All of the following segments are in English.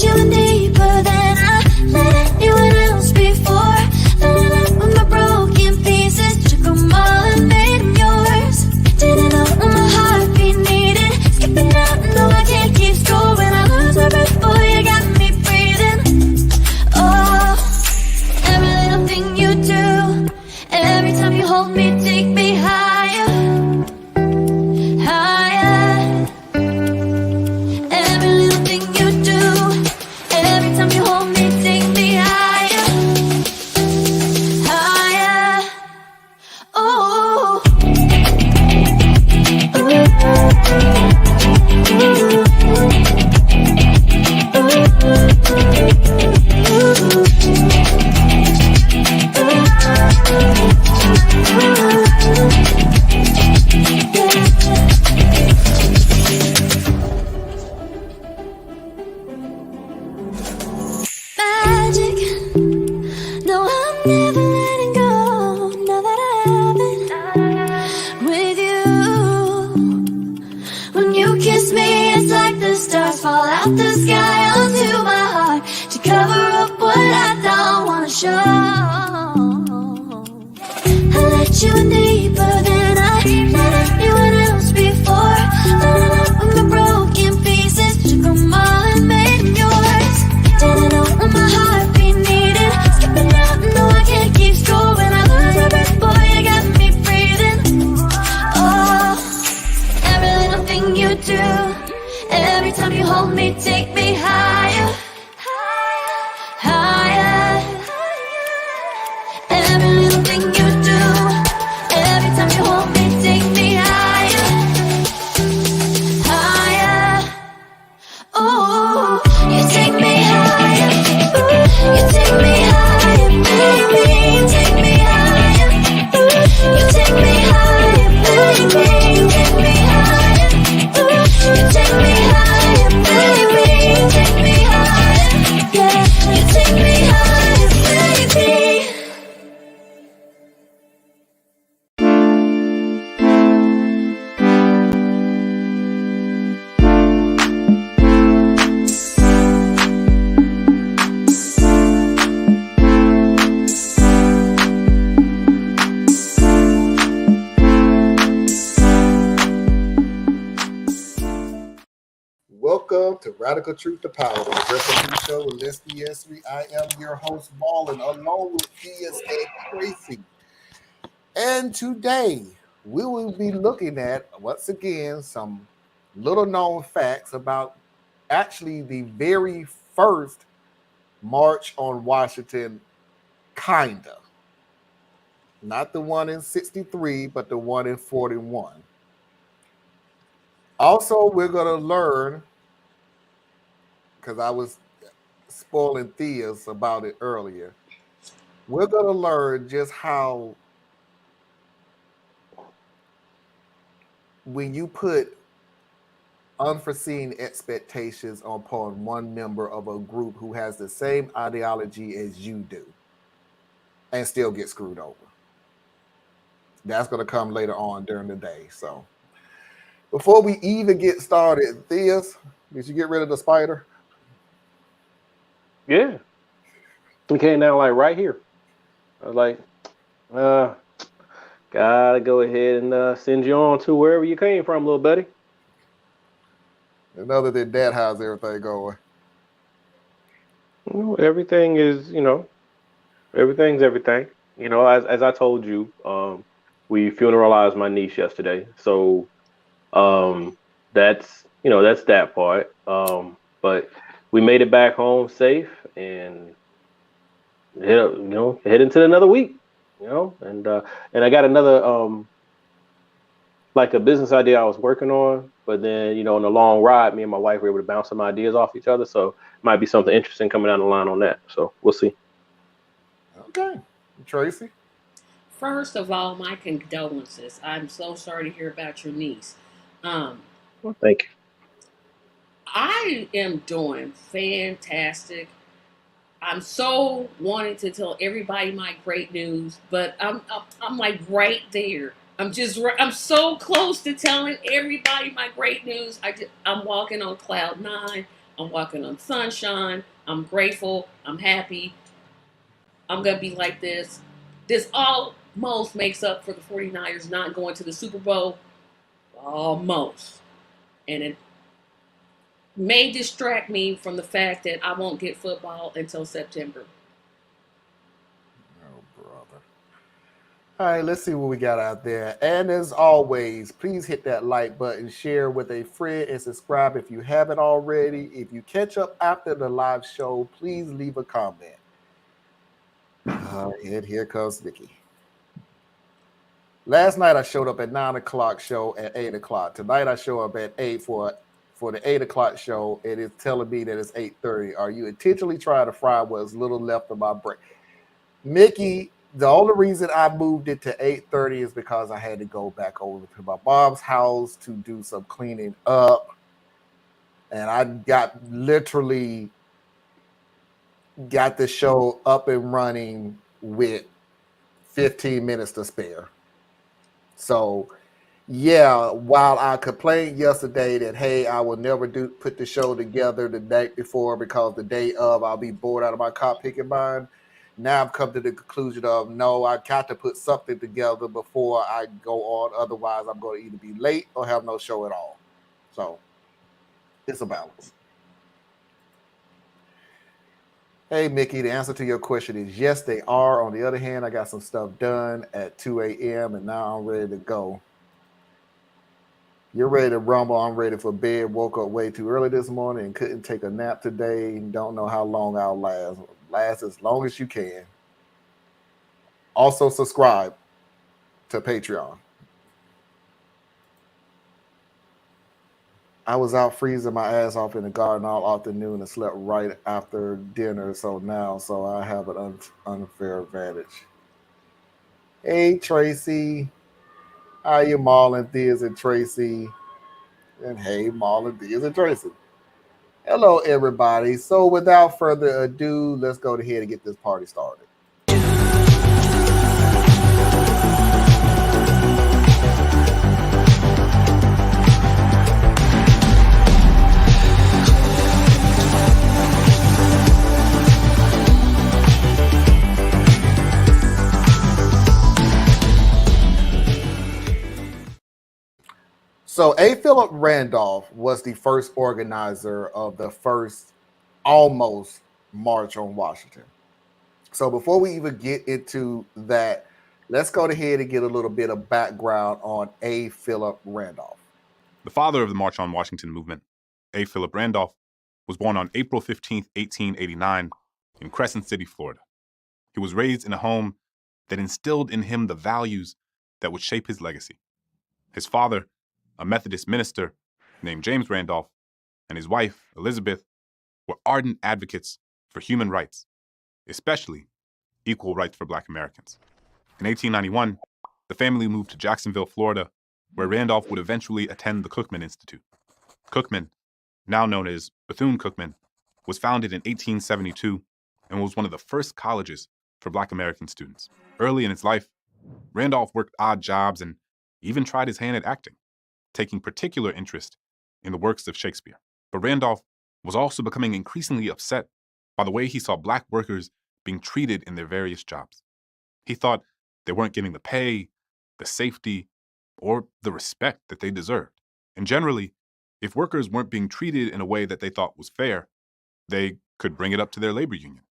you in deeper than I let anyone else before. Fell in love with my broken pieces, took them all and made them yours. Didn't know what my heartbeat needed, skipping out, no I can't keep score. When I lose my breath, boy, you got me breathing. Oh, every little thing you do, every time you hold me, take me higher, higher. Every little thing you do, every time you hold me, take me higher, higher. Oh, magic. No, I'm never letting go. Now that I have it with you. When you kiss me, it's like the stars fall out the sky onto my heart to cover up what I don't wanna show. I let you in deeper than I let anyone else before. Fell in love with my broken pieces, took them all and made them yours. Didn't know what my heartbeat needed, skipping out, no I can't keep score. When I lose my breath, boy, you got me breathing. Oh, every little thing you do, every time you hold me, take me higher, higher. Every little thing you do, every time you hold me, take me higher, higher. Oh, you take me higher, you take me higher, baby, take me higher. You take me higher, baby, take me higher. You take me higher, baby, take me higher. Yeah, you take me higher, baby. Welcome to Radical Truth to Power, the Recipe Show with Leslie Esri. I am your host, Ballin, along with Theus and Tracy. And today, we will be looking at, once again, some little known facts about actually the very first March on Washington, kinda. Not the one in 63, but the one in 41. Also, we're going to learn, because I was spoiling Theus about it earlier, we're going to learn just how when you put unforeseen expectations upon one member of a group who has the same ideology as you do and still get screwed over. That's going to come later on during the day. So before we even get started, Theus, did you get rid of the spider? Yeah. We came down like right here. I was like, gotta go ahead and send you on to wherever you came from, little buddy. And other than that, how's everything going? Well, everything is, everything's everything. As I told you, we funeralized my niece yesterday. So that's that part. But we made it back home safe and head into another week, and I got another like a business idea I was working on, but then in the long ride, me and my wife were able to bounce some ideas off each other, so it might be something interesting coming down the line on that. So we'll see. Okay, Tracy. First of all, my condolences. I'm so sorry to hear about your niece. Well, thank you. I am doing fantastic. I'm so wanting to tell everybody my great news, but I'm like right there. I'm so close to telling everybody my great news. I'm walking on cloud 9. I'm walking on sunshine. I'm grateful. I'm happy. I'm going to be like this. This almost makes up for the 49ers not going to the Super Bowl. Almost. And it may distract me from the fact that I won't get football until September. Oh, brother. All right, let's see what we got out there. And as always, please hit that like button, share with a friend, and subscribe if you haven't already. If you catch up after the live show, please leave a comment. And here comes Nikki. Last night I showed up at 9 o'clock show at 8 o'clock. Tonight I show up at 8 for the 8 o'clock show. It is telling me that it's 8:30. Are you intentionally trying to fry what's little left of my brain? Mickey, the only reason I moved it to 8:30 is because I had to go back over to my mom's house to do some cleaning up. And I literally got the show up and running with 15 minutes to spare. So, yeah, while I complained yesterday that, hey, I will never put the show together the night before because the day of I'll be bored out of my cop picking mind. Now I've come to the conclusion of, no, I got to put something together before I go on. Otherwise, I'm going to either be late or have no show at all. So it's a balance. Hey, Mickey, the answer to your question is yes, they are. On the other hand, I got some stuff done at 2 a.m. and now I'm ready to go. You're ready to rumble. I'm ready for bed. Woke up way too early this morning and couldn't take a nap today. Don't know how long I'll last. Last as long as you can. Also, subscribe to Patreon. I was out freezing my ass off in the garden all afternoon and slept right after dinner. So I have an unfair advantage. Hey, Tracy. How you, Marlon, Theas, and Tracy? And hey, Marlon, Theas, and Tracy. Hello, everybody. So without further ado, let's go ahead and get this party started. So A. Philip Randolph was the first organizer of the first almost March on Washington. So before we even get into that, let's go ahead and get a little bit of background on A. Philip Randolph. The father of the March on Washington movement, A. Philip Randolph, was born on April 15, 1889, in Crescent City, Florida. He was raised in a home that instilled in him the values that would shape his legacy. His father, a Methodist minister named James Randolph, and his wife, Elizabeth, were ardent advocates for human rights, especially equal rights for Black Americans. In 1891, the family moved to Jacksonville, Florida, where Randolph would eventually attend the Cookman Institute. Cookman, now known as Bethune-Cookman, was founded in 1872 and was one of the first colleges for Black American students. Early in his life, Randolph worked odd jobs and even tried his hand at acting, taking particular interest in the works of Shakespeare. But Randolph was also becoming increasingly upset by the way he saw Black workers being treated in their various jobs. He thought they weren't getting the pay, the safety, or the respect that they deserved. And generally, if workers weren't being treated in a way that they thought was fair, they could bring it up to their labor union.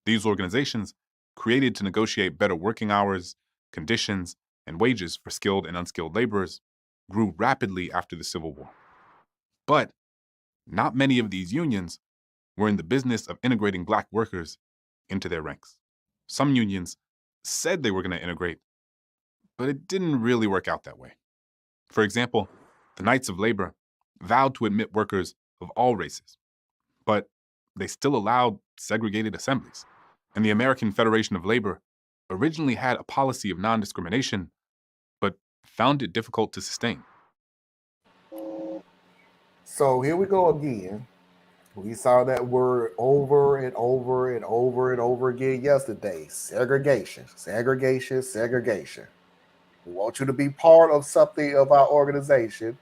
These organizations, created to negotiate better working hours, conditions, and wages for skilled and unskilled laborers, grew rapidly after the Civil War. But not many of these unions were in the business of integrating Black workers into their ranks. Some unions said they were going to integrate, but it didn't really work out that way. For example, the Knights of Labor vowed to admit workers of all races, but they still allowed segregated assemblies. And the American Federation of Labor originally had a policy of non-discrimination, but found it difficult to sustain. So here we go again. We saw that word over and over and over and over again yesterday. Segregation, segregation, segregation. We want you to be part of something of our organization.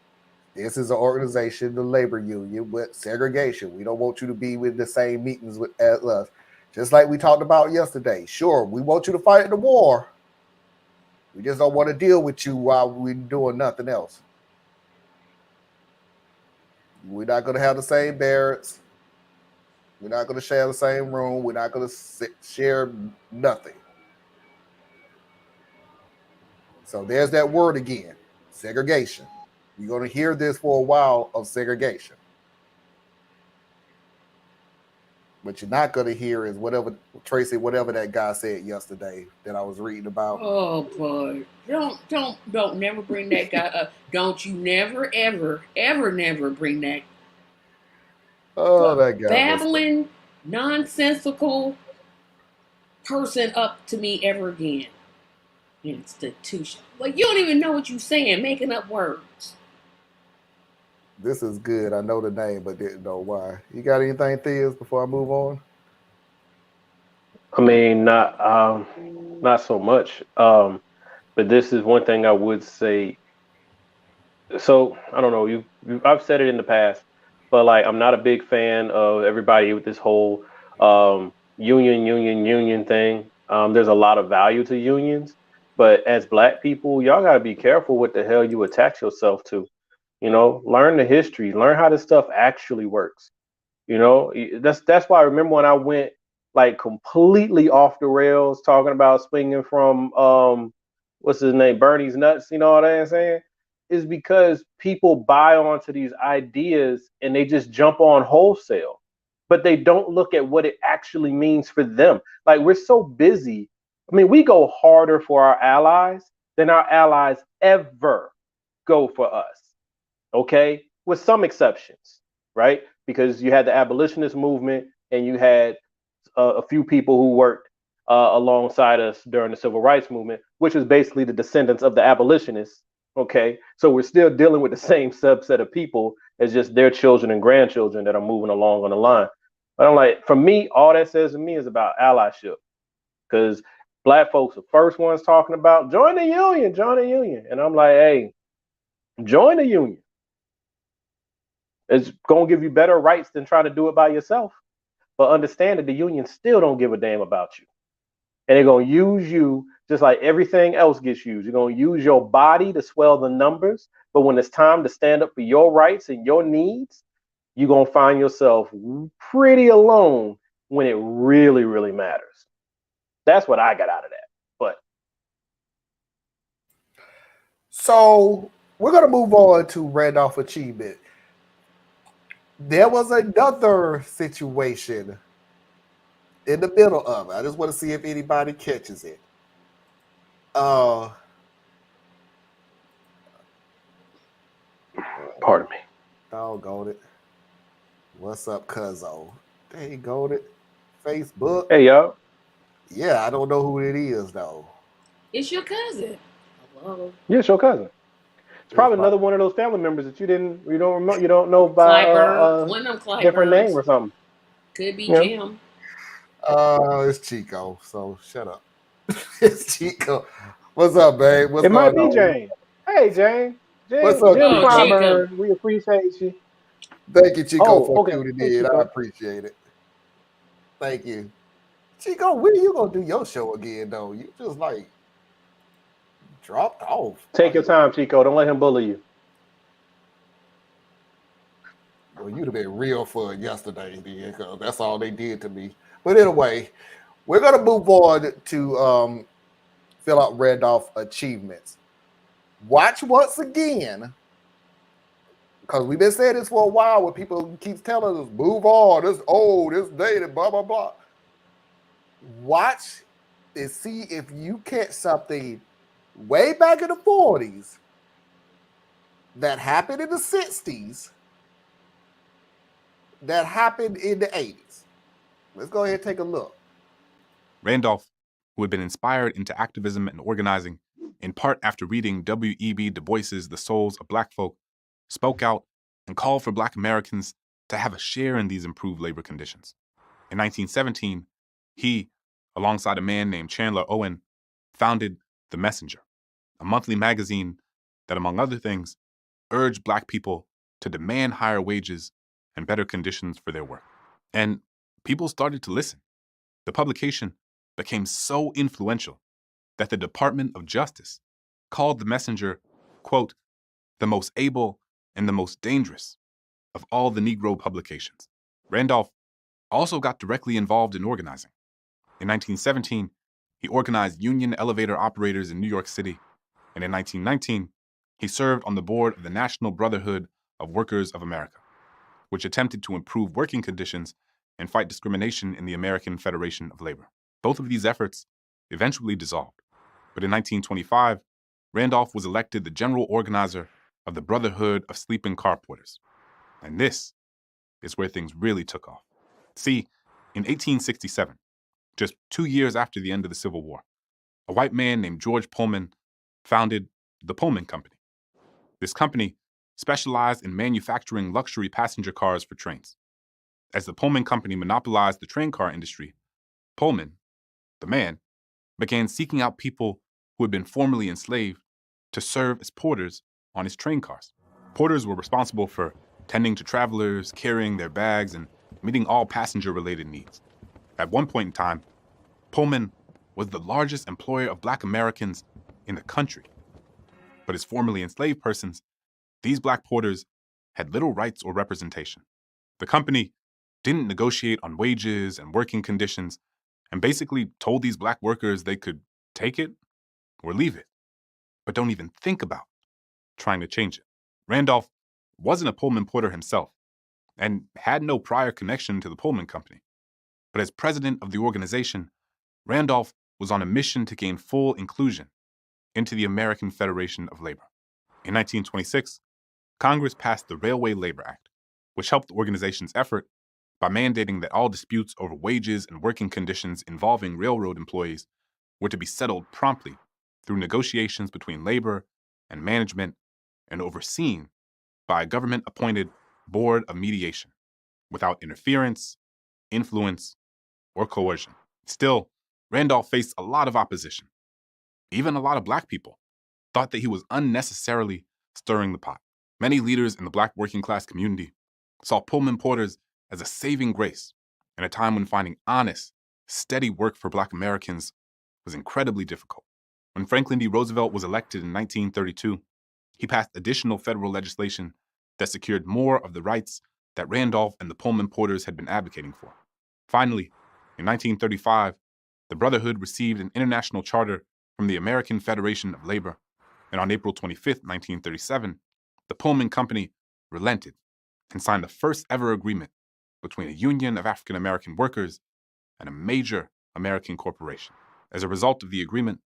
This is an organization, the labor union, with segregation. We don't want you to be with the same meetings as us. Just like we talked about yesterday. Sure, we want you to fight in the war. We just don't want to deal with you while we're doing nothing else. We're not going to have the same barracks. We're not going to share the same room. We're not going to share nothing. So there's that word again, segregation. You're going to hear this for a while of segregation. What you're not going to hear is whatever, Tracy, whatever that guy said yesterday that I was reading about. Oh boy. Don't never bring that guy up. Don't you never, ever, never bring that That guy babbling, nonsensical person up to me ever again. Institution. Like, you don't even know what you're saying, making up words. This is good. I know the name, but didn't know why. You got anything, Theas, before I move on? I mean, not so much. But this is one thing I would say. So I don't know. I've said it in the past, but like I'm not a big fan of everybody with this whole union thing. There's a lot of value to unions, but as Black people, y'all gotta be careful what the hell you attach yourself to. Learn the history, learn how this stuff actually works. That's why I remember when I went like completely off the rails talking about swinging from what's his name, Bernie's nuts. You know what I'm saying? Is because people buy onto these ideas and they just jump on wholesale, but they don't look at what it actually means for them. Like, we're so busy. I mean, we go harder for our allies than our allies ever go for us. Okay, with some exceptions, right? Because you had the abolitionist movement and you had a few people who worked alongside us during the civil rights movement, which was basically the descendants of the abolitionists. Okay, so we're still dealing with the same subset of people as just their children and grandchildren that are moving along on the line. But I'm like, for me, all that says to me is about allyship, because Black folks are the first ones talking about join the union, and I'm like, hey, join the union. It's going to give you better rights than trying to do it by yourself. But understand that the union still don't give a damn about you. And they're going to use you just like everything else gets used. You're going to use your body to swell the numbers. But when it's time to stand up for your rights and your needs, you're going to find yourself pretty alone when it really, really matters. That's what I got out of that. But so we're going to move on to Randolph Achievement. There was another situation in the middle of it. I just want to see if anybody catches it. Pardon me. Doggone it. What's up, cuzzo? There you go. It. Facebook. Hey, y'all. Yeah, I don't know who it is, though. It's your cousin. Hello. Yeah, it's your cousin. It's probably another one of those family members that you don't know by one of them different name or something. Could be Jim. It's Chico, so shut up. It's Chico. What's up, babe? It might be Jane. Hey, Jane. What's up, Jim Clyburn? We appreciate you. Thank you, Chico, for tuning in. I appreciate it. Thank you. Chico, when are you going to do your show again, though? You just, like, dropped off. Take your time, Chico. Don't let him bully you. Well, you'd have been real fun yesterday, then, because that's all they did to me. But anyway, we're going to move on to fill out Randolph achievements. Watch once again, because we've been saying this for a while, where people keep telling us, move on, this old, this dated, blah, blah, blah. Watch and see if you catch something way back in the 40s that happened in the 60s that happened in the 80s. Let's go ahead and take a look. Randolph, who had been inspired into activism and organizing, in part after reading W.E.B. Du Bois's The Souls of Black Folk, spoke out and called for Black Americans to have a share in these improved labor conditions. In 1917, he, alongside a man named Chandler Owen, founded The Messenger, a monthly magazine that, among other things, urged Black people to demand higher wages and better conditions for their work. And people started to listen. The publication became so influential that the Department of Justice called the Messenger, quote, the most able and the most dangerous of all the Negro publications. Randolph also got directly involved in organizing. In 1917, he organized union elevator operators in New York City, and in 1919, he served on the board of the National Brotherhood of Workers of America, which attempted to improve working conditions and fight discrimination in the American Federation of Labor. Both of these efforts eventually dissolved, but in 1925, Randolph was elected the general organizer of the Brotherhood of Sleeping Car Porters. And this is where things really took off. See, in 1867, just 2 years after the end of the Civil War, a white man named George Pullman founded the Pullman Company. This company specialized in manufacturing luxury passenger cars for trains. As the Pullman Company monopolized the train car industry, Pullman, the man, began seeking out people who had been formerly enslaved to serve as porters on his train cars. Porters were responsible for tending to travelers, carrying their bags, and meeting all passenger-related needs. At one point in time, Pullman was the largest employer of Black Americans in the country. But as formerly enslaved persons, these Black porters had little rights or representation. The company didn't negotiate on wages and working conditions and basically told these Black workers they could take it or leave it, but don't even think about trying to change it. Randolph wasn't a Pullman porter himself and had no prior connection to the Pullman Company. But as president of the organization, Randolph was on a mission to gain full inclusion into the American Federation of Labor. In 1926, Congress passed the Railway Labor Act, which helped the organization's effort by mandating that all disputes over wages and working conditions involving railroad employees were to be settled promptly through negotiations between labor and management and overseen by a government-appointed board of mediation without interference, influence, or coercion. Still, Randolph faced a lot of opposition. Even a lot of Black people thought that he was unnecessarily stirring the pot. Many leaders in the Black working class community saw Pullman porters as a saving grace in a time when finding honest, steady work for Black Americans was incredibly difficult. When Franklin D. Roosevelt was elected in 1932, he passed additional federal legislation that secured more of the rights that Randolph and the Pullman porters had been advocating for. Finally, in 1935, the Brotherhood received an international charter from the American Federation of Labor, and on April 25, 1937, the Pullman Company relented and signed the first ever agreement between a union of African American workers and a major American corporation. As a result of the agreement,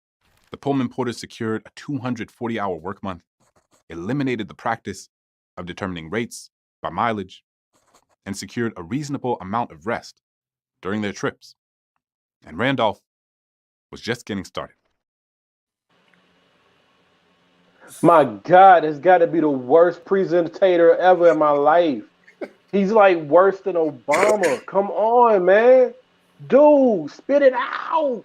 the Pullman porters secured a 240-hour work month, eliminated the practice of determining rates by mileage, and secured a reasonable amount of rest during their trips. And Randolph was just getting started. My God, it's got to be the worst presentator ever in my life. He's like worse than Obama. Come on, man. Dude, spit it out.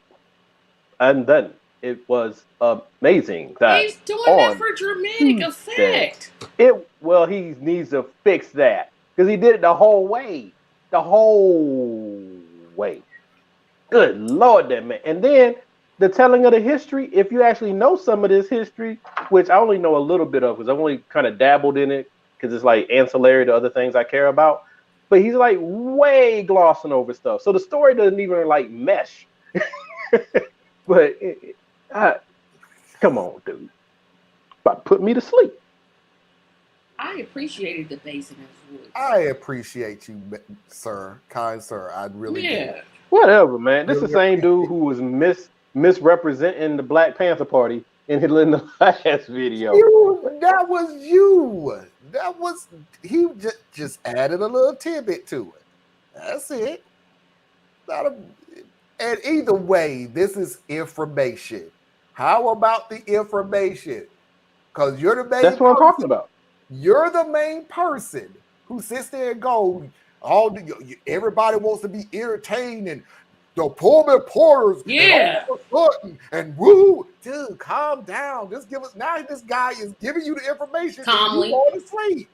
And then it was amazing that He's doing that for dramatic effect. He needs to fix that because he did it the whole way. The whole way. Good Lord, that man. And then the telling of the history, if you actually know some of this history, which I only know a little bit of because I've only kind of dabbled in it because it's like ancillary to other things I care about. But he's like way glossing over stuff. So the story doesn't even like mesh. But come on, dude. About to put me to sleep. I appreciated the bass in his voice. I appreciate you, sir, kind sir. I really do. Whatever, man. This is the same dude who was misrepresenting the Black Panther Party in the last video. That was you. That was he just added a little tidbit to it. That's it. And either way, this is information. How about the information? Because you're the main That's what I'm talking about. You're the main person who sits there and goes, everybody wants to be entertained and the Pullman porters and woo. Dude, calm down. Just give us now. This guy is giving you the information. Calmly. You going to sleep.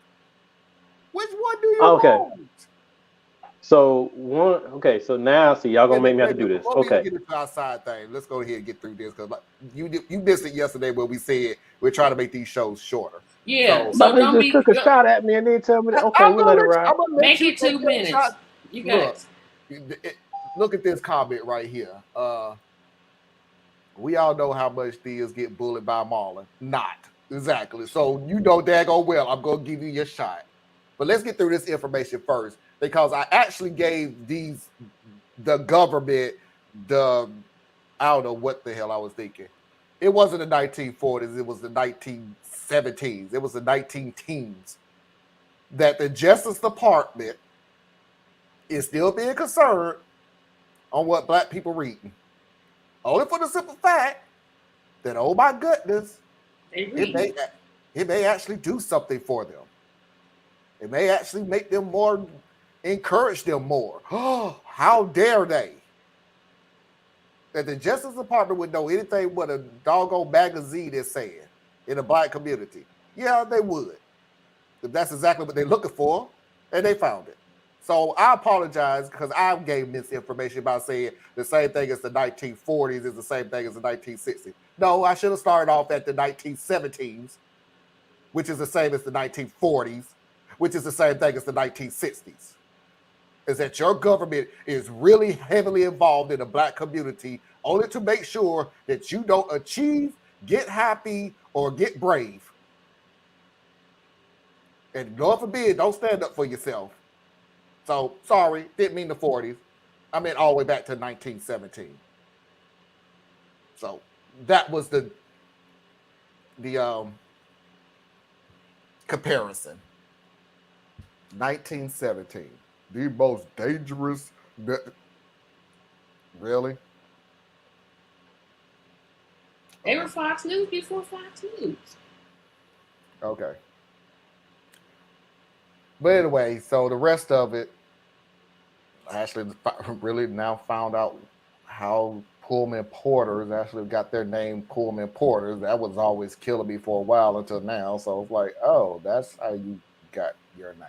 Which one do you Okay. want? So one. Okay. So now, see, y'all gonna make me have to do this. Before we Okay. get into our side thing, let's go ahead and get through this because like, you missed it yesterday where we said we're trying to make these shows shorter. Yeah. But So they don't just be took a shot at me and then tell me that okay, I'm we'll let gonna it let you, ride. I'm gonna let make you it 2 minutes. shot. You Look, guys. look at this comment right here. We all know how much Theas get bullied by Marlon. Not exactly. So you know daggone well I'm gonna give you your shot. But let's get through this information first because I actually gave the government the I don't know what the hell I was thinking. It wasn't the 1940s, it was the 1917s, it was the 19 teens that the Justice Department is still being concerned on what black people reading. Only for the simple fact that oh my goodness, They it read. may actually do something for them. It may actually make them more, encourage them more. Oh, how dare they? That the Justice Department would know anything what a doggone magazine is saying in the black community. Yeah, they would. If that's exactly what they're looking for, and they found it. So I apologize because I gave misinformation by saying the same thing as the 1940s is the same thing as the 1960s. No, I should have started off at the 1917s, which is the same as the 1940s, which is the same thing as the 1960s. Is that your government is really heavily involved in the black community only to make sure that you don't achieve, get happy, or get brave. And Lord forbid, don't stand up for yourself. So sorry, didn't mean the 40s. I meant all the way back to 1917. So that was the comparison. 1917, the most dangerous. Really? They were Fox News before Fox News. Okay. But anyway, so the rest of it, I actually really now found out how Pullman Porters actually got their name Pullman Porters. That was always killing me for a while until now. So it's like, oh, that's how you got your name.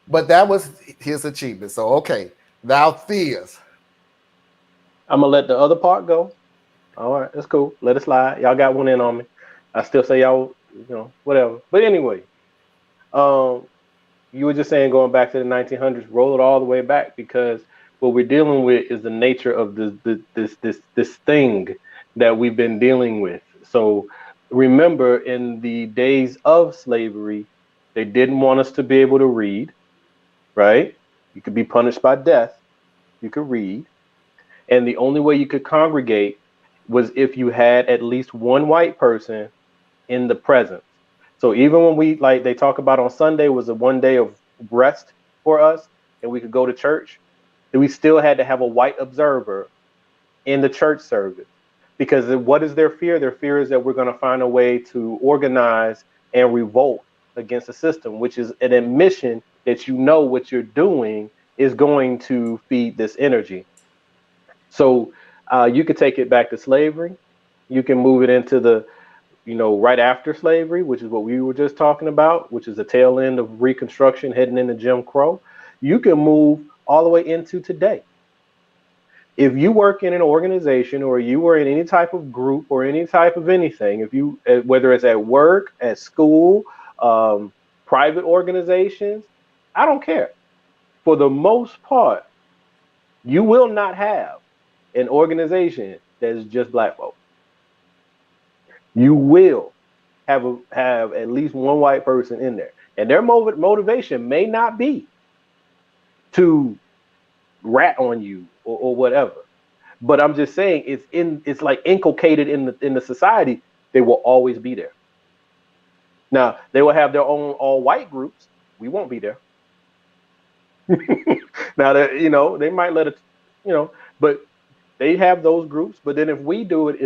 But that was his achievement. So okay, now Thea's. I'm gonna let the other part go. All right, that's cool. Let it slide. Y'all got one in on me. I still say y'all, whatever. But anyway, um, you were just saying going back to the 1900s, roll it all the way back because what we're dealing with is the nature of this thing that we've been dealing with. So remember, in the days of slavery, they didn't want us to be able to read, right? You could be punished by death. You could read, and the only way you could congregate was if you had at least one white person in the presence. So even when we like they talk about on Sunday was a one day of rest for us and we could go to church, we still had to have a white observer in the church service. Because what is their fear? Their fear is that we're going to find a way to organize and revolt against the system, which is an admission that you know what you're doing is going to feed this energy. So you could take it back to slavery. You can move it into the right after slavery, which is what we were just talking about, which is the tail end of Reconstruction heading into Jim Crow. You can move all the way into today. If you work in an organization or you were in any type of group or any type of anything, if you whether it's at work, at school, um, private organizations, I don't care. For the most part, you will not have an organization that's just black folks. You will have at least one white person in there, and their motivation may not be to rat on you or whatever. But I'm just saying it's like inculcated in the society. They will always be there. Now they will have their own all white groups. We won't be there. Now that they might let it, but they have those groups. But then if we do it,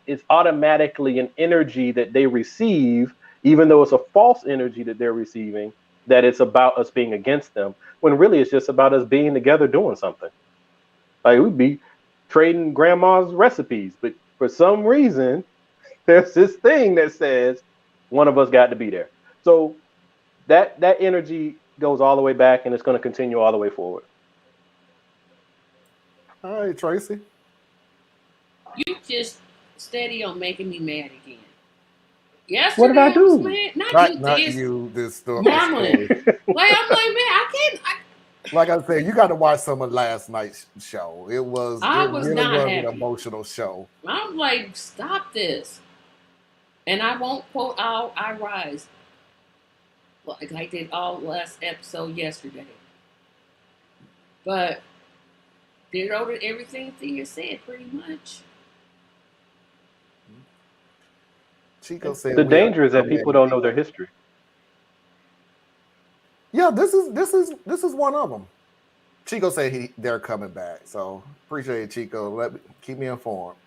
it's automatically an energy that they receive, even though it's a false energy that they're receiving, that it's about us being against them, when really it's just about us being together doing something. Like we'd be trading grandma's recipes, but for some reason there's this thing that says one of us got to be there. So that energy goes all the way back, and it's going to continue all the way forward. All right, Tracy. You just steady on making me mad again. What did Yesterday I I was do? mad. Not you, Not this you. This stuff. The Marlon. story. Like I'm like, man, I can't. Like I said, you got to watch some of last night's show. It I was really not was an happy. emotional show. I'm like, stop this. And I won't quote I rise like I did all last episode yesterday. But they wrote everything Thea said pretty much. Chico said The we are danger is that people don't know their history. Yeah, this is one of them. Chico said they're coming back. So appreciate it, Chico. Keep me informed.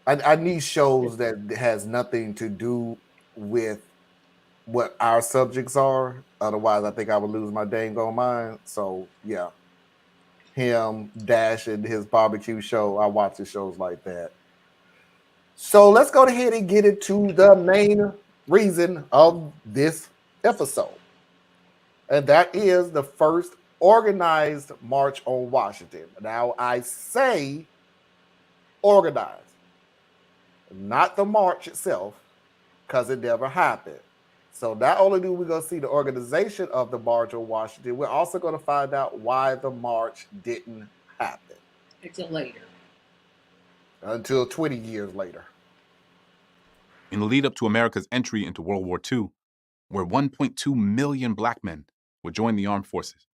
I need shows that has nothing to do with what our subjects are. Otherwise, I think I would lose my dang on mind. So yeah, him, Dash, and his barbecue show. I watch the shows like that. So let's go ahead and get into the main reason of this episode, and that is the first organized march on Washington. Now I say organized, not the march itself, because it never happened. So not only do we going to see the organization of the March on Washington, we're also going to find out why the march didn't happen. Until later. Until 20 years later. In the lead up to America's entry into World War II, where 1.2 million black men would join the armed forces,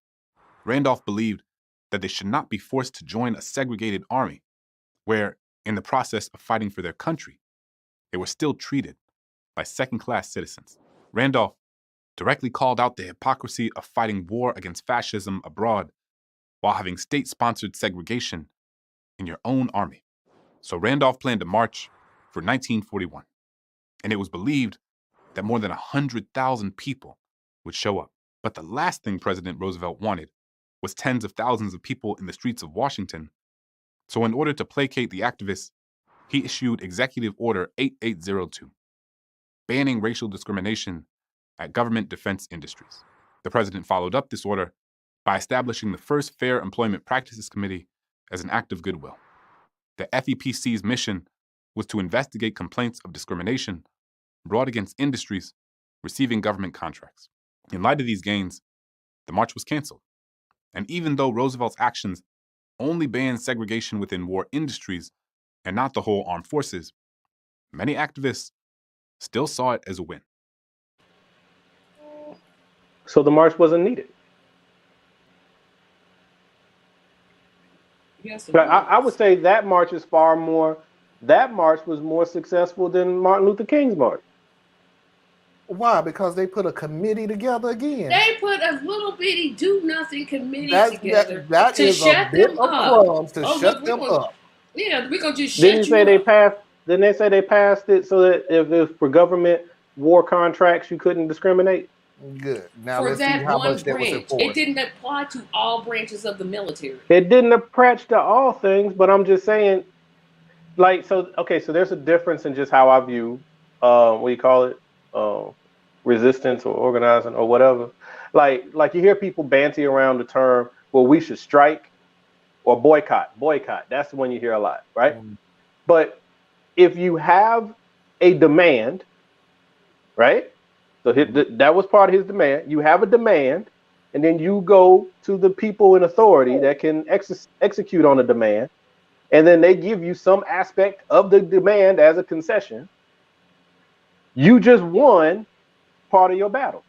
Randolph believed that they should not be forced to join a segregated army, where, in the process of fighting for their country, they were still treated by second-class citizens. Randolph directly called out the hypocrisy of fighting war against fascism abroad while having state-sponsored segregation in your own army. So Randolph planned a march for 1941, and it was believed that more than 100,000 people would show up. But the last thing President Roosevelt wanted was tens of thousands of people in the streets of Washington. So in order to placate the activists, he issued Executive Order 8802, banning racial discrimination at government defense industries. The president followed up this order by establishing the first Fair Employment Practices Committee as an act of goodwill. The FEPC's mission was to investigate complaints of discrimination brought against industries receiving government contracts. In light of these gains, the march was canceled. And even though Roosevelt's actions only banned segregation within war industries and not the whole armed forces, many activists still saw it as a win. So the march wasn't needed. Yes, But I would say that march is that march was more successful than Martin Luther King's march. Why? Because they put a committee together again. They put a little bitty do-nothing committee together that to is shut a bit them of up. crumbs to shut them up. Yeah, we're going to just Didn't shut you they up. passed? Didn't they say they passed it so that if for government war contracts you couldn't discriminate? Good. Now For let's see that how one much that was branch. enforced. It didn't apply to all branches of the military. It didn't approach to all things, but I'm just saying, like, so there's a difference in just how I view, what do you call it, resistance or organizing or whatever. Like you hear people banty around the term, well, we should strike or boycott. That's the one you hear a lot, right? But if you have a demand, right? So that was part of his demand. You have a demand, and then you go to the people in authority that can execute on the demand, and then they give you some aspect of the demand as a concession. You just won part of your battle.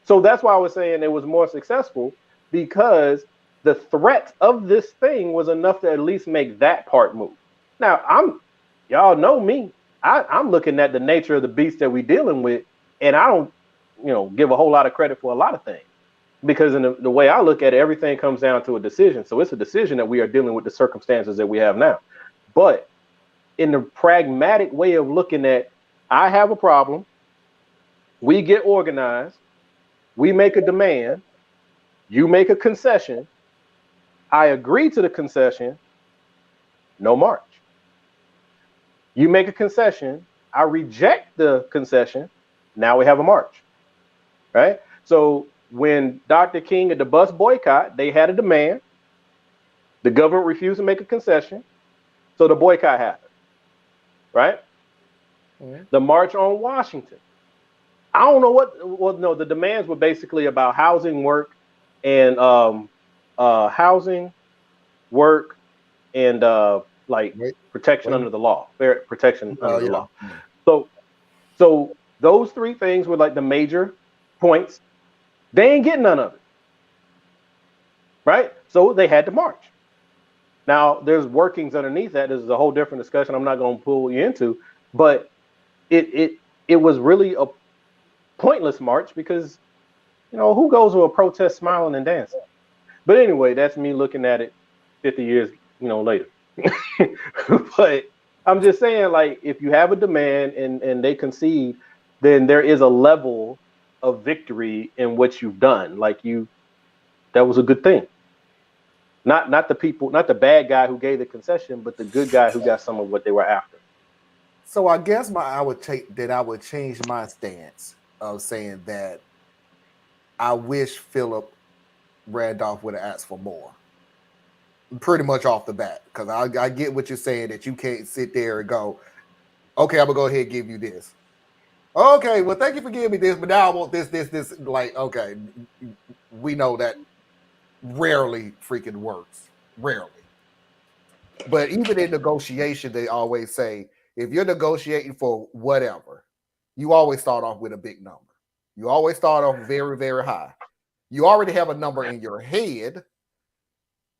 So that's why I was saying it was more successful, because the threat of this thing was enough to at least make that part move. Now, y'all know me. I'm looking at the nature of the beast that we're dealing with, and I don't, give a whole lot of credit for a lot of things, because in the way I look at it, everything comes down to a decision. So it's a decision that we are dealing with the circumstances that we have now. But in the pragmatic way of looking at, I have a problem. We get organized. We make a demand. You make a concession. I agree to the concession. No march. You make a concession. I reject the concession. Now we have a march, right? So when Dr. King at the bus boycott, they had a demand. The government refused to make a concession, so the boycott happened, right? The March on Washington. I don't know what. Well, no, the demands were basically about housing, work, and housing, work, and like Wait, protection wait. under the law, fair protection under Oh the yeah. law. So those three things were like the major points. They ain't getting none of it, right? So they had to march. Now there's workings underneath that. This is a whole different discussion. I'm not going to pull you into, but it was really a pointless march because who goes to a protest smiling and dancing? But anyway, that's me looking at it 50 years later. But I'm just saying, like, if you have a demand and they concede, then there is a level of victory in what you've done. Like that was a good thing. Not the people, not the bad guy who gave the concession, but the good guy who got some of what they were after. So I guess I would change my stance of saying that I wish Philip Randolph would have asked for more. Pretty much off the bat, because I get what you're saying, that you can't sit there and go, okay, I'm gonna go ahead and give you this. Okay, well, thank you for giving me this, but now I want this. Like, okay, we know that rarely freaking works. Rarely. But even in negotiation, they always say if you're negotiating for whatever, you always start off with a big number. You always start off very, very high. You already have a number in your head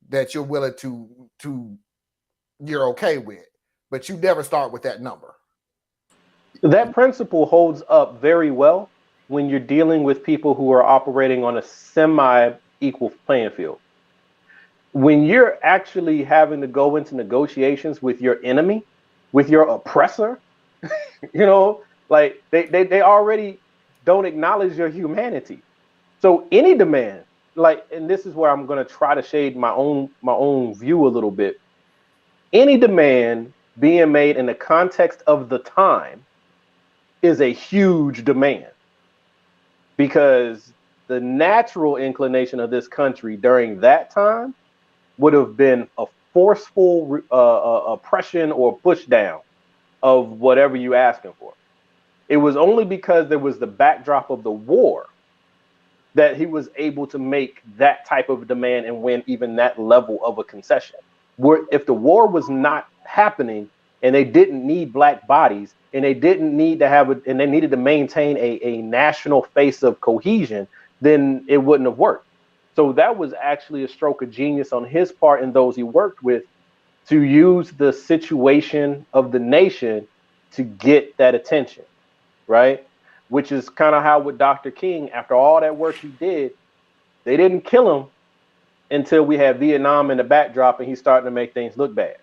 that you're willing to you're okay with, but you never start with that number. That principle holds up very well when you're dealing with people who are operating on a semi-equal playing field. When you're actually having to go into negotiations with your enemy, with your oppressor, like they already don't acknowledge your humanity. So any demand, like, and this is where I'm going to try to shade my own view a little bit. Any demand being made in the context of the time is a huge demand, because the natural inclination of this country during that time would have been a forceful oppression or push down of whatever you asking for. It was only because there was the backdrop of the war that he was able to make that type of demand and win even that level of a concession. Where if the war was not happening and they didn't need black bodies and they didn't need to have and they needed to maintain a national face of cohesion, then it wouldn't have worked. So that was actually a stroke of genius on his part and those he worked with to use the situation of the nation to get that attention, right? Which is kind of how with Dr. King, after all that work he did, they didn't kill him until we had Vietnam in the backdrop and he's starting to make things look bad.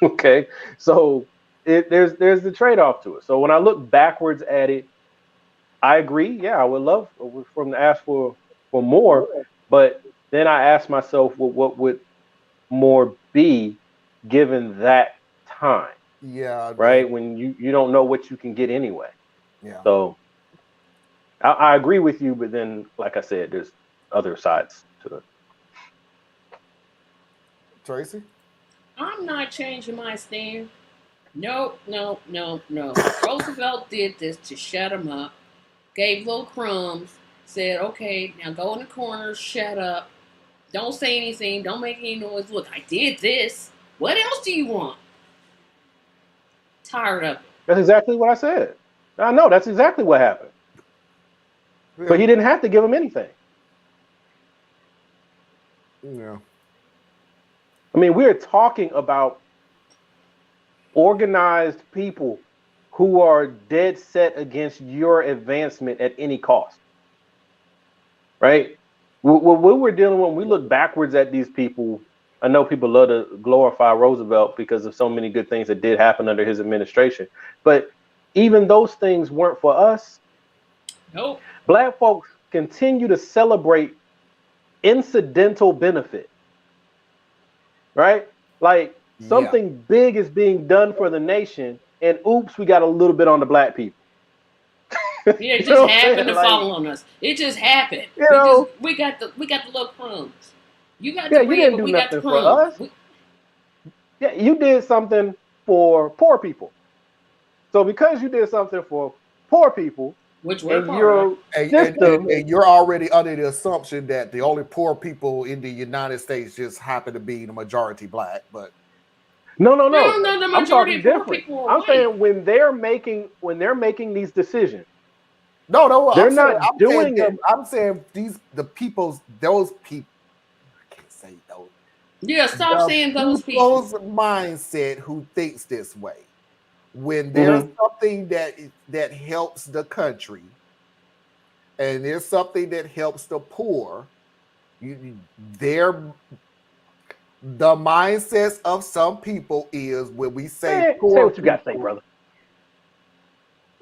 Okay, so there's the trade-off to it. So when I look backwards at it, I agree. Yeah, I would love for him to ask for more, but then I ask myself, well, what would more be given that time? Yeah, right? When you don't know what you can get anyway. Yeah. So I agree with you, but then, like I said, there's other sides to it. Tracy? I'm not changing my stand. No, no, no, no. Roosevelt did this to shut him up, gave little crumbs, said, okay, now go in the corner, shut up, don't say anything, don't make any noise. Look, I did this. What else do you want? Tired of it. That's exactly what I said. I know that's exactly what happened. Yeah. But he didn't have to give him anything. Yeah. I mean, we're talking about organized people who are dead set against your advancement at any cost. Right? What we're dealing with, when we look backwards at these people, I know people love to glorify Roosevelt because of so many good things that did happen under his administration. But even those things weren't for us. Nope. Black folks continue to celebrate incidental benefit. Right? Like something big is being done for the nation, and oops, we got a little bit on the black people. Yeah, it You know just what I'm saying? happened to Like, fall on us. It just happened. you know, We got the little crumbs. You got yeah, the you bread, didn't but do we got the nothing for crumbs. us. Yeah, you did something for poor people. So because you did something for poor people Which we're a and part of. your system, And you're already under the assumption that the only poor people in the United States just happen to be the majority black. But no. No, the I'm majority talking of poor different. people are I'm white. saying when they're making these decisions, no, they're not doing it. I'm saying those people. I can't say those. Yeah, stop The saying those people. people's mindset who thinks this way. When there's Mm-hmm. something that helps the country, and there's something that helps the poor, they're the mindsets of some people is when we say Man, say poor what you got to say, people, brother.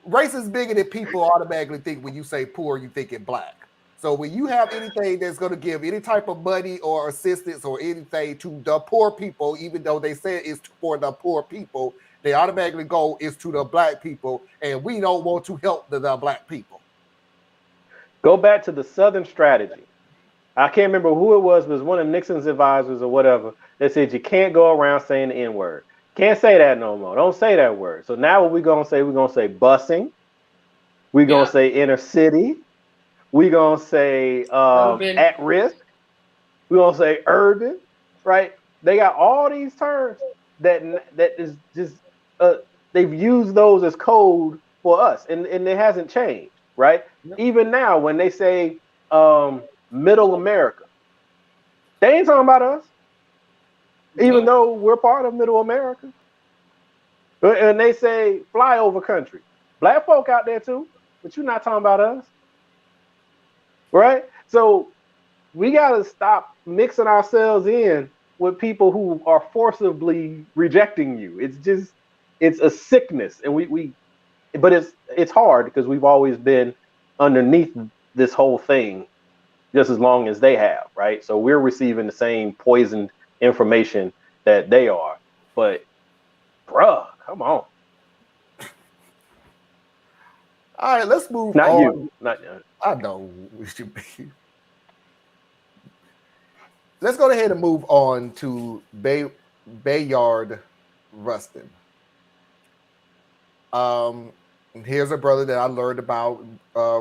race is bigger than people automatically think when you say poor, you think it black. So when you have anything that's going to give any type of money or assistance or anything to the poor people, even though they say it's for the poor people, they automatically go is to the black people, and we don't want to help the black people. Go back to the Southern strategy. I can't remember who it was, but it was one of Nixon's advisors or whatever that said you can't go around saying the N word. Can't say that no more. Don't say that word. So now what we're gonna say? We're gonna say busing. We're gonna Yep. say inner city. We're gonna say Urban. at risk. We're gonna say urban. Right? They got all these terms that is just uh, they've used those as code for us, and it hasn't changed. Right? Yep. Even now when they say middle America, they ain't talking about us, even Nope. though we're part of Middle America. And they say flyover country. Black folk out there too, but you're not talking about us, right? So we got to stop mixing ourselves in with people who are forcibly rejecting you. It's a sickness, and but it's hard because we've always been underneath this whole thing just as long as they have, right? So we're receiving the same poisoned information that they are. But bruh, come on. All right, let's move Not you. on. Not I know we should be. Let's go ahead and move on to Bayard Rustin. Um, Here's a brother that I learned about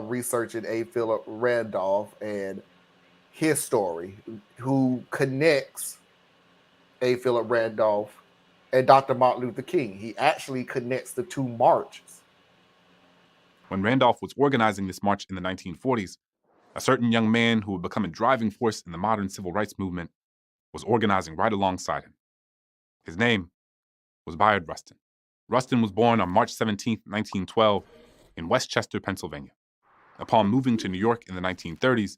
researching A. Philip Randolph and his story, who connects A. Philip Randolph and Dr. Martin Luther King. He actually connects the two marches. When Randolph was organizing this march in the 1940s, a certain young man who would become a driving force in the modern civil rights movement was organizing right alongside him. His name was Bayard Rustin. Rustin was born on March 17, 1912, in Westchester, Pennsylvania. Upon moving to New York in the 1930s,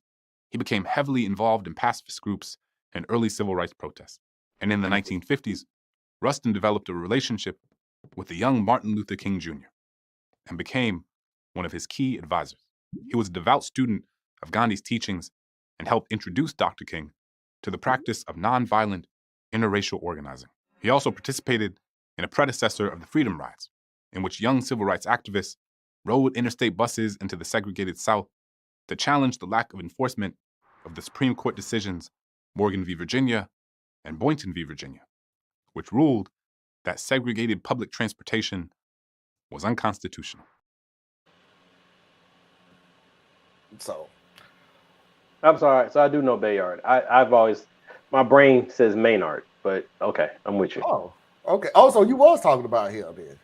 he became heavily involved in pacifist groups and early civil rights protests. And in the 1950s, Rustin developed a relationship with the young Martin Luther King Jr. and became one of his key advisors. He was a devout student of Gandhi's teachings and helped introduce Dr. King to the practice of nonviolent interracial organizing. He also participated in a predecessor of the Freedom Rides, in which young civil rights activists rode interstate buses into the segregated South to challenge the lack of enforcement of the Supreme Court decisions Morgan v. Virginia and Boynton v. Virginia, which ruled that segregated public transportation was unconstitutional. So, I'm sorry. So I do know Bayard. I've always my brain says Maynard, but okay, I'm with you. oh, okay. Oh, so you was talking about him then?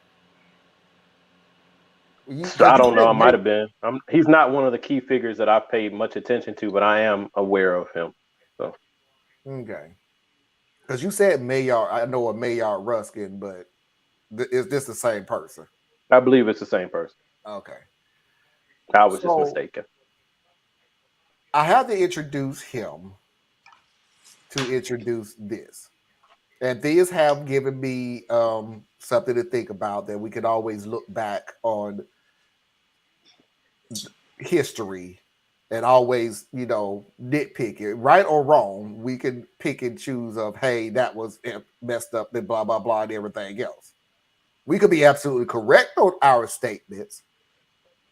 So Because I you don't know. said I might have been. He's not one of the key figures that I've paid much attention to, but I am aware of him. So okay. Because you said Mayor. I know a Mayor Ruskin, but is this the same person? I believe it's the same person. Okay. I was just So mistaken. I have to introduce him to introduce this. And these have given me something to think about that we can always look back on history and always, nitpick it, right or wrong. We can pick and choose of, hey, that was messed up, and blah, blah, blah, and everything else. We could be absolutely correct on our statements,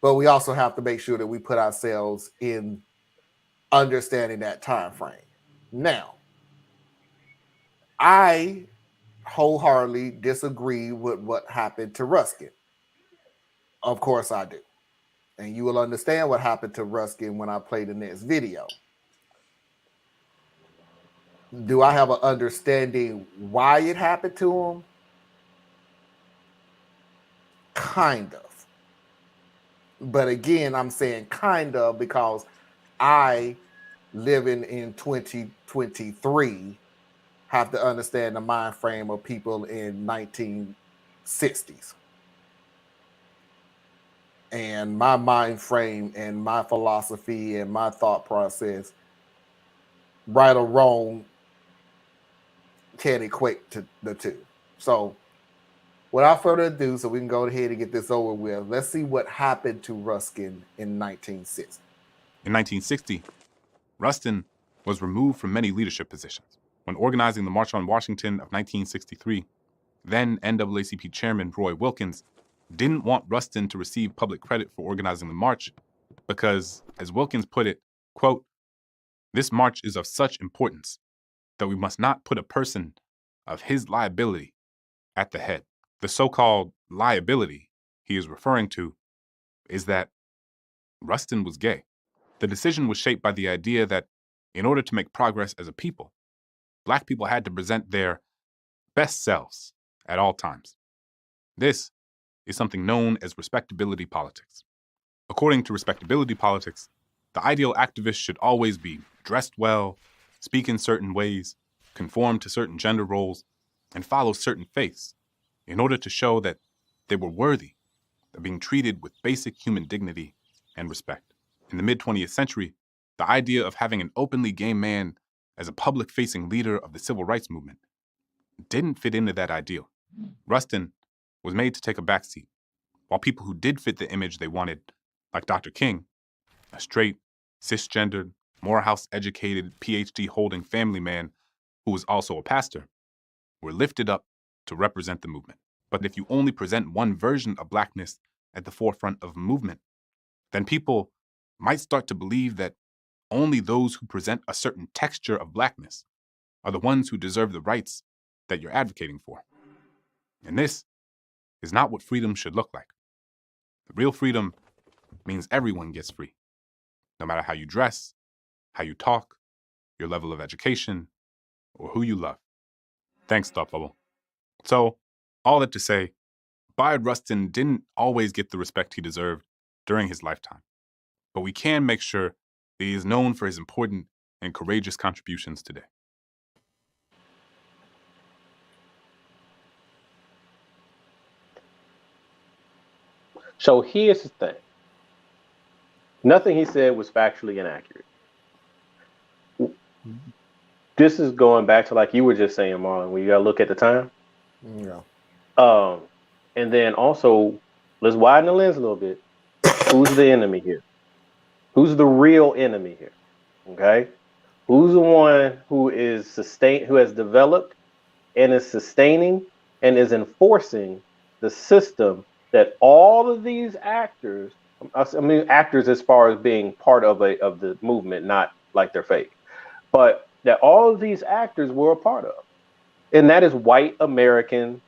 but we also have to make sure that we put ourselves in understanding that time frame. Now, I wholeheartedly disagree with what happened to Ruskin. Of course I do. And you will understand what happened to Ruskin when I play the next video. Do I have an understanding why it happened to him? Kind of. But again, I'm saying kind of because I, living in 2023, have to understand the mind frame of people in 1960s. And my mind frame and my philosophy and my thought process, right or wrong, can equate to the two. So without further ado, so we can go ahead and get this over with, let's see what happened to Ruskin in 1960. In 1960, Rustin was removed from many leadership positions. When organizing the March on Washington of 1963, then NAACP Chairman Roy Wilkins didn't want Rustin to receive public credit for organizing the march because, as Wilkins put it, quote, "This march is of such importance that we must not put a person of his liability at the head." The so-called liability he is referring to is that Rustin was gay. The decision was shaped by the idea that in order to make progress as a people, Black people had to present their best selves at all times. This is something known as respectability politics. According to respectability politics, the ideal activist should always be dressed well, speak in certain ways, conform to certain gender roles, and follow certain faiths in order to show that they were worthy of being treated with basic human dignity and respect. In the mid-20th century, the idea of having an openly gay man as a public-facing leader of the civil rights movement didn't fit into that ideal. Rustin was made to take a backseat, while people who did fit the image they wanted, like Dr. King, a straight, cisgendered, Morehouse-educated, PhD-holding family man who was also a pastor, were lifted up to represent the movement. But if you only present one version of Blackness at the forefront of a movement, then people might start to believe that only those who present a certain texture of Blackness are the ones who deserve the rights that you're advocating for. And this is not what freedom should look like. The real freedom means everyone gets free, no matter how you dress, how you talk, your level of education, or who you love. Thanks, Thought Bubble. So, all that to say, Bayard Rustin didn't always get the respect he deserved during his lifetime, but we can make sure that he is known for his important and courageous contributions today. So here's the thing. Nothing he said was factually inaccurate. This is going back to, like you were just saying, Marlon, where you gotta look at the time. Yeah. And then also, let's widen the lens a little bit. Who's the enemy here? Who's the real enemy here? Okay? Who's the one who is who has developed and is sustaining and is enforcing the system that all of these actors, I mean actors as far as being part of the movement, not like they're fake, but that all of these actors were a part of. And that is white American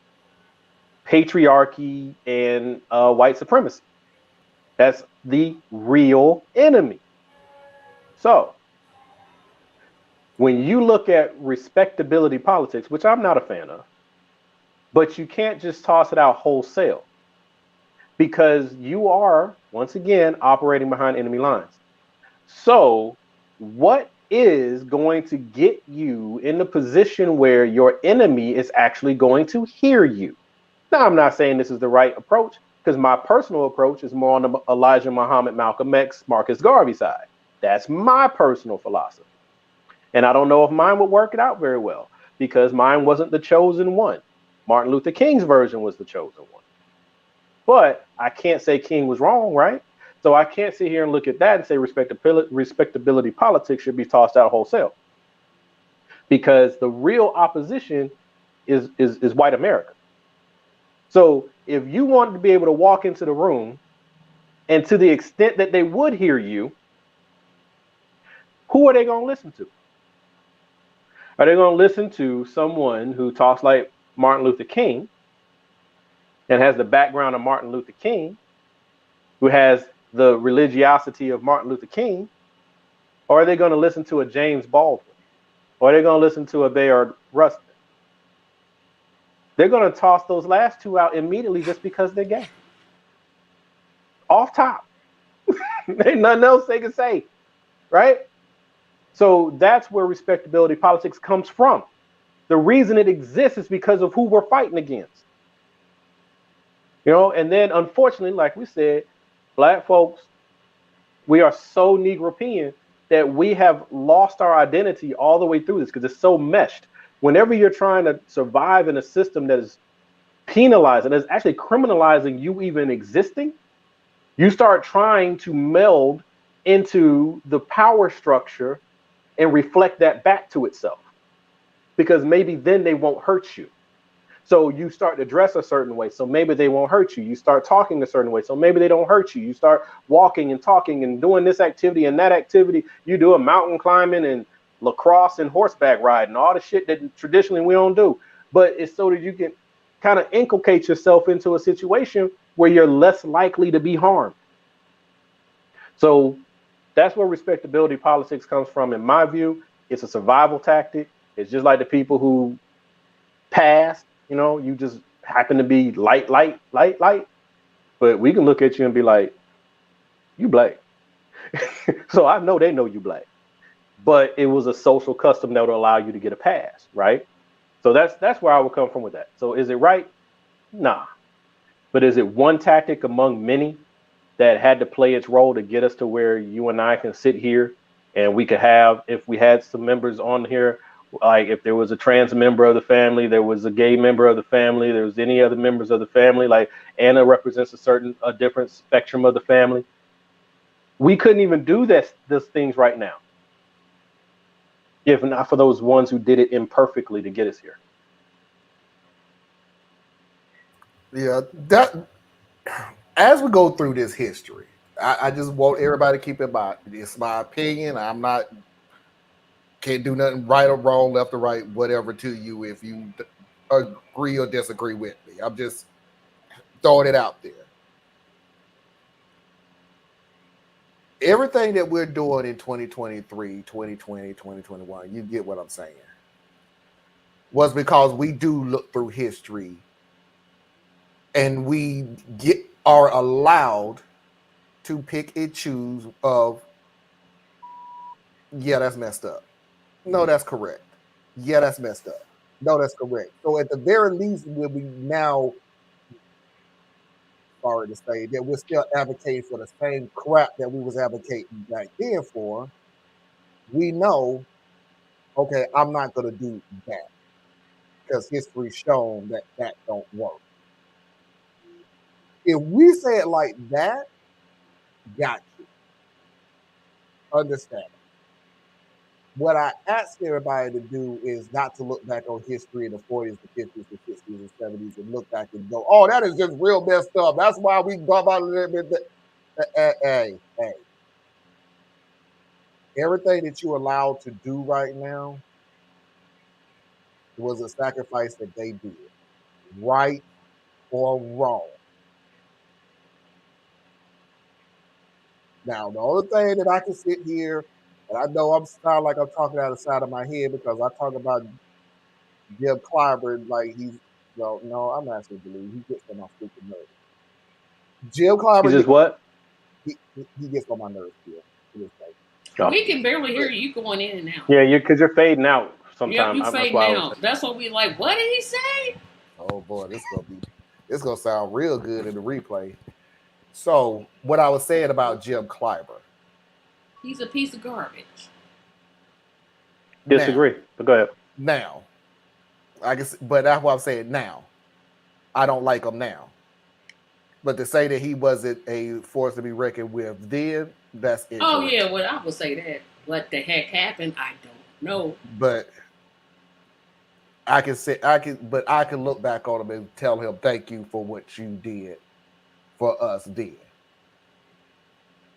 patriarchy and white supremacy. That's the real enemy. So when you look at respectability politics, which I'm not a fan of, but you can't just toss it out wholesale because you are, once again, operating behind enemy lines. So what is going to get you in the position where your enemy is actually going to hear you? Now, I'm not saying this is the right approach because my personal approach is more on the Elijah Muhammad, Malcolm X, Marcus Garvey side. That's my personal philosophy. And I don't know if mine would work it out very well because mine wasn't the chosen one. Martin Luther King's version was the chosen one. But I can't say King was wrong, right? So I can't sit here and look at that and say respectability politics should be tossed out wholesale. Because the real opposition is white America. So if you wanted to be able to walk into the room And to the extent that they would hear you, who are they going to listen to? Are they going to listen to someone who talks like Martin Luther King and has the background of Martin Luther King, who has the religiosity of Martin Luther King? Or are they going to listen to a James Baldwin? Or are they going to listen to a Bayard Rustin? They're going to toss those last two out immediately just because they're gay. Off top. Ain't nothing else they can say, right? So that's where respectability politics comes from. The reason it exists is because of who we're fighting against. And then unfortunately, like we said, Black folks, we are so Negropean that we have lost our identity all the way through this because it's so meshed. Whenever you're trying to survive in a system that is penalizing, that is actually criminalizing you even existing, you start trying to meld into the power structure and reflect that back to itself, because maybe then they won't hurt you. So you start to dress a certain way, so maybe they won't hurt you. You start talking a certain way, so maybe they don't hurt you. You start walking and talking and doing this activity and that activity. You do a mountain climbing and lacrosse and horseback riding, all the shit that traditionally we don't do. But it's so that you can kind of inculcate yourself into a situation where you're less likely to be harmed. So that's where respectability politics comes from. In my view, it's a survival tactic. It's just like the people who passed, you just happen to be light. But we can look at you and be like, you Black. So I know they know you Black. But it was a social custom that would allow you to get a pass, right? So that's where I would come from with that. So is it right? Nah. But is it one tactic among many that had to play its role to get us to where you and I can sit here and we could have, if we had some members on here, like if there was a trans member of the family, there was a gay member of the family, there was any other members of the family, like Anna represents a different spectrum of the family. We couldn't even do those things right now if not for those ones who did it imperfectly to get us here. Yeah, that as we go through this history, I just want everybody to keep in mind. It's my opinion. I'm not can't do nothing right or wrong, left or right, whatever to you if you agree or disagree with me. I'm just throwing it out there. Everything that we're doing in 2023, 2020, 2021, you get what I'm saying, was because we do look through history and we are allowed to pick and choose of, yeah, that's messed up. No, that's correct. Yeah, that's messed up. No, that's correct. So at the very least, we'll be now, sorry to say, that we're still advocating for the same crap that we was advocating back then for. We know, okay, I'm not going to do that because history's shown that that don't work. If we say it like that, got you. Understand. What I ask everybody to do is not to look back on history in the 40s, the 50s, the 60s, and 70s and look back and go, oh, that is just real messed up. That's why we go about a little bit. Hey. Everything that you're allowed to do right now was a sacrifice that they did, right or wrong. Now, the only thing that I can sit here, and I know I'm sound like I'm talking out of the side of my head because I talk about Jim Clyburn like he's, well, no, I'm actually believe he gets on my freaking nerves. Jim He's Clyburn, just what? he gets on my nerves here. Oh. We can barely hear you going in and out. Yeah, because you're fading out Yep, sometimes. you That's fading why I was. out. That's what we like. What did he say? Oh boy, this gonna sound real good in the replay. So what I was saying about Jim Clyburn. He's a piece of garbage. Disagree, but go ahead. Now, I guess, but that's what I'm saying now. I don't like him now. But to say that he wasn't a force to be reckoned with then, that's incorrect. Oh yeah, well I would say that. What the heck happened? I don't know. But I can look back on him and tell him thank you for what you did for us then.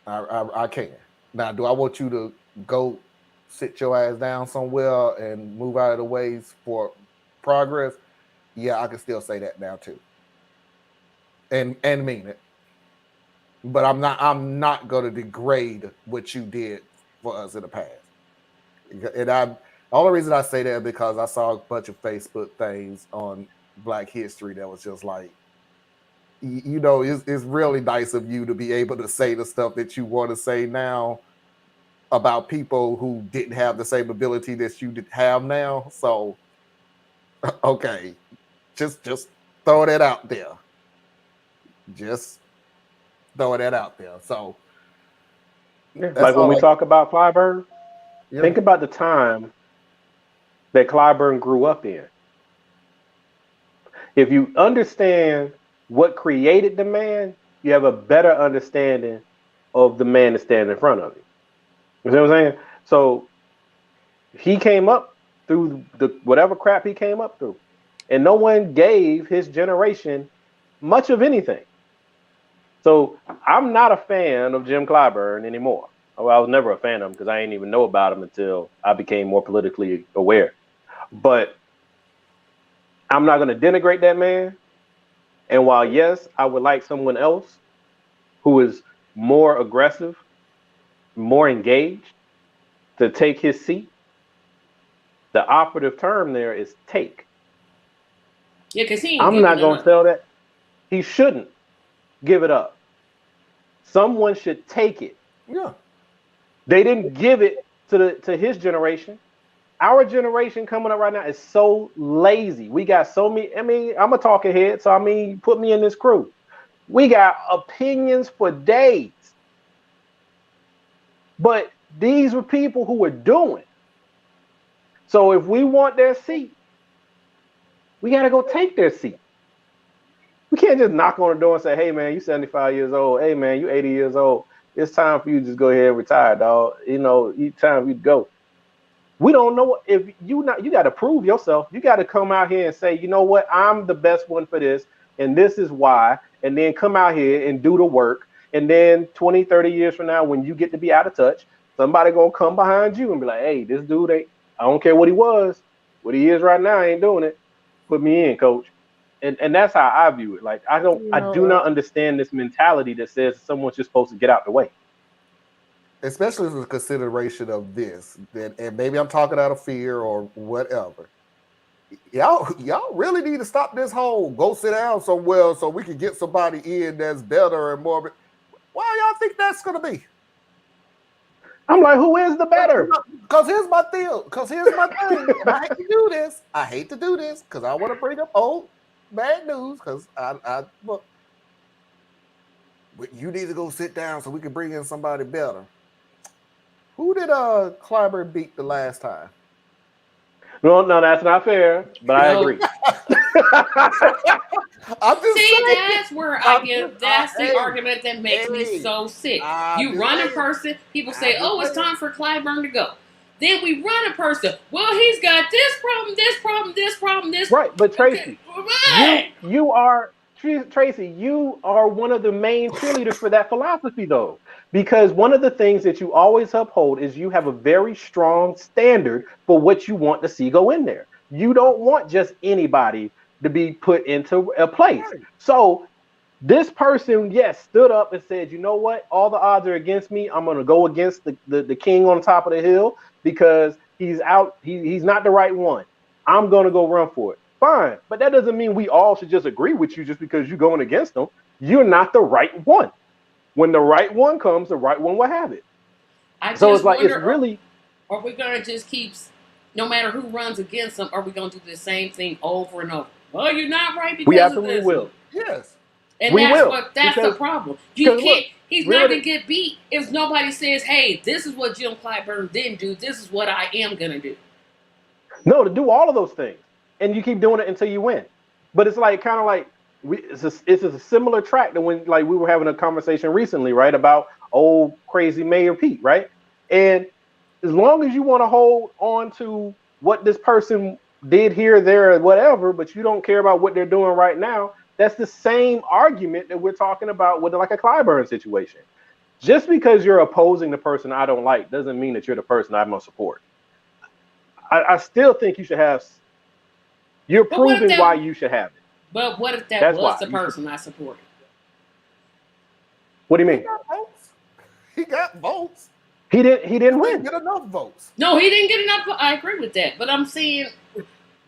I can. Now, do I want you to go sit your ass down somewhere and move out of the ways for progress? Yeah, I can still say that now too, and mean it. But I'm not gonna degrade what you did for us in the past. And the only reason I say that is because I saw a bunch of Facebook things on Black History that was just like, it's really nice of you to be able to say the stuff that you want to say now about people who didn't have the same ability that you did have now. So, okay, just throw that out there. Just throw that out there. So Yeah. that's Like when we all. talk about Clyburn, Yeah, think about the time that Clyburn grew up in. If you understand what created the man, you have a better understanding of the man that's standing in front of you. You see what I'm saying? So he came up through the whatever crap he came up through, and no one gave his generation much of anything. So I'm not a fan of Jim Clyburn anymore. Well, I was never a fan of him because I didn't even know about him until I became more politically aware. But I'm not going to denigrate that man. And while yes, I would like someone else who is more aggressive, more engaged to take his seat, the operative term there is take. Yeah, because he ain't I'm giving not it going to up. tell that. He shouldn't give it up. Someone should take it. yeah. They didn't give it to his generation. Our generation coming up right now is so lazy. We got so many. I mean, I'm a talking head, so I mean, put me in this crew. We got opinions for days. But these were people who were doing. So if we want their seat, we got to go take their seat. We can't just knock on the door and say, hey, man, you 75 years old. Hey, man, you 80 years old. It's time for you to just go ahead and retire, dog. It's time for you to go. We don't know if you got to prove yourself. You got to come out here and say, you know what, I'm the best one for this, and this is why, and then come out here and do the work. And then 20, 30 years from now, when you get to be out of touch, somebody gonna come behind you and be like, hey, this dude ain't, I don't care what he was, what he is right now, I ain't doing it. Put me in, coach. And that's how I view it. Like I do not understand this mentality that says someone's just supposed to get out the way. Especially with consideration of this, that, and maybe I'm talking out of fear or whatever. Y'all really need to stop this whole go sit down somewhere so we can get somebody in that's better and more. Why y'all think that's gonna be? I'm like, who is the better? Because here's my deal. Because here's my thing. And I hate to do this. I hate to do this because I want to bring up old bad news. Because I look, but you need to go sit down so we can bring in somebody better. Who did Clyburn beat the last time? No, that's not fair. But I No. agree. I'm just See, saying. that's where I get. That's the Hey, argument that makes me hey, so sick. I'm You just run a saying. person, people I'm say, just "Oh, it's saying. time for Clyburn to go." Then we run a person. Well, he's got this problem, this problem, this problem, this. Right, but Okay, Tracy, what? you are Tracy, you are one of the main cheerleaders for that philosophy though. Because one of the things that you always uphold is you have a very strong standard for what you want to see go in there. You don't want just anybody to be put into a place. So this person, yes, stood up and said, you know what? All the odds are against me. I'm going to go against the king on top of the hill because he's out. He's not the right one. I'm going to go run for it. Fine. But that doesn't mean we all should just agree with you just because you're going against them. You're not the right one. When the right one comes, the right one will have it. I So it's just like, it's wonder, really, are we gonna just keep, no matter who runs against them, are we gonna do the same thing over and over? Well, you're not right we because of absolutely this. will. Yes. And We will. that's the problem. You Because can't. look, He's not remember gonna get beat if nobody says, "Hey, this is what Jim Clyburn didn't do. This is what I am gonna do." No, to do all of those things, and you keep doing it until you win. But it's like kind of like it's a similar track to when like we were having a conversation recently, right, about old crazy Mayor Pete, right? And as long as you want to hold on to what this person did here, there, or whatever, but you don't care about what they're doing right now, that's the same argument that we're talking about with like a Clyburn situation. just because you're opposing the person I don't like doesn't mean that you're the person I'm gonna support. I still think you should have. You're But what if proving why that? you should have it. But what if that That's was why. the person I supported? What do you He mean? got votes. He got votes. He didn't He didn't win. get enough votes. No, he didn't get enough. I agree with that. But I'm saying,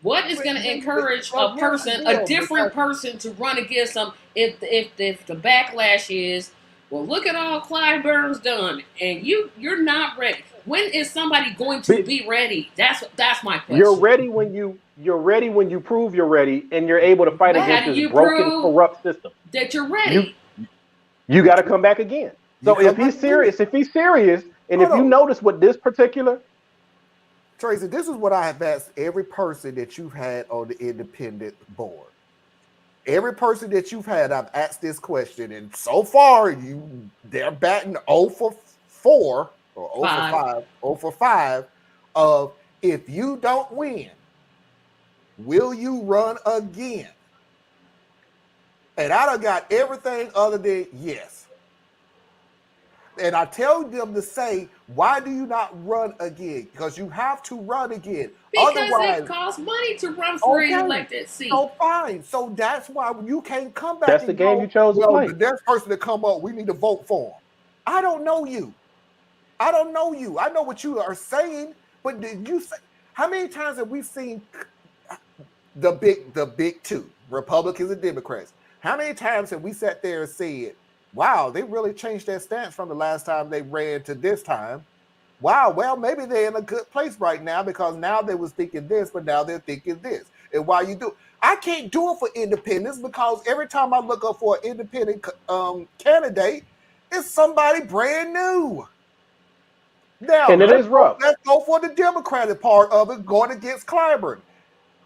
what is going to encourage a person, a different person, to run against them if the backlash is, well, look at all Clyburn's done, and you're not ready. When is somebody going to be ready? That's my question. You're ready when you prove you're ready, and you're able to fight But against how do this you broken, prove corrupt system. that you're ready? You got to come back again. So if he's serious, and if you notice what this particular Tracy, this is what I have asked every person that you've had on the independent board. Every person that you've had, I've asked this question, and so far they're batting 0 for 4 or 0 for 5, 0 for 5 of if you don't win, will you run again? And I done got everything other than yes. And I tell them to say, why do you not run again? Because you have to run again. Because otherwise, it costs money to run for an elected seat. So fine. So that's why you can't come back. That's the game you chose to play. The next person to come up, we need to vote for him. I don't know you. I don't know you. I know what you are saying, but did you say how many times have we seen the big two, Republicans and Democrats? How many times have we sat there and said, wow, they really changed their stance from the last time they ran to this time? Wow, well, maybe they're in a good place right now because now they was thinking this, but now they're thinking this. And why you do? I can't do it for independents because every time I look up for an independent candidate, it's somebody brand new. Now, and it is rough. Let's go for the Democratic part of it, going against Clyburn.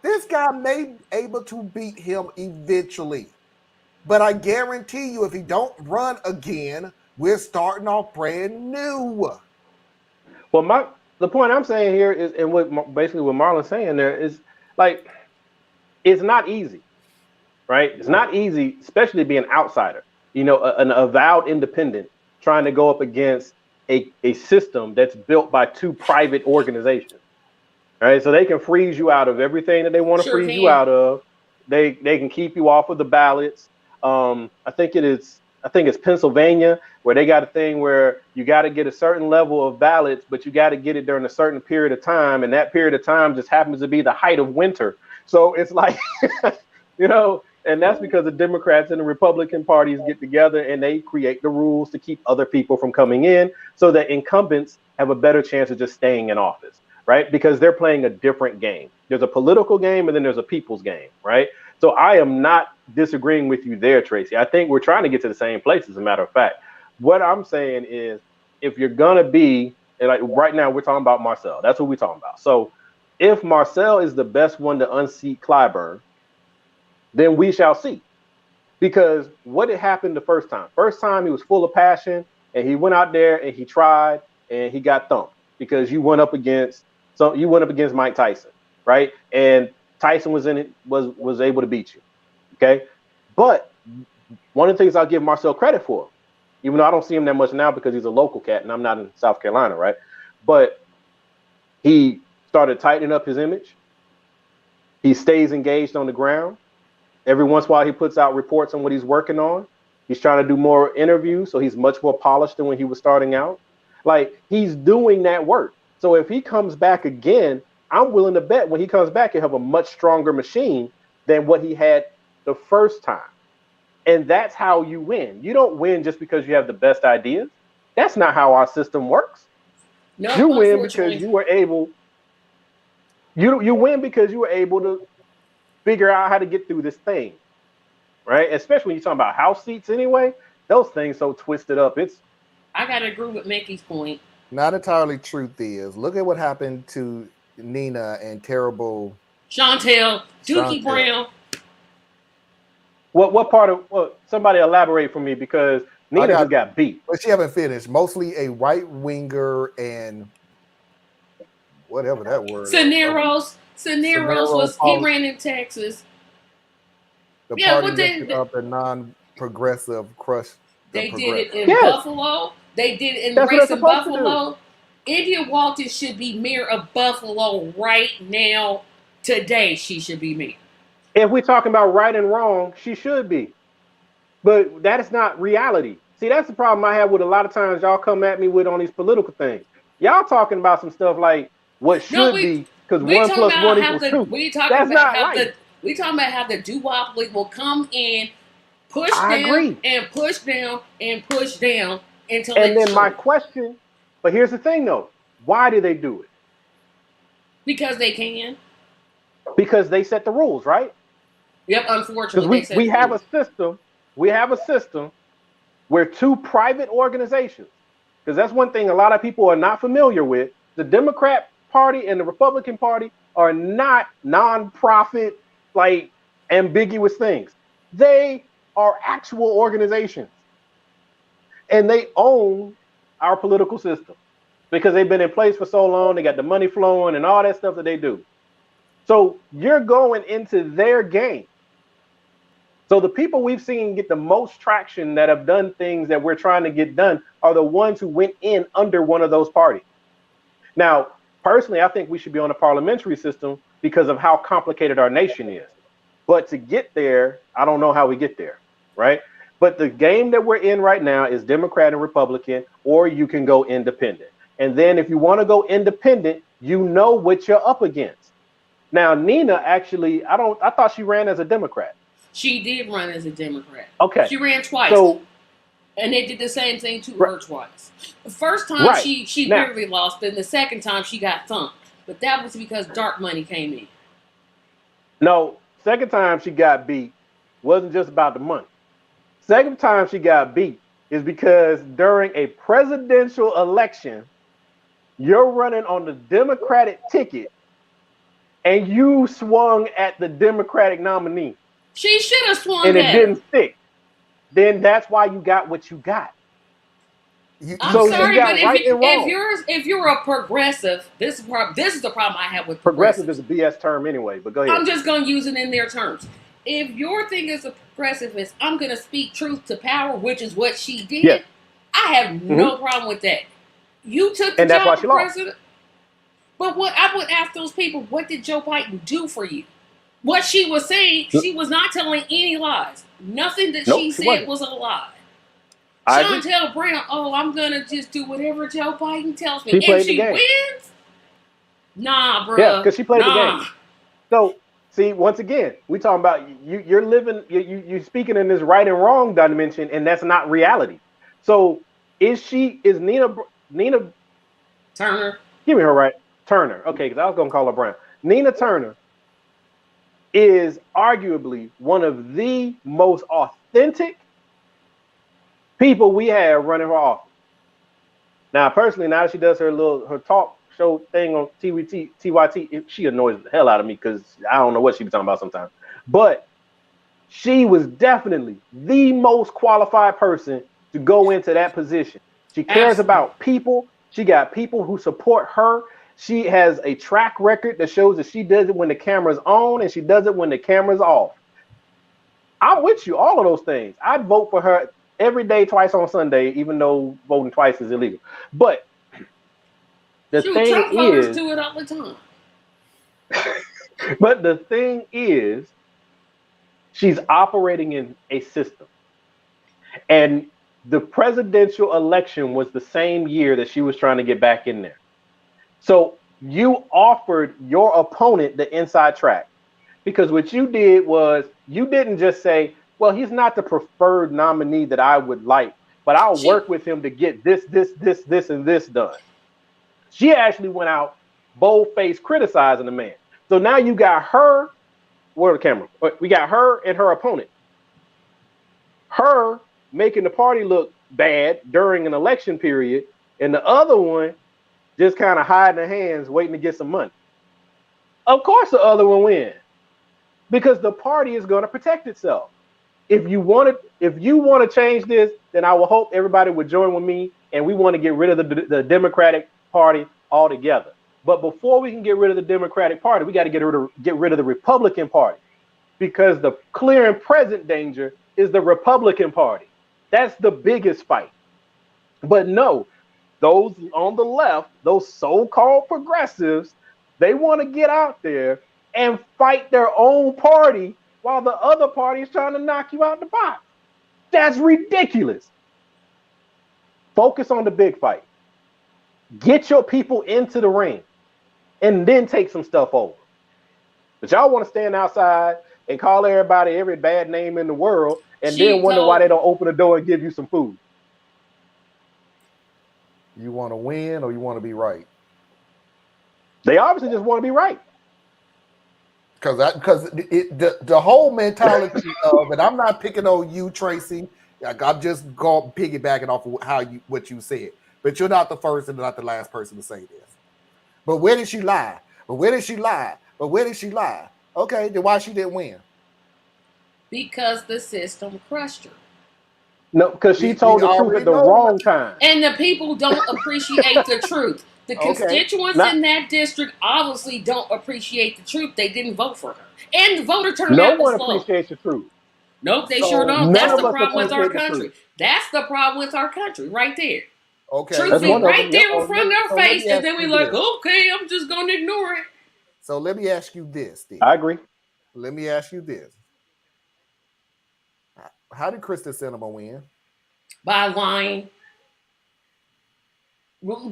This guy may be able to beat him eventually. But I guarantee you, if he don't run again, we're starting off brand new. Well, the point I'm saying here is, and basically what Marlon's saying there is, like, it's not easy, right? It's not easy, especially being an outsider. You know, an avowed independent trying to go up against a system that's built by two private organizations, right? So they can freeze you out of everything that they want to freeze you out of. They can keep you off of the ballots. I think it's Pennsylvania where they got a thing where you got to get a certain level of ballots, but you got to get it during a certain period of time. And that period of time just happens to be the height of winter. So it's like, you know, and that's because the Democrats and the Republican parties get together and they create the rules to keep other people from coming in so that incumbents have a better chance of just staying in office, right? Because they're playing a different game. There's a political game and then there's a people's game, right? So I am not disagreeing with you there, Tracy. I think we're trying to get to the same place, as a matter of fact. What I'm saying is, if you're going to be, like right now, we're talking about Marcel. That's what we're talking about. So if Marcel is the best one to unseat Clyburn, then we shall see. Because what had happened the first time? First time, he was full of passion, and he went out there and he tried, and he got thumped because you went up against Mike Tyson, right? And Tyson was able to beat you, okay? But one of the things I'll give Marcel credit for, even though I don't see him that much now because he's a local cat and I'm not in South Carolina, right? But he started tightening up his image. He stays engaged on the ground. Every once in a while, he puts out reports on what he's working on. He's trying to do more interviews, so he's much more polished than when he was starting out. Like, he's doing that work. So if he comes back again, I'm willing to bet when he comes back, he'll have a much stronger machine than what he had the first time. And that's how you win. You don't win just because you have the best ideas. That's not how our system works. No, you win because you were able. You win because you were able to figure out how to get through this thing, right? Especially when you're talking about house seats anyway. Those things so twisted up. I gotta agree with Mickey's point. Not entirely truth is. Look at what happened to Nina and terrible Chantel, Dookie Brown. What part of somebody elaborate for me because Nina just got beat. But she haven't finished. Mostly a right winger and whatever that word. Cineros was he ran in Texas. The party of the non-progressive crush. They did it in Buffalo. They did in the That's what race they're in supposed to do. Buffalo. India Walton should be mayor of Buffalo right now. Today, she should be mayor. If we're talking about right and wrong, she should be. But that is not reality. See, that's the problem I have with a lot of times y'all come at me with on these political things. Y'all talking about some stuff like what No, should be because we one talking plus about one how equals two. we talking That's about not how right. we talking about how the duopoly will come in, push I down agree. and push down and push down until And it's then my destroyed. question, but here's the thing though. Why do they do it? Because they can. Because they set the rules, right? Yep, Because unfortunately, they set we the have rules. a system. We have a system where two private organizations, because that's one thing a lot of people are not familiar with. The Democrat Party and the Republican Party are not nonprofit, like ambiguous things. They are actual organizations, and they own our political system because they've been in place for so long. They got the money flowing and all that stuff that they do. So you're going into their game. So the people we've seen get the most traction that have done things that we're trying to get done are the ones who went in under one of those parties. Now, personally, I think we should be on a parliamentary system because of how complicated our nation is. But to get there, I don't know how we get there, right? But the game that we're in right now is Democrat and Republican, or you can go independent. And then if you want to go independent, you know what you're up against. Now, Nina actually, I thought she ran as a Democrat. She did run as a Democrat. Okay. She ran twice. So, and they did the same thing to right, her twice. The first time right. she Now, barely lost, and the second time she got thumped. But that was because dark money came in. no, second time she got beat wasn't just about the money. Second time she got beat is because during a presidential election, you're running on the Democratic ticket and you swung at the Democratic nominee She should have swung and it at her. didn't stick. Then that's why you got what you got. I'm So sorry, you but got right and wrong. if you're a progressive, this is the problem I have with Progressive progressives. is a BS term anyway, but go ahead. I'm just gonna use it in their terms. If your thing is a progressive is I'm gonna speak truth to power, which is what she did, Yes. I have no problem with that. You took the And that's why job she of lost. president. But what I would ask those people, what did Joe Biden do for you? What she was saying, she was not telling any lies. Nothing that Nope, she she said wasn't. was a lie. I agree. Chantel Brown, oh, I'm gonna just do whatever Joe Biden tells me. She If played the she game. wins, nah, bruh. Yeah, because she played the nah. game. So, see, once again, we talking about you're living, you're speaking in this right and wrong dimension, and that's not reality. So, is Nina Turner? Give me her right, Turner? Okay, because I was gonna call her Brown. Nina Turner is arguably one of the most authentic people we have running for office. Now, personally, now that she does her talk show thing on TYT, she annoys the hell out of me because I don't know what she be talking about sometimes. But she was definitely the most qualified person to go into that position. She cares about people. She got people who support her. She has a track record that shows that she does it when the camera's on and she does it when the camera's off. I'm with you, all of those things. I'd vote for her every day, twice on Sunday, even though voting twice is illegal. But the thing Trump voters is, do it all the time. but the thing is, she's operating in a system. And the presidential election was the same year that she was trying to get back in there. So you offered your opponent the inside track. Because what you did was you didn't just say, well, he's not the preferred nominee that I would like, but I'll work with him to get this, and this done. She actually went out bold-faced criticizing the man. So now you got her, where's the camera? We got her and her opponent. Her making the party look bad during an election period, and the other one just kind of hiding her hands, waiting to get some money. Of course the other one wins. Because the party is going to protect itself. If you want to change this, then I will hope everybody would join with me, and we want to get rid of the Democratic Party altogether. But before we can get rid of the Democratic Party, we got to get rid of the Republican Party, because the clear and present danger is the Republican Party. That's the biggest fight. But no, those on the left, those so-called progressives, they want to get out there and fight their own party while the other party is trying to knock you out the box. That's ridiculous. Focus on the big fight. Get your people into the ring and then take some stuff over. But y'all want to stand outside and call everybody every bad name in the world and then wonder why they don't open the door and give you some food. You want to win or you want to be right? They obviously just want to be right. Because the whole mentality of, and I'm not picking on you, Tracy. Like, I'm just going piggybacking off of what you said. But you're not the first and not the last person to say this. But where did she lie? But where did she lie? But where did she lie? Okay, then why she didn't win? Because the system crushed her. No, because she told the truth at the wrong time. And the people don't appreciate the truth. The constituents in that district obviously don't appreciate the truth. They didn't vote for her. And the voter turnout was low. No one appreciates the truth. Nope, they sure don't. That's the problem with our country. That's the problem with our country, right there. Okay. Truth be right there in front of their face, and then we like, okay, I'm just going to ignore it. So let me ask you this, Steve. I agree. Let me ask you this. How did Kristen Sinema win? By lying.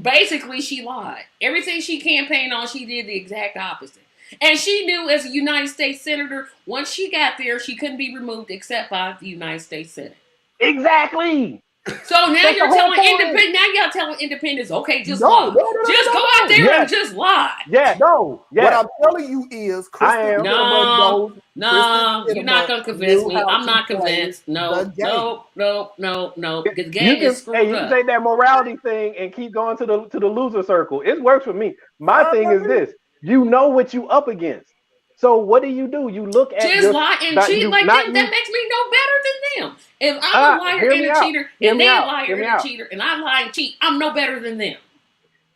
Basically, she lied. Everything she campaigned on, she did the exact opposite. And she knew as a United States Senator, once she got there, she couldn't be removed except by the United States Senate. Exactly. So now you're telling independent. Now y'all telling independents, okay, just lie. Just go out there and just lie. Yeah. No. What I'm telling you is, you're not gonna convince me. I'm not convinced. No. The game is screwed up. You can say that morality thing and keep going to the loser circle. It works for me. My thing is this: you know what you up against. So what do? You look at just lie and cheat like them. That makes me no better than them. If I'm a liar and a cheater, and they're a liar and a cheater, and I lie and cheat, I'm no better than them.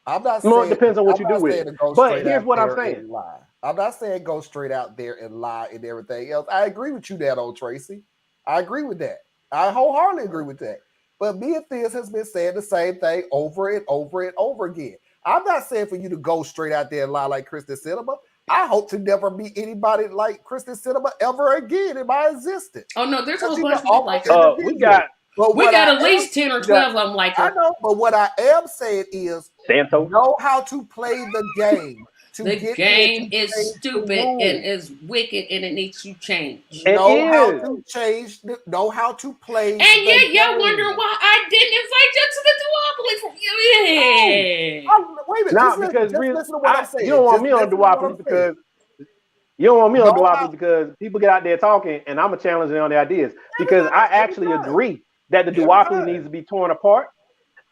I'm not saying. No, it depends on what you do with it. But here's what I'm saying. I'm not saying go straight out there and lie and everything else. I agree with you, that old Tracy. I agree with that. I wholeheartedly agree with that. But me and Thiz has been saying the same thing over and over and over again. I'm not saying for you to go straight out there and lie like Kristen Sinema. I hope to never meet anybody like Kristen Sinema ever again in my existence. Oh no, there's a whole bunch of people like her. We got at least 10 or 12 of them like her. I know, but what I am saying is, know how to play the game. The game is stupid and is wicked, and it needs to change. Know how to change. Know how to play. And yet, y'all wondering why I didn't invite you to the duopoly for you. Wait a minute. Nah, because listen to what I'm saying. You don't want me on duopoly because because people get out there talking, and I'm a challenger on the ideas. Because I actually agree that the duopoly needs to be torn apart.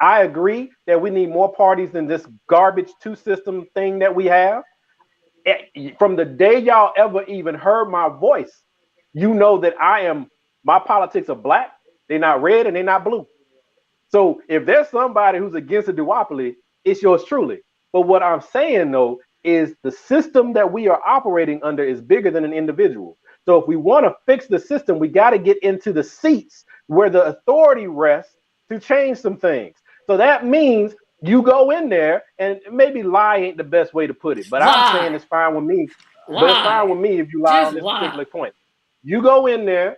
I agree that we need more parties than this garbage two-system thing that we have. From the day y'all ever even heard my voice, you know that my politics are black, they're not red, and they're not blue. So if there's somebody who's against a duopoly, it's yours truly. But what I'm saying, though, is the system that we are operating under is bigger than an individual. So if we want to fix the system, we got to get into the seats where the authority rests to change some things. So that means you go in there, and maybe lie ain't the best way to put it, but I'm saying it's fine with me. But it's fine with me if you lie on this particular point. You go in there,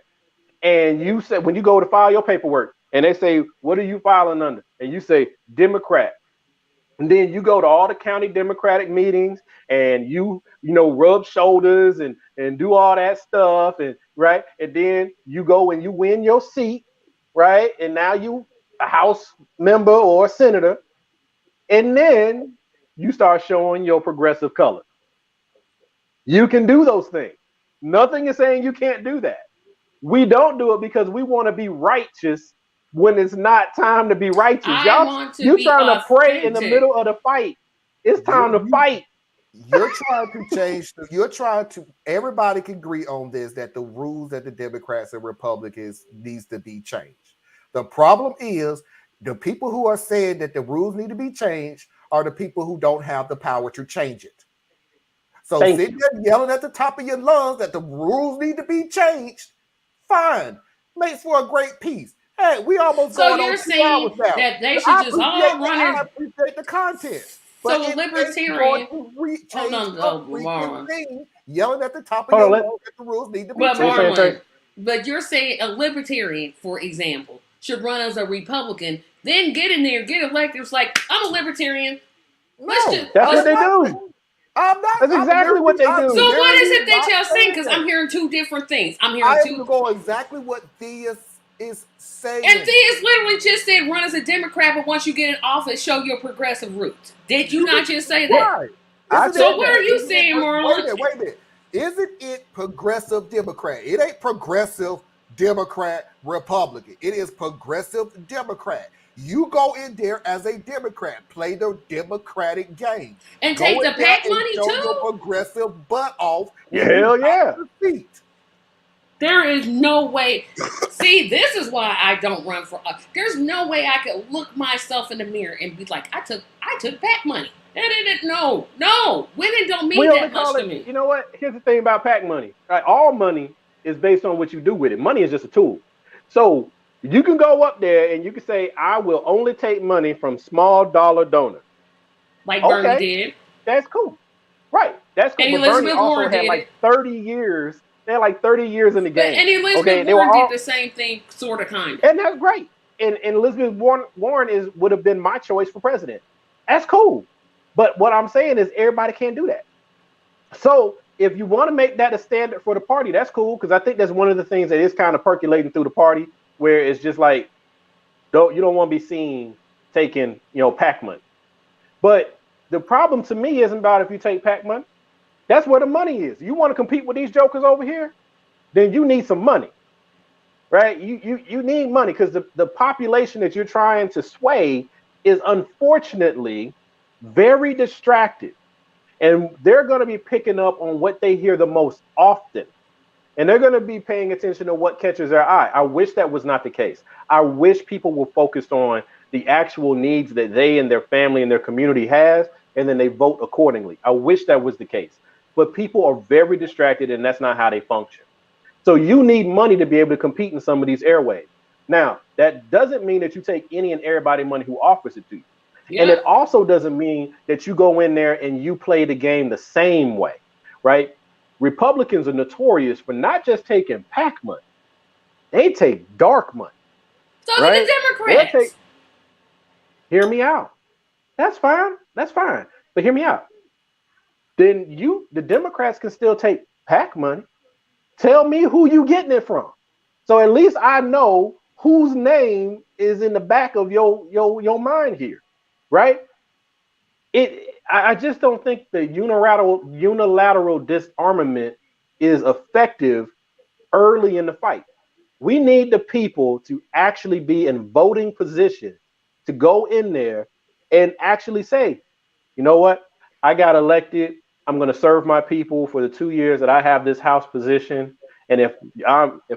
and you say, when you go to file your paperwork, and they say, what are you filing under? And you say, Democrat. And then you go to all the county Democratic meetings, and you rub shoulders and do all that stuff, and right, and then you go and you win your seat, right, and now you a House member or a senator, and then you start showing your progressive color. You can do those things. Nothing is saying you can't do that. We don't do it because we want to be righteous when it's not time to be righteous. You're trying to pray in the middle of the fight. It's time to fight. You're trying to change. Everybody can agree on this, that the rules that the Democrats and Republicans needs to be changed. The problem is the people who are saying that the rules need to be changed are the people who don't have the power to change it. So sitting there yelling at the top of your lungs that the rules need to be changed, fine. Makes for a great peace. Hey, we almost So going on you're 2 hours saying now. that they should I just all appreciate run I in. appreciate the content, but So a it ain't going libertarian. to Oh change no, a no, freaking Marlon. thing. Yelling at the top of Hold your on, lungs that the rules need to be But let me say changed. it straight. Marlon, but you're saying a libertarian, for example, should run as a Republican, then get in there, get elected. It's like, I'm a libertarian. Let's No, just That's what that's they not do. true. I'm not. That's exactly what they I'm So do. what is literally it that not y'all saying? saying Because that. I'm hearing two different things. I'm I hearing two. am going exactly what Thea is And saying. Thea's literally just said run as a Democrat, but once you get in office, show your progressive roots. Did you not just say that? Right. I Isn't it? said So what that. are you saying, Wait a Marlon? minute. Wait a minute. Isn't it progressive Democrat? It ain't progressive Democrat Republican. It is progressive Democrat. You go in there as a Democrat, play the Democratic game. And Go take in the there PAC and money show your too? progressive butt off Yeah, when you hell got yeah. the seat. There is no way. See, this is why I don't run for. There's no way I could look myself in the mirror and be like, I took PAC money. No, women don't We mean only that much call to it, me. you know what? Here's the thing about PAC money. Right? All money is based on what you do with it. Money is just a tool. So you can go up there and you can say, I will only take money from small dollar donors. Like Bernie Okay, did, that's cool. Right. That's cool. and But Bernie Elizabeth also Warren had did like it. 30 years. They had like 30 years in the But game. and Okay. Elizabeth They were Warren did all, the same thing, sort of, kind of. and that's great. And Elizabeth Warren would have been my choice for president. That's cool. But what I'm saying is everybody can't do that. So if you want to make that a standard for the party, that's cool. Because I think that's one of the things that is kind of percolating through the party, where it's just like, you don't want to be seen taking, PAC money. But the problem to me isn't about if you take PAC money. That's where the money is. You want to compete with these jokers over here? Then you need some money, right? You need money because the population that you're trying to sway is unfortunately very distracted. And they're going to be picking up on what they hear the most often. And they're going to be paying attention to what catches their eye. I wish that was not the case. I wish people were focused on the actual needs that they and their family and their community has, and then they vote accordingly. I wish that was the case. But people are very distracted, and that's not how they function. So you need money to be able to compete in some of these airways. Now, that doesn't mean that you take any and everybody money who offers it to you. And it Yep. also doesn't mean that you go in there and you play the game the same way, right? Republicans are notorious for not just taking PAC money, they take dark money, So do right? the They'll take, Democrats. hear me out. That's fine. That's fine. But hear me out. Then the Democrats can still take PAC money. Tell me who you getting it from. So at least I know whose name is in the back of your mind here, right? I just don't think the unilateral disarmament is effective early in the fight. We need the people to actually be in voting position to go in there and actually say, you know what? I got elected. I'm going to serve my people for the 2 years that I have this House position. And if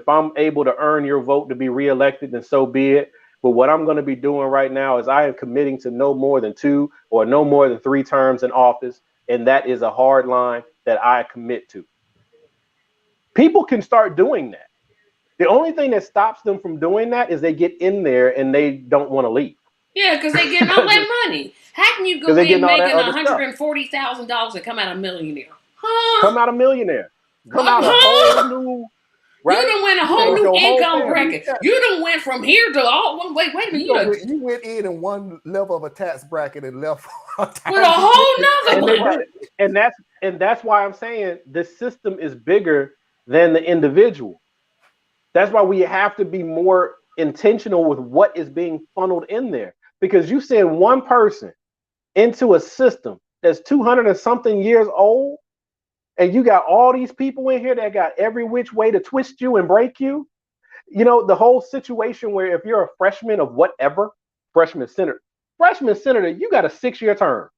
I'm able to earn your vote to be reelected, then so be it. But what I'm going to be doing right now is I am committing to no more than 2 or no more than 3 terms in office. And that is a hard line that I commit to. People can start doing that. The only thing that stops them from doing that is they get in there and they don't want to leave. Yeah, because they getting all Because that money. How can you go they're getting in all that making other stuff. $140,000 and come out a millionaire? Huh? Come out a millionaire. Come out a whole Huh? new, You right? done went a You whole changed new your whole income family. bracket. You done went from here to all one. Wait a minute. You went in one level of a tax bracket and left With a time to get whole nother And they one. did it. And that's why I'm saying the system is bigger than the individual. That's why we have to be more intentional with what is being funneled in there. Because you send one person into a system that's 200 and something years old, and you got all these people in here that got every which way to twist you and break you. The whole situation where if you're a freshman of whatever, freshman senator, you got a 6-year term.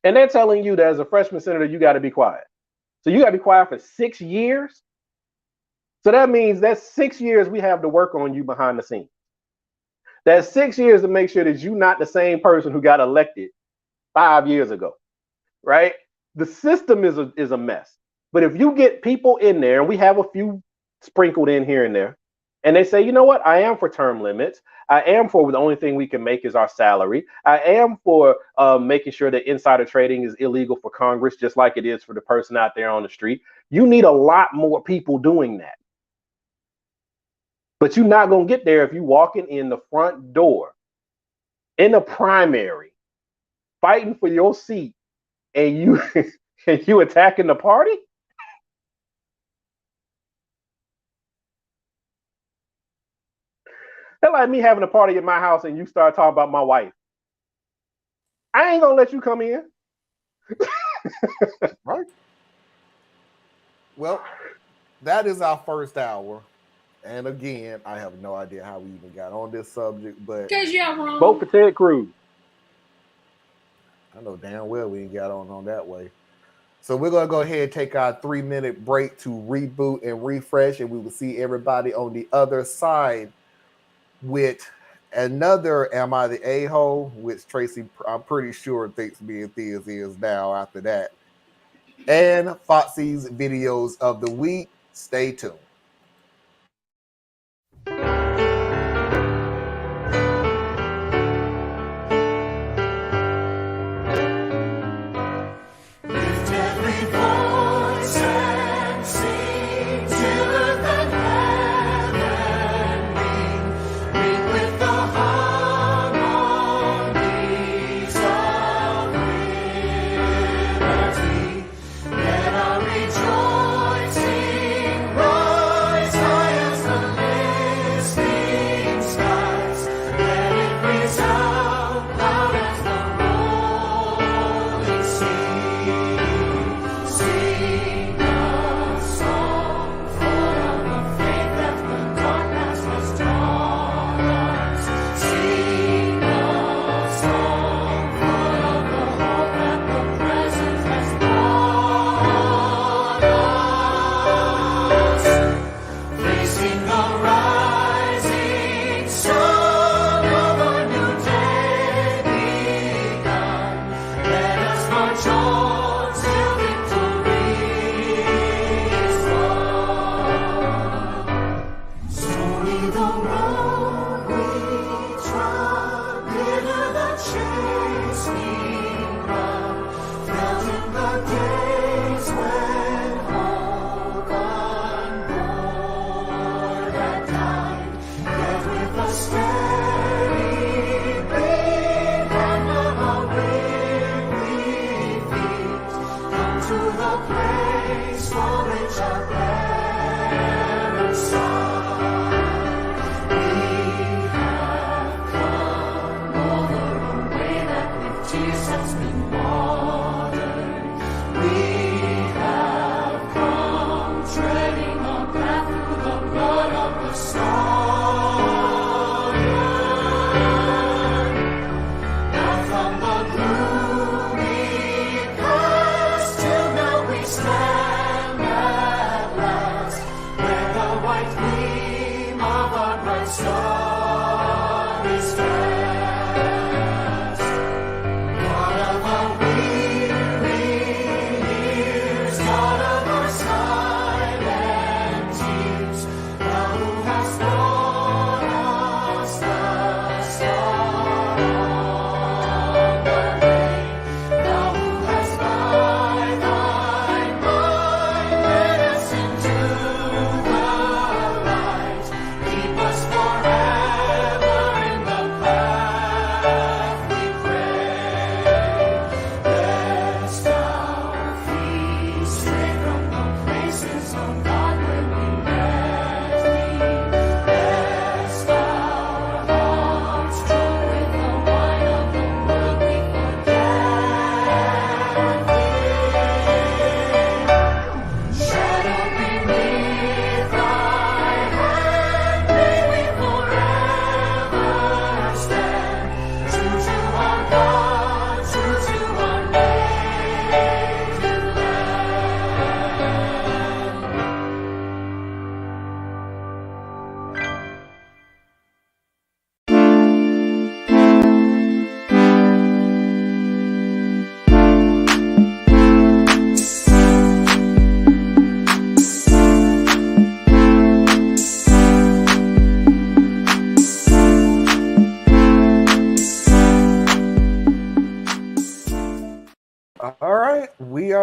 And they're telling you that as a freshman senator, you got to be quiet. So you got to be quiet for 6 years. So that means that's 6 years we have to work on you behind the scenes. That's 6 years to make sure that you're not the same person who got elected 5 years ago, right? The system is a mess. But if you get people in there, and we have a few sprinkled in here and there, And they say, you know what? I am for term limits. I am for the only thing we can make is our salary. I am for making sure that insider trading is illegal for Congress, just like it is for the person out there on the street. You need a lot more people doing that. But you're not going to get there if you're walking in the front door in a primary, fighting for your seat, and you and you attacking the party. That's like me having a party at my house and you start talking about my wife. I ain't gonna let you come in. Right. Well, that is our first hour. And again, I have no idea how we even got on this subject, but Because y'all wrong. Vote for Ted Cruz. I know damn well we ain't got on that way. So we're going to go ahead and take our 3-minute break to reboot and refresh, and we will see everybody on the other side with another Am I the A-hole, which Tracy, I'm pretty sure, thinks me and Thea's is now after that. And Foxy's videos of the week. Stay tuned.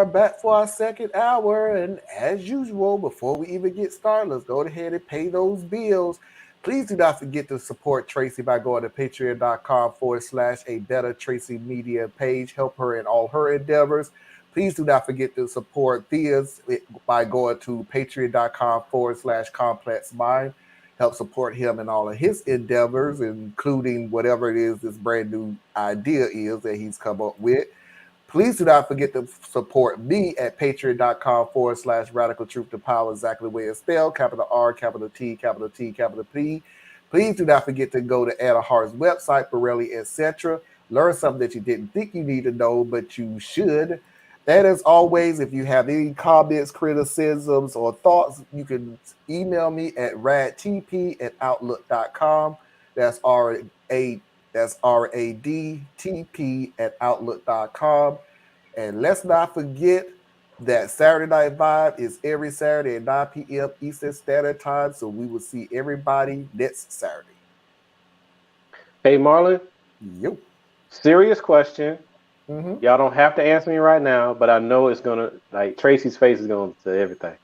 are back for our second hour. And as usual, before we even get started, let's go ahead and pay those bills. Please do not forget to support Tracy by going to patreon.com/, a better Tracy media page. Help her in all her endeavors. Please do not forget to support Thea's by going to patreon.com/complex mind. Help support him in all of his endeavors, including whatever it is this brand new idea is that he's come up with. Please do not forget to support me at patreon.com/radical truth to power, exactly the way it's spelled, capital R, capital T, capital T, capital P. Please do not forget to go to AITAH's website, Borelli, etc. Learn something that you didn't think you need to know, but you should. And as always, if you have any comments, criticisms, or thoughts, you can email me at radtp@outlook.com. That's RADTP@outlook.com. And let's not forget that Saturday Night Vibe is every Saturday at 9 p.m. Eastern Standard Time. So we will see everybody next Saturday. Hey, Marlon, Yo. serious question. Mm-hmm. Y'all don't have to answer me right now, but I know it's gonna, like, Tracy's face is gonna say everything.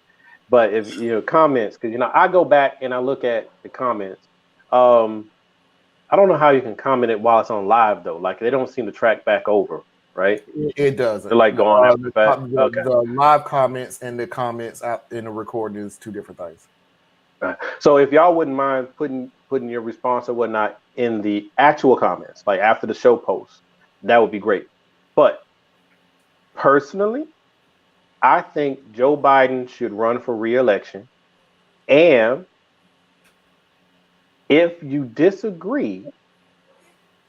But if comments, because I go back and I look at the comments. I don't know how you can comment it while it's on live though. Like they don't seem to track back over, right? It doesn't. They're like going after the fact. Okay. The live comments and the comments out in the recording is two different things. Right. So if y'all wouldn't mind putting your response or whatnot in the actual comments, like after the show post, that would be great. But personally, I think Joe Biden should run for re-election. And if you disagree,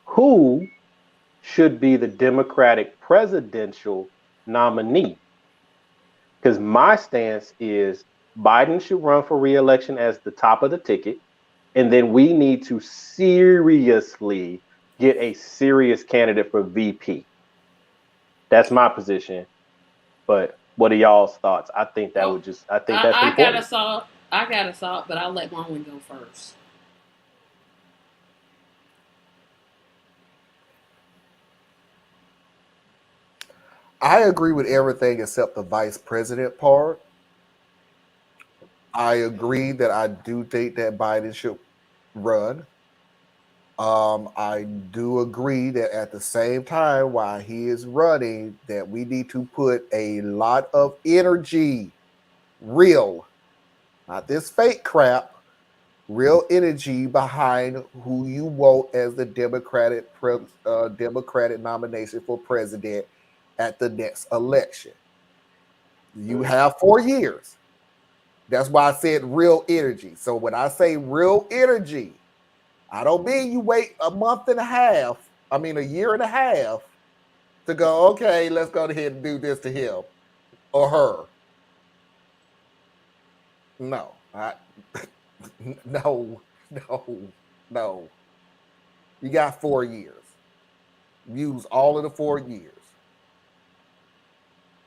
who should be the Democratic presidential nominee? Because my stance is Biden should run for re-election as the top of the ticket. And then we need to seriously get a serious candidate for VP. That's my position. But what are y'all's thoughts? I think that would just, I think that's important. I got a thought, but I'll let Marlon go first. I agree with everything except the vice president part. I agree that I do think that Biden should run. I do agree that at the same time, while he is running, that we need to put a lot of energy, real, not this fake crap, real energy behind who you want as the Democratic nomination for president at the next election. You have 4 years. That's why I said real energy. So when I say real energy, I don't mean you wait a year and a half to go, okay, let's go ahead and do this to him or her. No, no. You got 4 years. Use all of the 4 years.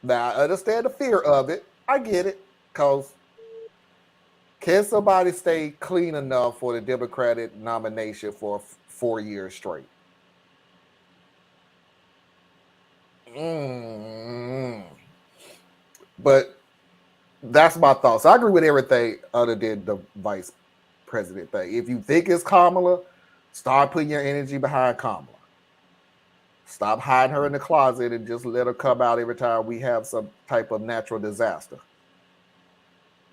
Now, I understand the fear of it. I get it. Because can somebody stay clean enough for the Democratic nomination for 4 years straight? But that's my thoughts. I agree with everything other than the vice president thing. If you think it's Kamala, start putting your energy behind Kamala. Stop hiding her in the closet and just let her come out every time we have some type of natural disaster.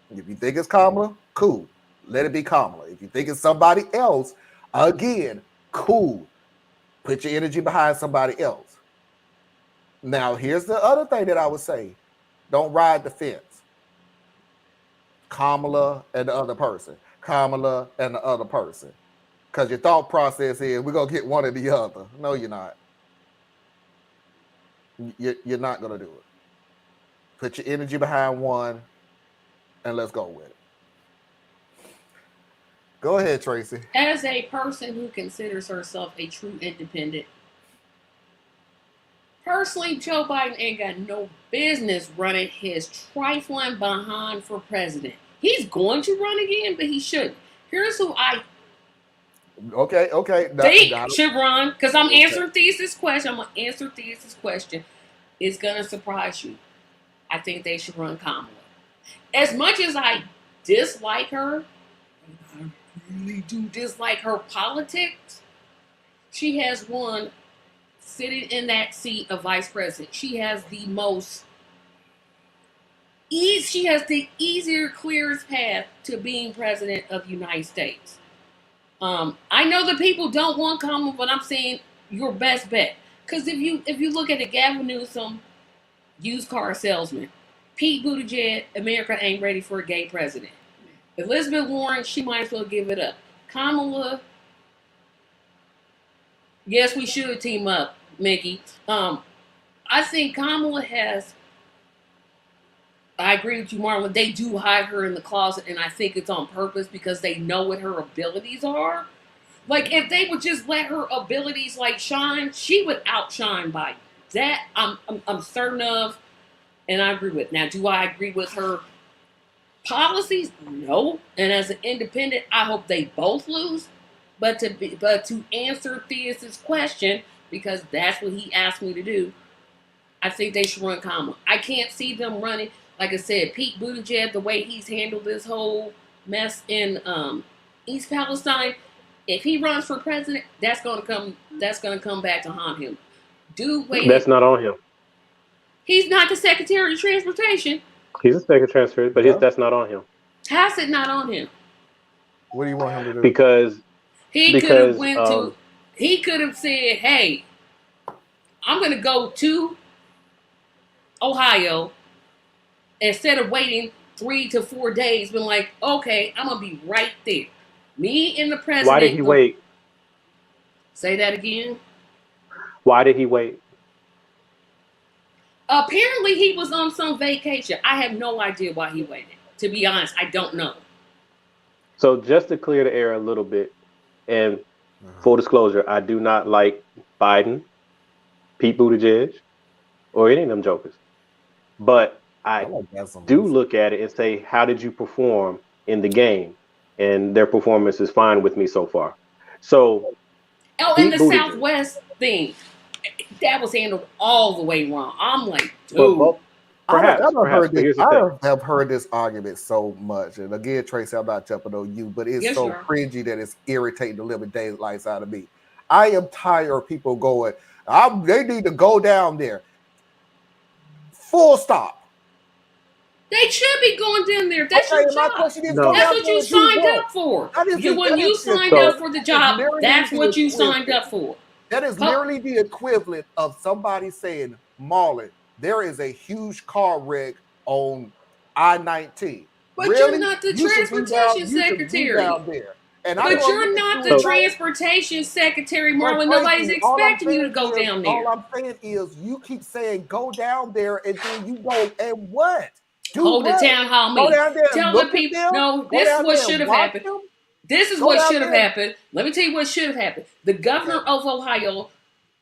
If you think it's Kamala, cool. Let it be Kamala. If you think it's somebody else, again, cool. Put your energy behind somebody else. Now, here's the other thing that I would say. Don't ride the fence. Kamala and the other person. Kamala and the other person. Because your thought process is, we're going to get one or the other. No, you're not. You're not going to do it. Put your energy behind one and let's go with it. Go ahead, Tracy. As a person who considers herself a true independent, personally, Joe Biden ain't got no business running his trifling behind for president. He's going to run again, but he shouldn't. Here's who I Okay. think should run, because I'm answering Thesis' question. I'm going to answer Thesis' question. It's going to surprise you. I think they should run Kamala. As much as I dislike her, I really do dislike her politics, she has won sitting in that seat of vice president. She has the she has the easier, clearest path to being president of the United States. I know the people don't want Kamala, but I'm saying your best bet. Because if you look at it, Gavin Newsom, used car salesman. Pete Buttigieg, America ain't ready for a gay president. Elizabeth Warren, she might as well give it up. Kamala, yes, we should team up, Mickey. I think Kamala has. I agree with you, Marlon. They do hide her in the closet, and I think it's on purpose because they know what her abilities are. Like, if they would just let her abilities like shine, she would outshine Biden. That I'm certain of, and I agree with. Now, do I agree with her policies? No. And as an independent, I hope they both lose. But to answer Theus's question, because that's what he asked me to do, I think they should run Kamala. I can't see them running. Like I said, Pete Buttigieg, the way he's handled this whole mess in East Palestine, if he runs for president, that's gonna come back to haunt him. Dude, wait. That's not on him. He's not the Secretary of Transportation. He's a secretary of transport, but that's not on him. How's it not on him? What do you want him to do? Because he could have he could have said, "Hey, I'm gonna go to Ohio," instead of waiting 3 to 4 days, been like, "Okay, I'm gonna be right there." Me and the president. Why did he wait? Say that again. Why did he wait? Apparently, he was on some vacation. I have no idea why he waited. To be honest, I don't know. So just to clear the air a little bit, and full disclosure, I do not like Biden, Pete Buttigieg, or any of them jokers. But I do look at it and say, how did you perform in the game? And their performance is fine with me so far. So, and the Southwest thing, that was handled all the way wrong. I'm like, dude. I have heard this argument so much. And again, Tracy, I'm not jumping on you, but it's so cringy that it's irritating the living daylights out of me. I am tired of people going, they need to go down there. Full stop. They should be going down there. That's your job. That's what you signed up for. When you signed up for the job, that's what you signed up for. That is merely the equivalent of somebody saying, Marlon, there is a huge car wreck on I-19. But you're not the transportation secretary. But you're not the transportation secretary, Marlon. Nobody's expecting you to go down there. All I'm saying is you keep saying go down there and then you go and what? Hold the town hall meeting. Tell the people, no, this is what should have happened. This is what should have happened. Let me tell you what should have happened. The governor of Ohio,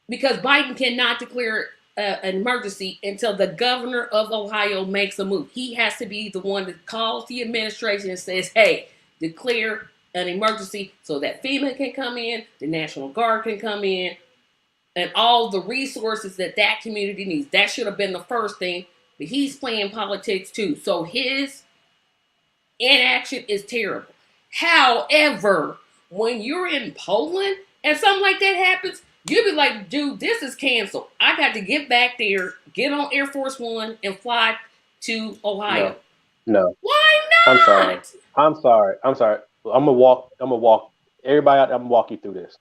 because Biden cannot declare an emergency until the governor of Ohio makes a move. He has to be the one that calls the administration and says, hey, declare an emergency so that FEMA can come in, the National Guard can come in, and all the resources that community needs. That should have been the first thing. But he's playing politics too. So his inaction is terrible. However, when you're in Poland and something like that happens, you'll be like, dude, this is canceled. I got to get back there, get on Air Force One, and fly to Ohio. No. Why not? I'm sorry. I'm gonna walk everybody out. I'm gonna walk you through this.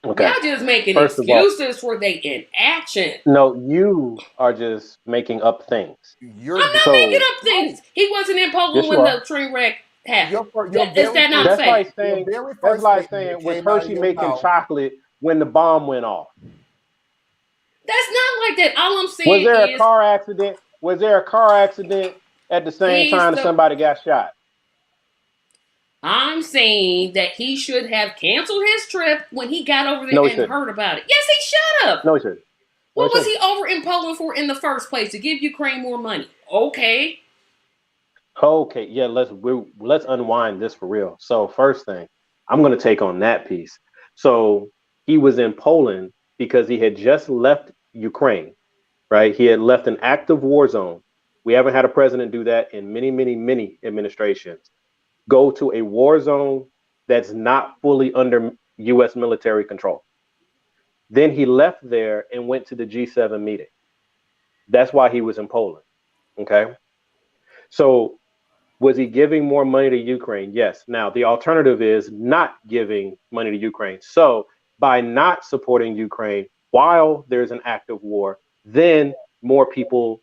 Okay. Y'all just making excuses for their inaction. No, you are just making up things. I'm not making up things. He wasn't in Poland when the train wreck happened. Is that not safe? That's like saying was Hershey making chocolate when the bomb went off? That's not like that. All I'm saying was there a car accident? Was there a car accident at the same time that somebody got shot? I'm saying that he should have canceled his trip when he got over there and heard about it. Yes, he should have. No, he shouldn't. What was he over in Poland for in the first place? To give Ukraine more money. Okay, yeah, let's unwind this for real. So first thing, I'm going to take on that piece. So he was in Poland because he had just left Ukraine, right? He had left an active war zone We haven't had a president do that in many, many, many administrations. Go to a war zone that's not fully under U.S. military control. Then he left there and went to the G7 meeting. That's why he was in Poland. Okay. So was he giving more money to Ukraine? Yes. Now, the alternative is not giving money to Ukraine. So by not supporting Ukraine while there's an active war, then more people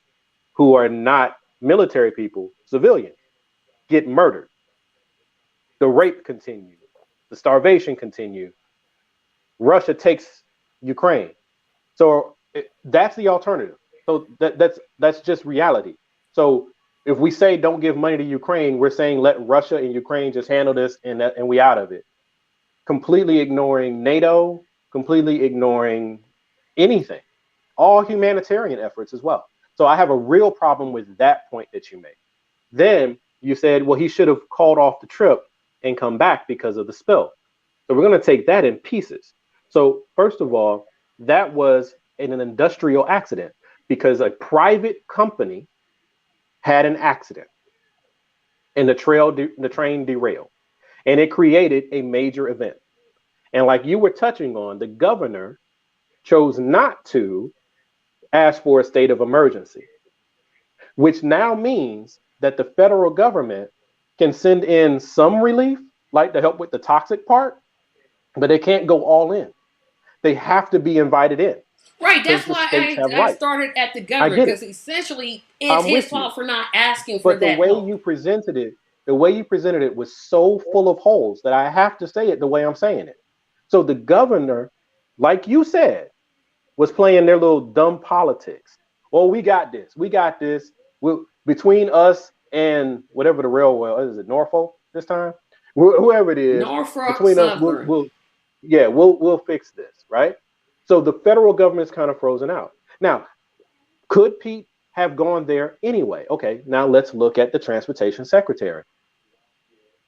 who are not military people, civilians, get murdered. The rape continues. The starvation continues. Russia takes Ukraine. So that's the alternative. So that's just reality. So if we say don't give money to Ukraine, we're saying let Russia and Ukraine just handle this and we out of it. Completely ignoring NATO, completely ignoring anything, all humanitarian efforts as well. So I have a real problem with that point that you made. Then you said, well, he should have called off the trip and come back because of the spill. So we're going to take that in pieces. So first of all, that was in an industrial accident because a private company had an accident and the train derailed, and it created a major event. And like you were touching on, the governor chose not to ask for a state of emergency, which now means that the federal government can send in some relief, like to help with the toxic part, but they can't go all in. They have to be invited in. Right, that's The why states have I rights. started at the I governor, get it. because essentially I'm it's with his fault you. for not asking for But the that way help. you presented it was so full of holes that I have to say it the way I'm saying it. So the governor, like you said, was playing their little dumb politics. Oh, we got this. We got this. Between us and whatever the railway is, it Norfolk this time? Whoever it is, Norfolk between us, Southern. we'll fix this, right? So the federal government's kind of frozen out. Now, could Pete have gone there anyway? Okay, now let's look at the transportation secretary.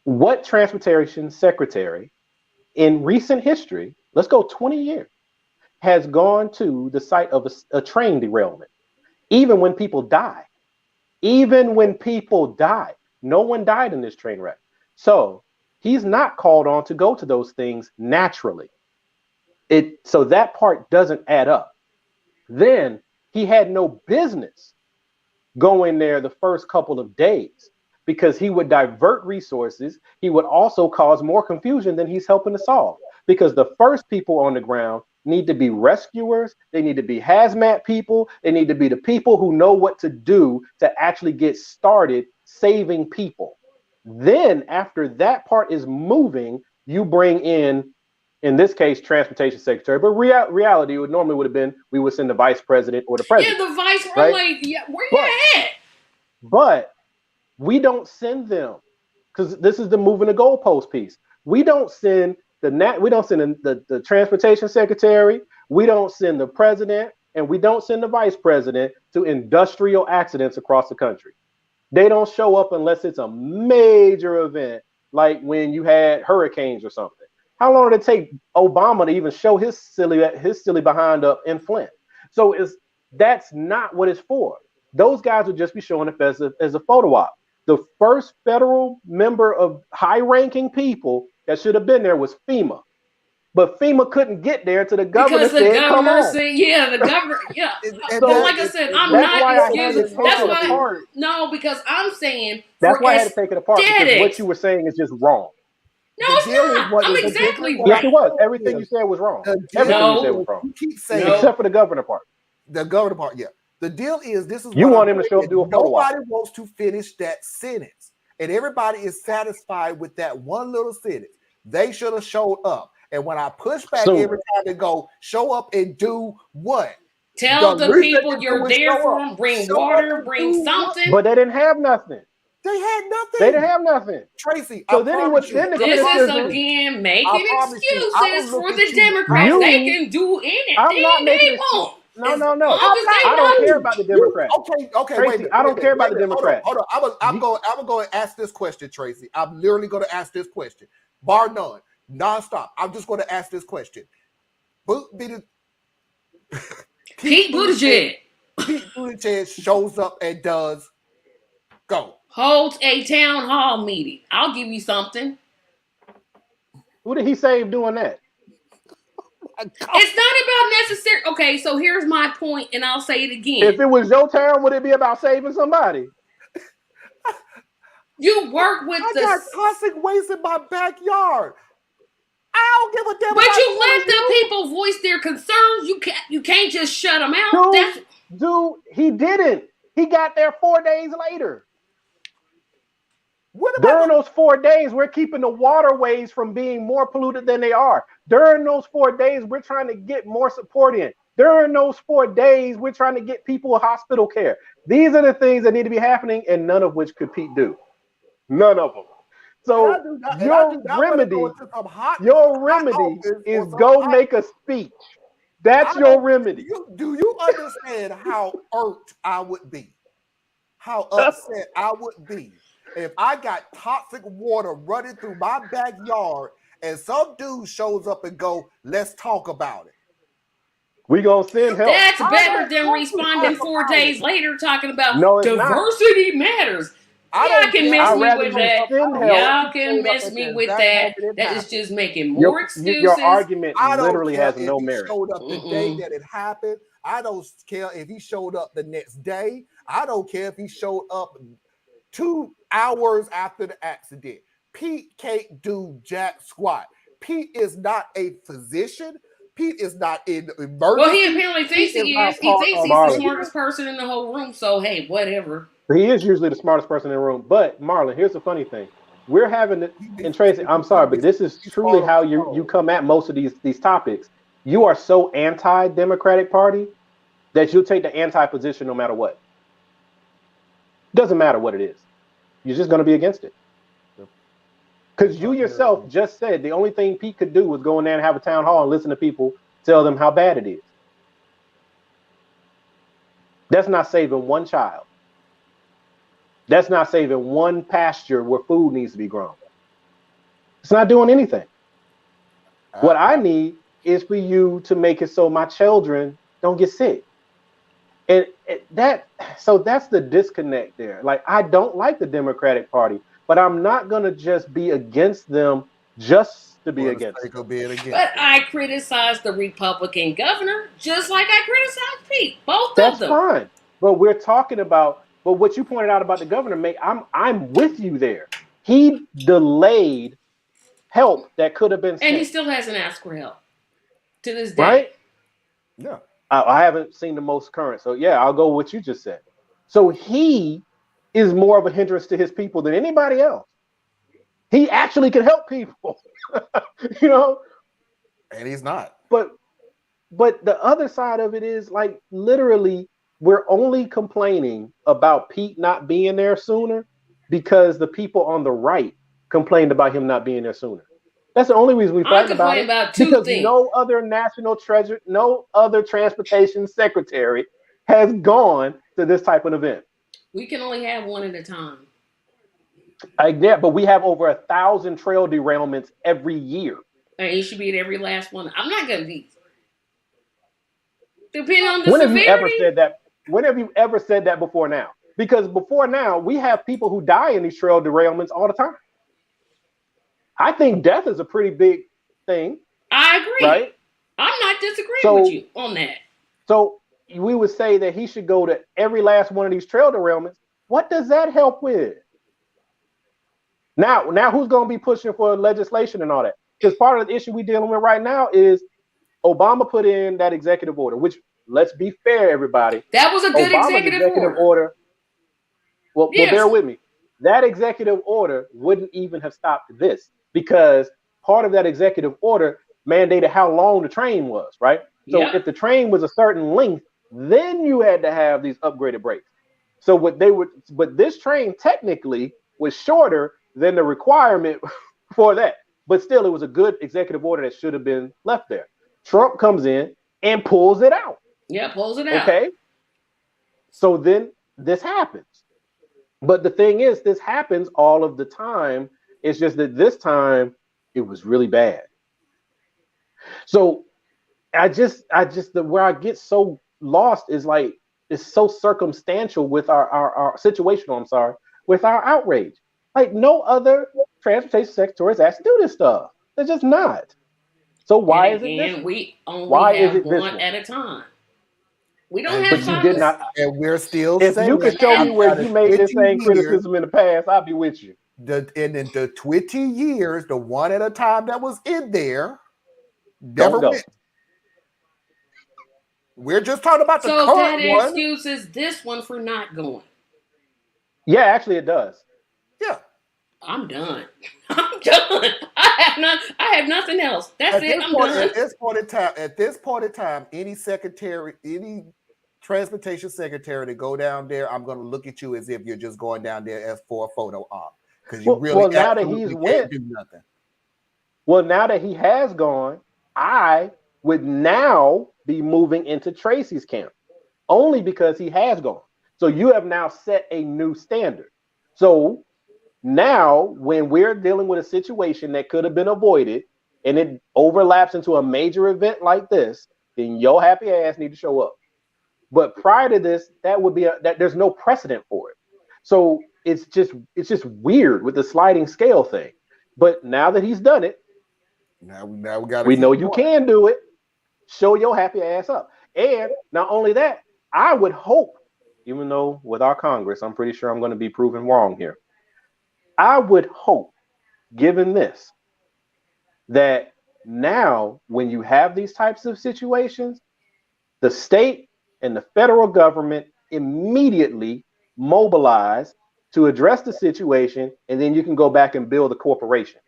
What transportation secretary in recent history, let's go 20 years, has gone to the site of a train derailment, even when people die? Even when people die, no one died in this train wreck. So he's not called on to go to those things naturally. So that part doesn't add up. Then he had no business going there the first couple of days because he would divert resources. He would also cause more confusion than he's helping to solve, because the first people on the ground need to be rescuers. They need to be hazmat people. They need to be the people who know what to do to actually get started saving people. Then after that part is moving, you bring in this case, transportation secretary, but reality would have been we would send the vice president or the president. Yeah, the vice, right? like, yeah, where you at? But we don't send them, because this is the moving the goalpost piece. We don't send the transportation secretary, we don't send the president, and we don't send the vice president to industrial accidents across the country. They don't show up unless it's a major event, like when you had hurricanes or something. How long did it take Obama to even show his silly behind up in Flint? So that's not what it's for. Those guys would just be showing up as a photo op. The first federal member of high-ranking people that should have been there was FEMA. But FEMA couldn't get there until the governor said, come on. Yeah, the governor, yeah. And But like I said, I'm not excusing. That's why, no, because I'm saying that's why I had to take it apart, because what you were saying is just wrong. No, it's not. I'm exactly right. Yes, it was. Everything you said was wrong. Everything you said was wrong. You keep saying, except for the governor part. The governor part, yeah. The deal is, this is you what want him to show up, do a photo op. Nobody wants to finish that sentence, and everybody is satisfied with that one little sentence. They should have showed up. And when I push back every time and go, show up and do what? Tell the people you're there for them. Bring water, bring something. But they didn't have nothing. They had nothing. They didn't have nothing. Tracy, so then he was. This is again making excuses for the Democrats. They can do anything they want. No. I don't care about the Democrats. Okay. Tracy, wait. I don't care about the Democrats. Hold on. I'm going to ask this question, Tracy. I'm literally going to ask this question, bar none, nonstop. I'm just going to ask this question. Pete Buttigieg. Pete Buttigieg shows up and does Go. Holds a town hall meeting. I'll give you something. Who did he save doing that? It's not about necessary. Okay, so here's my point, and I'll say it again. If it was your town, would it be about saving somebody? You work with I got toxic waste in my backyard. I don't give a damn. But about you let the people voice their concerns. You can't just shut them out. Dude, he didn't. He got there 4 days later. During those 4 days, we're keeping the waterways from being more polluted than they are. During those 4 days, we're trying to get more support in. During those 4 days, we're trying to get people hospital care. These are the things that need to be happening, and none of which could Pete do. None of them. So your remedy is go make a speech. That's your remedy. Do you understand how irked I would be? How upset I would be if I got toxic water running through my backyard and some dude shows up and go, let's talk about it. We gonna send help. That's better than responding 4 days later talking about diversity matters. Y'all can miss me with that. Y'all can miss me with that. That is just making more excuses. Your argument literally has no merit. Showed up the day that it happened. I don't care if he showed up the next day. I don't care if he showed up 2 hours after the accident. Pete can't do jack squat. Pete is not a physician. Pete is not in emergency. Well, he apparently thinks he is. He thinks he's the smartest person in the whole room. So, hey, whatever. He is usually the smartest person in the room. But, Marlon, here's the funny thing. We're having, and Tracy, I'm sorry, but this is truly how you come at most of these topics. You are so anti-Democratic Party that you'll take the anti-position no matter what. Doesn't matter what it is. You're just going to be against it. Because you yourself just said the only thing Pete could do was go in there and have a town hall and listen to people tell them how bad it is. That's not saving one child. That's not saving one pasture where food needs to be grown. It's not doing anything. What I need is for you to make it so my children don't get sick. And so that's the disconnect there. Like, I don't like the Democratic Party, but I'm not going to just be against them just to be against them. But I criticize the Republican governor just like I criticize Pete. Both of them. That's fine. But we're talking about, but what you pointed out about the governor, I'm with you there. He delayed help that could have been sent. And he still hasn't asked for help to this day. Right? Yeah. I haven't seen the most current. So, yeah, I'll go with what you just said. So he is more of a hindrance to his people than anybody else. He actually can help people, you know? And he's not. But the other side of it is, like, literally, we're only complaining about Pete not being there sooner because the people on the right complained about him not being there sooner. That's the only reason we fight about it. Because no other national treasure, no other transportation secretary has gone to this type of event. We can only have one at a time. I get, but we have over 1,000 trail derailments every year. And you should be at every last one. I'm not going to be. Depending on the severity. When have you ever said that before now? Because before now, we have people who die in these trail derailments all the time. I think death is a pretty big thing. I agree. Right? I'm not disagreeing with you on that. So we would say that he should go to every last one of these trail derailments. What does that help with? Now who's going to be pushing for legislation and all that? Because part of the issue we're dealing with right now is Obama put in that executive order, which, let's be fair, everybody. That was a good executive order. Well, bear with me. That executive order wouldn't even have stopped this because part of that executive order mandated how long the train was, right? So if the train was a certain length, then you had to have these upgraded brakes. So but this train technically was shorter than the requirement for that. But still, it was a good executive order that should have been left there. Trump comes in and pulls it out. Yeah, pulls it out. Okay. So then this happens. But the thing is, this happens all of the time. It's just that this time it was really bad. So where I get so lost is like, it's so circumstantial with our situational, with our outrage. Like no other transportation secretary is asked to do this stuff. They're just not. So why And is it this again, one? we only Why is have it this one one? at a time. We don't And have But you did we five. not. and we're still If you saying could show me where outside you of made this 20 same years, criticism in the past, I'll be with you. in the 20 years, the one at a time that was in there never Don't go. went. We're just talking about the So current that one. excuses this one for not going. Yeah, actually, it does. Yeah. I'm done. I'm done. I have nothing else. That's At it. this I'm point, done. at this point in time, any secretary, any transportation secretary to go down there, I'm going to look at you as if you're just going down there as for a photo op because you really Well, now that he's absolutely can't went, do nothing. well, now that he has gone, I would now be moving into Tracy's camp only because he has gone. So you have now set a new standard. So now, when we're dealing with a situation that could have been avoided and it overlaps into a major event like this, then your happy ass need to show up. But prior to this, that would be that there's no precedent for it. So it's just weird with the sliding scale thing. But now that he's done it, Now we got to we keep know you going. can do it. Show your happy ass up. And not only that, I would hope, even though with our Congress, I'm pretty sure I'm going to be proven wrong here. I would hope, given this, that now when you have these types of situations, the state and the federal government immediately mobilize to address the situation, and then you can go back and build a corporation.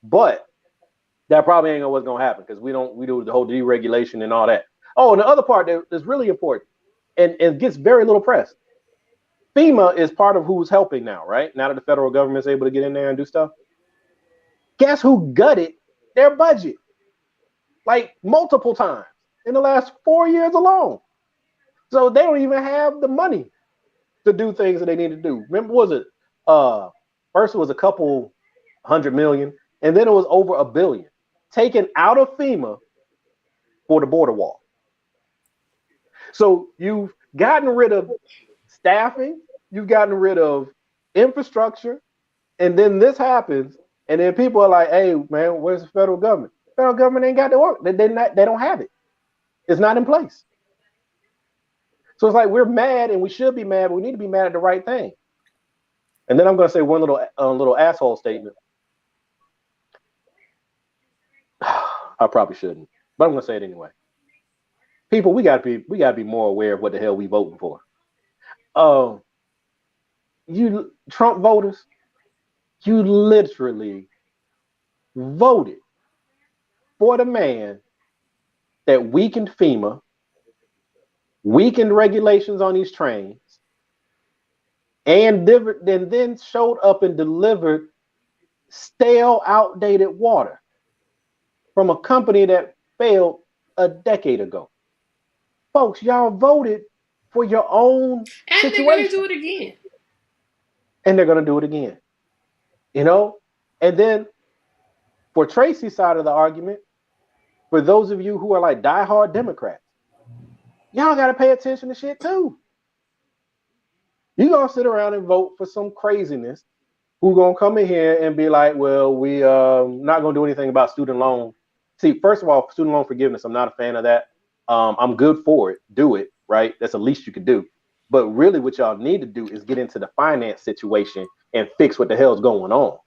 But that probably ain't what's gonna happen because we do the whole deregulation and all that. Oh, and the other part that is really important and gets very little press. FEMA is part of who's helping now, right? Now that the federal government's able to get in there and do stuff. Guess who gutted their budget? Like multiple times in the last 4 years alone. So they don't even have the money to do things that they need to do. Remember, was it first it was a couple hundred million, and then it was over $1 billion taken out of FEMA for the border wall. So you've gotten rid of staffing, you've gotten rid of infrastructure, and then this happens, and then people are like, "Hey, man, where's the federal government? The federal government ain't got to work. They don't have it. It's not in place." So it's like we're mad, and we should be mad, but we need to be mad at the right thing. And then I'm going to say one little asshole statement. I probably shouldn't, but I'm going to say it anyway. People, we got to be more aware of what the hell we voting for. You Trump voters, you literally voted for the man that weakened FEMA, weakened regulations on these trains, and then showed up and delivered stale, outdated water from a company that failed a decade ago. Folks, y'all voted for your own And situation. they're going to do it again. And they're going to do it again. You know? And then for Tracy's side of the argument, for those of you who are like diehard Democrats, y'all got to pay attention to shit too. You're going to sit around and vote for some craziness who's going to come in here and be like, well, we not going to do anything about student loan. See, first of all, student loan forgiveness, I'm not a fan of that. I'm good for it. Do it, right? That's the least you could do. But really what y'all need to do is get into the finance situation and fix what the hell's going on.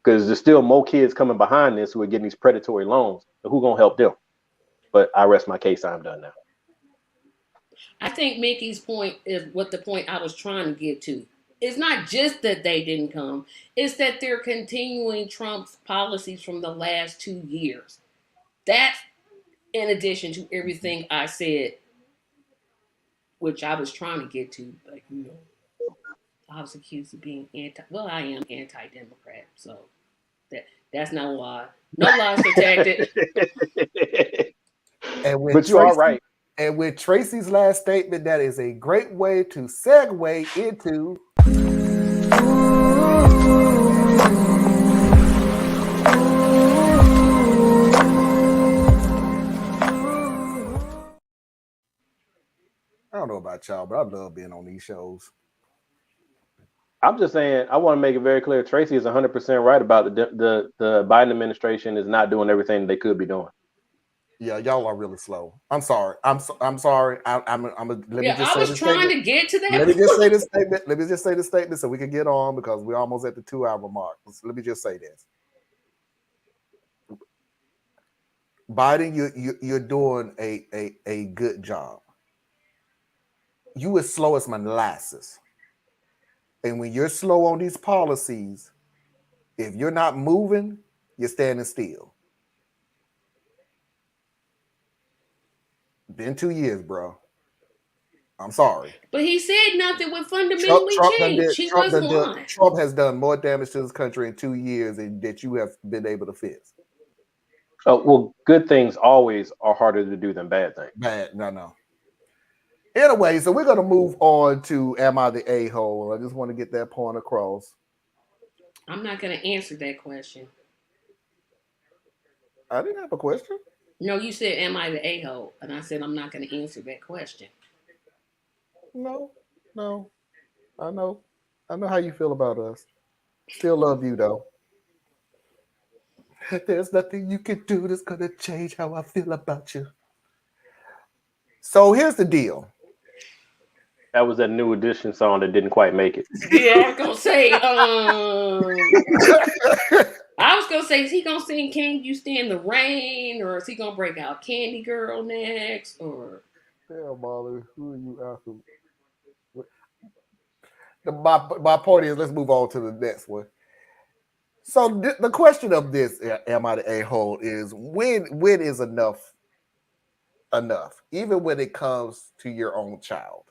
Because there's still more kids coming behind this who are getting these predatory loans. So who's going to help them? But I rest my case. I'm done now. I think Mickey's point is what the point I was trying to get to. It's not just that they didn't come. It's that they're continuing Trump's policies from the last 2 years. That's in addition to everything I said, which I was trying to get to, but I was accused of being I am anti-Democrat, so that's not a lie. No lies detected. But you are right. And with Tracy's last statement, that is a great way to segue into I don't know about y'all, but I love being on these shows. I'm just saying, I want to make it very clear. Tracy is 100% right about the Biden administration is not doing everything they could be doing. Yeah, y'all are really slow. I'm sorry. I'm sorry. Let me Yeah, just I say was this trying statement. to get to that Let me just point. say this statement. Let me just say this statement so we can get on because we're almost at the 2 hour mark. Let me just say this. Biden, you're doing a good job. You as slow as molasses. And when you're slow on these policies, if you're not moving, you're standing still. Been 2 years, bro. I'm sorry. But he said nothing would fundamentally change. He wasn't lying. Trump has done more damage to this country in 2 years that you have been able to fix. Oh, well, good things always are harder to do than bad things. Bad, no. Anyway, so we're gonna move on to Am I the A-hole? I just want to get that point across. I'm not going to answer that question. I didn't have a question. No, you said, "Am I the a-hole?" And I said, "I'm not going to answer that question." No. I know how you feel about us. Still love you though. There's nothing you can do that's gonna change how I feel about you. So here's the deal. That was that New Edition song that didn't quite make it. Yeah, I was going to say, I was going to say, is he going to sing "Can You Stand the Rain," or is he going to break out "Candy Girl" next, or... Hell, Molly, who are you after? My point is, let's move on to the next one. So the question of this, am I the a-hole, is when is enough, even when it comes to your own child?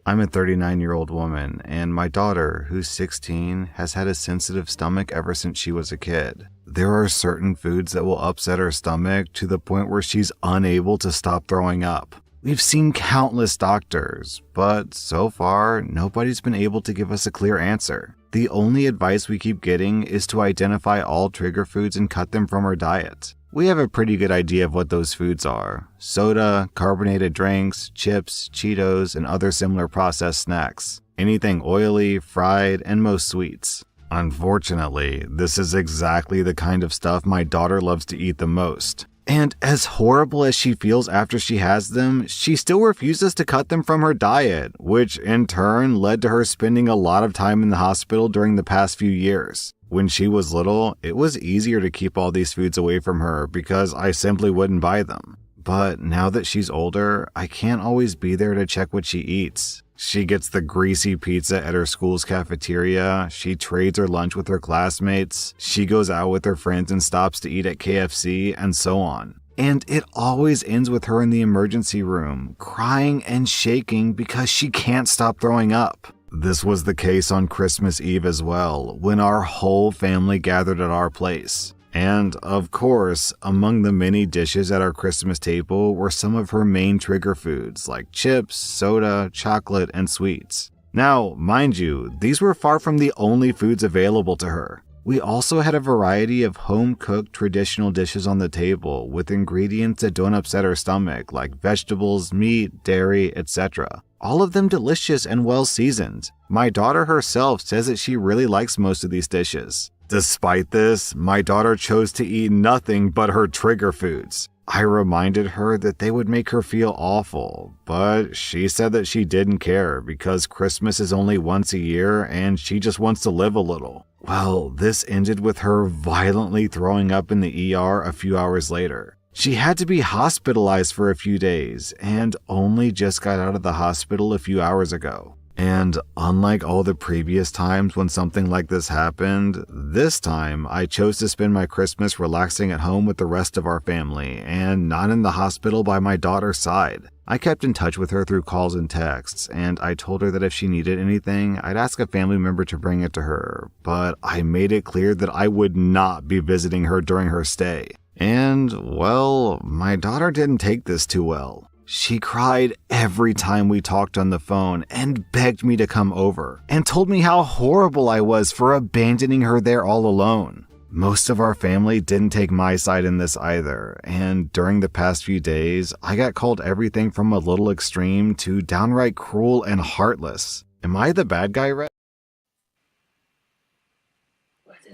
I'm a 39-year-old woman, and my daughter, who's 16, has had a sensitive stomach ever since she was a kid. There are certain foods that will upset her stomach to the point where she's unable to stop throwing up. We've seen countless doctors, but so far, nobody's been able to give us a clear answer. The only advice we keep getting is to identify all trigger foods and cut them from her diet. We have a pretty good idea of what those foods are: soda, carbonated drinks, chips, Cheetos, and other similar processed snacks. Anything oily, fried, and most sweets. Unfortunately, this is exactly the kind of stuff my daughter loves to eat the most. And as horrible as she feels after she has them, she still refuses to cut them from her diet, which in turn led to her spending a lot of time in the hospital during the past few years. When she was little, it was easier to keep all these foods away from her because I simply wouldn't buy them. But now that she's older, I can't always be there to check what she eats. She gets the greasy pizza at her school's cafeteria, she trades her lunch with her classmates, she goes out with her friends and stops to eat at KFC, and so on. And it always ends with her in the emergency room, crying and shaking because she can't stop throwing up. This was the case on Christmas Eve as well, when our whole family gathered at our place. And, of course, among the many dishes at our Christmas table were some of her main trigger foods like chips, soda, chocolate, and sweets. Now, mind you, these were far from the only foods available to her. We also had a variety of home-cooked traditional dishes on the table with ingredients that don't upset her stomach, like vegetables, meat, dairy, etc. All of them delicious and well-seasoned. My daughter herself says that she really likes most of these dishes. Despite this, my daughter chose to eat nothing but her trigger foods. I reminded her that they would make her feel awful, but she said that she didn't care because Christmas is only once a year and she just wants to live a little. Well, this ended with her violently throwing up in the ER a few hours later. She had to be hospitalized for a few days and only just got out of the hospital a few hours ago. And unlike all the previous times when something like this happened, this time I chose to spend my Christmas relaxing at home with the rest of our family and not in the hospital by my daughter's side. I kept in touch with her through calls and texts, and I told her that if she needed anything, I'd ask a family member to bring it to her, but I made it clear that I would not be visiting her during her stay. And, well, my daughter didn't take this too well. She cried every time we talked on the phone and begged me to come over and told me how horrible I was for abandoning her there all alone. Most of our family didn't take my side in this either, and during the past few days, I got called everything from a little extreme to downright cruel and heartless. Am I the bad guy, Red?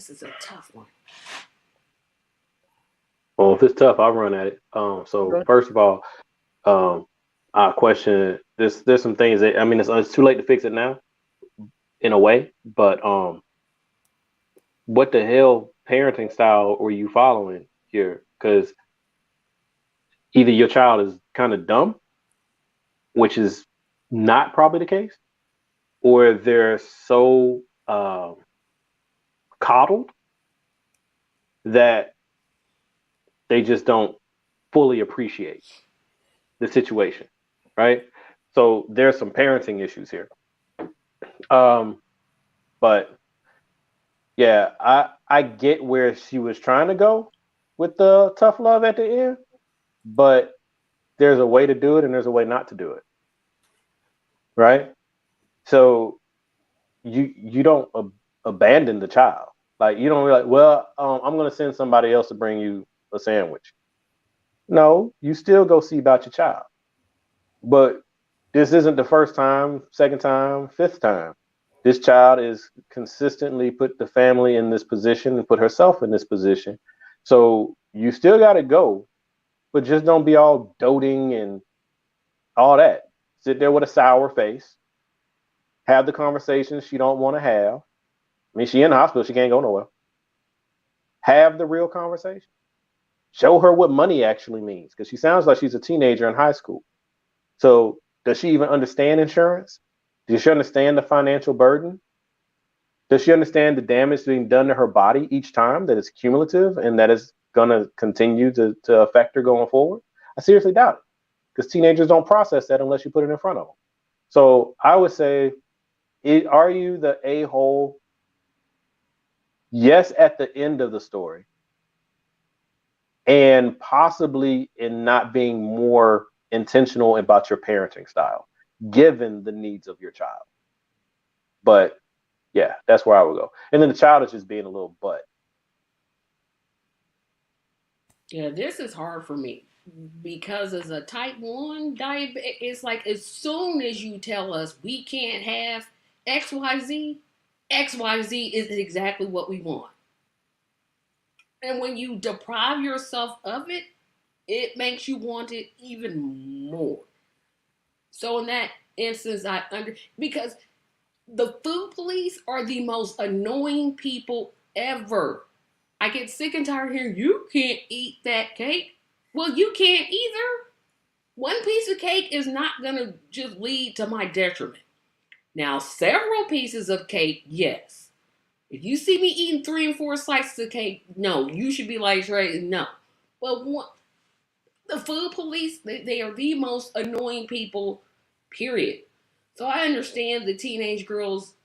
This is a tough one. Well, if it's tough, I'll run at it. So Okay. first of all, I question this. There's some things that I mean, it's too late to fix it now, in a way. But what the hell parenting style were you following here? Because either your child is kind of dumb, which is not probably the case, or they're so coddled that they just don't fully appreciate the situation, right? So there's some parenting issues here. Um, but yeah, I get where she was trying to go with the tough love at the end, but there's a way to do it and there's a way not to do it, right? So you don't abandon the child. Like you don't be like, well, I'm gonna send somebody else to bring you a sandwich. No, you still go see about your child. But this isn't the first time, second time, fifth time. This child is consistently put the family in this position and put herself in this position. So you still got to go, but just don't be all doting and all that. Sit there with a sour face, have the conversations she don't want to have. I mean, she in the hospital, she can't go nowhere. Have the real conversation. Show her what money actually means because she sounds like she's a teenager in high school. So does she even understand insurance? Does she understand the financial burden? Does she understand the damage being done to her body each time that is cumulative and that is going to continue to affect her going forward? I seriously doubt it because teenagers don't process that unless you put it in front of them. So I would say, are you the a-hole? Yes, at the end of the story, and possibly in not being more intentional about your parenting style, given the needs of your child. But yeah, that's where I would go. And then the child is just being a little butt. Yeah, this is hard for me because as a type 1 diabetic, it's like as soon as you tell us we can't have XYZ, XYZ is exactly what we want. And when you deprive yourself of it, it makes you want it even more. So in that instance, because the food police are the most annoying people ever. I get sick and tired of hearing you can't eat that cake. Well, you can't either. One piece of cake is not gonna just lead to my detriment. Now, several pieces of cake, yes. If you see me eating 3 and 4 slices of cake, no, you should be like, right, no. But the food police, they are the most annoying people, period. So I understand the teenage girls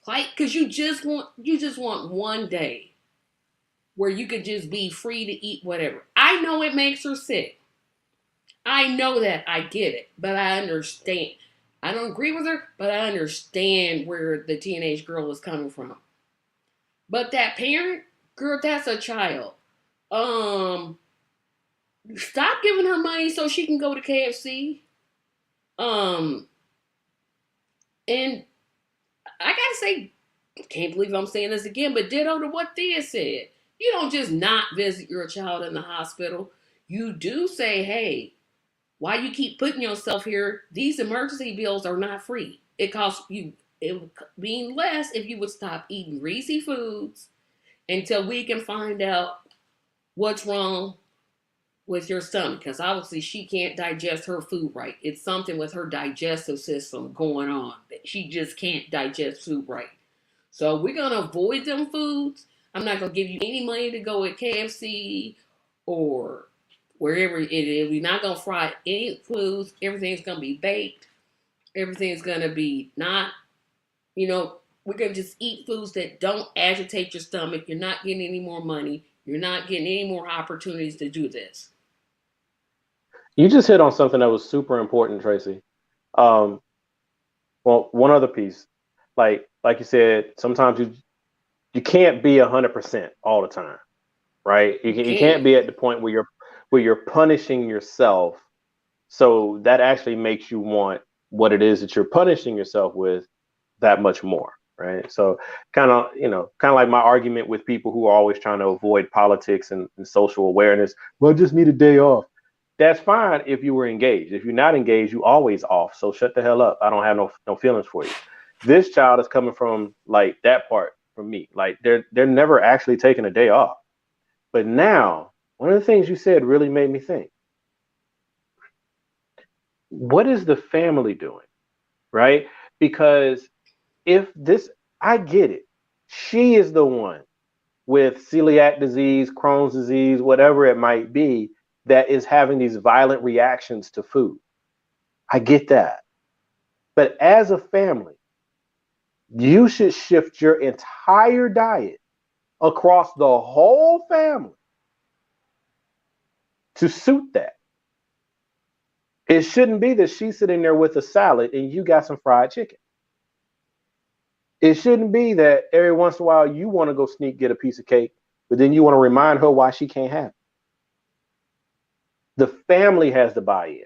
plight because you just want one day where you could just be free to eat whatever. I know it makes her sick. I know that. I get it. But I understand. I don't agree with her, but I understand where the teenage girl is coming from. But that parent, girl, that's a child. Um, Stop giving her money so she can go to KFC. Um, and I gotta say, can't believe I'm saying this again, but ditto to what Thea said. You don't just not visit your child in the hospital. You do say, hey, why you keep putting yourself here? These emergency bills are not free. It costs you, it would mean less if you would stop eating greasy foods until we can find out what's wrong with your stomach. Because obviously she can't digest her food right. It's something with her digestive system going on. She just can't digest food right. So we're going to avoid them foods. I'm not going to give you any money to go at KFC or wherever it is. We're not going to fry any foods. Everything's going to be baked. Everything's going to be not, we're going to just eat foods that don't agitate your stomach. You're not getting any more money. You're not getting any more opportunities to do this. You just hit on something that was super important, Tracy. Um, well, one other piece, like you said, sometimes you can't be 100% all the time, right? You You can't can't. be at the point where you're punishing yourself. So that actually makes you want what it is that you're punishing yourself with that much more. right? So kind of, like my argument with people who are always trying to avoid politics and social awareness. Well, I just need a day off. That's fine if you were engaged. If you're not engaged, you always off. So shut the hell up. I don't have no feelings for you. This child is coming from like that part from me. Like they're never actually taking a day off. But now, one of the things you said really made me think. What is the family doing? Right? Because if this, I get it. She is the one with celiac disease, Crohn's disease, whatever it might be, that is having these violent reactions to food. I get that. But as a family, you should shift your entire diet across the whole family to suit that. It shouldn't be that she's sitting there with a salad and you got some fried chicken. It shouldn't be that every once in a while you want to go sneak get a piece of cake, but then you want to remind her why she can't have it. The family has to buy in.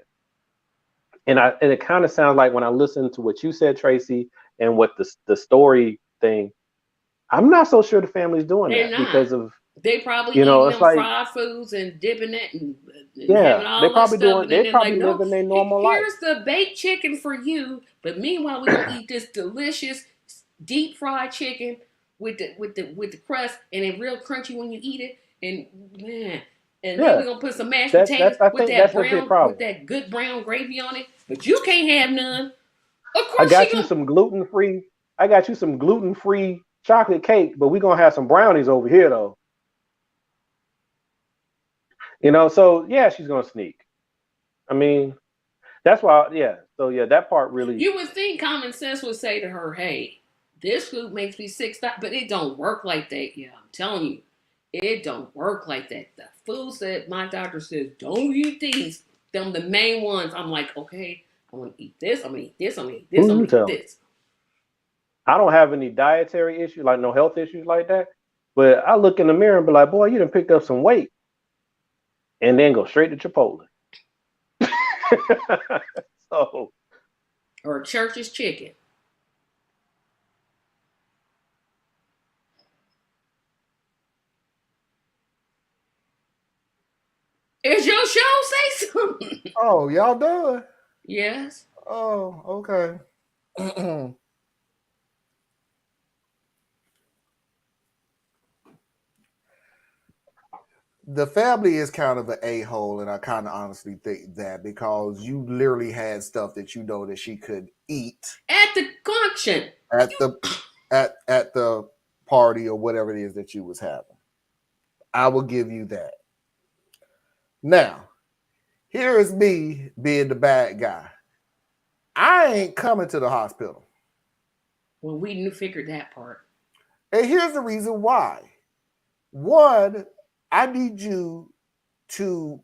And it kind of sounds like when I listen to what you said, Tracy, and what the story thing, I'm not so sure the family's doing They're that not. because of, They probably eating it's them like, fried foods and dipping it and having yeah, they all that probably stuff. doing, And then they they're probably like, no, living their normal life. here's the baked chicken for you. But meanwhile, we're gonna eat this delicious deep fried chicken with the crust and it's real crunchy when you eat it. And man, and then Yeah, we're gonna put some mashed that's potatoes I with think that that's the big brown with problem. that good brown gravy on it. But you can't have none. Of I course she got you gonna. some gluten free. I got you some gluten free chocolate cake, but we're gonna have some brownies over here though. So yeah, she's gonna sneak. I mean, that's why, yeah. So yeah, that part really. You would think common sense would say to her, "Hey, this food makes me sick," but it don't work like that. Yeah, I'm telling you, it don't work like that. The foods that my doctor says don't eat these, them the main ones. I'm like, okay, I want to eat this. I'm gonna eat this. I'm gonna eat this. Who I'm you gonna eat telling? this. I don't have any dietary issues, like no health issues like that. But I look in the mirror and be like, boy, you done picked up some weight, and then go straight to Chipotle. So Or church's chicken. Is your show say something? Oh, y'all done? Yes. Oh, okay. The family is kind of an a-hole, and I kind of honestly think that because you literally had stuff that you know that she could eat At the function. at the at the party or whatever it is that you was having. I will give you that. Now, here is me being the bad guy. I ain't coming to the hospital. Well, we figured that part. And here's the reason why. One, I need you to,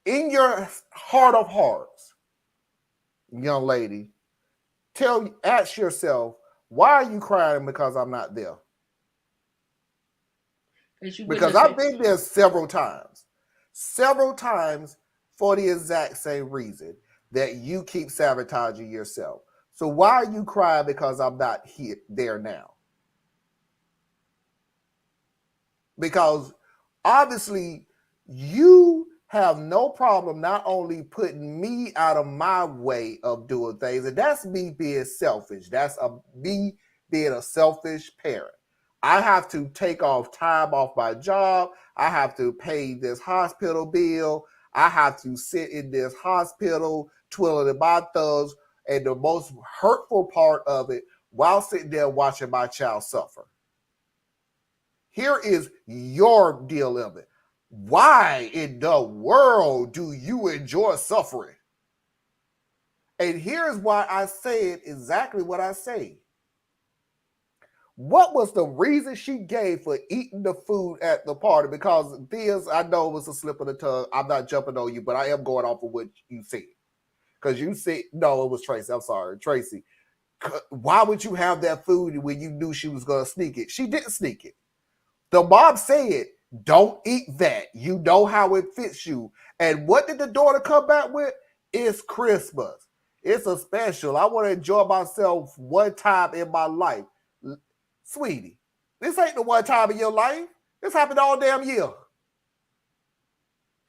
in your heart of hearts, young lady, ask yourself, why are you crying because I'm not there? Because I've been there several times for the exact same reason that you keep sabotaging yourself. So why are you crying because I'm not there now? Because obviously you have no problem not only putting me out of my way of doing things, and that's me being selfish. That's me being a selfish parent. I have to take off time off my job. I have to pay this hospital bill. I have to sit in this hospital twiddling my thumbs. And the most hurtful part of it, while sitting there watching my child suffer. Here is your deal of it. Why in the world do you enjoy suffering? And here's why I say it exactly what I say. What was the reason she gave for eating the food at the party? Because this, I know it was a slip of the tongue. I'm not jumping on you, but I am going off of what you said. Because you said, no, it was Tracy. I'm sorry, Tracy. Why would you have that food when you knew she was going to sneak it? She didn't sneak it. The mom said, don't eat that. You know how it fits you. And what did the daughter come back with? It's Christmas. It's a special. I want to enjoy myself one time in my life. Sweetie, this ain't the one time in your life. This happened all damn year.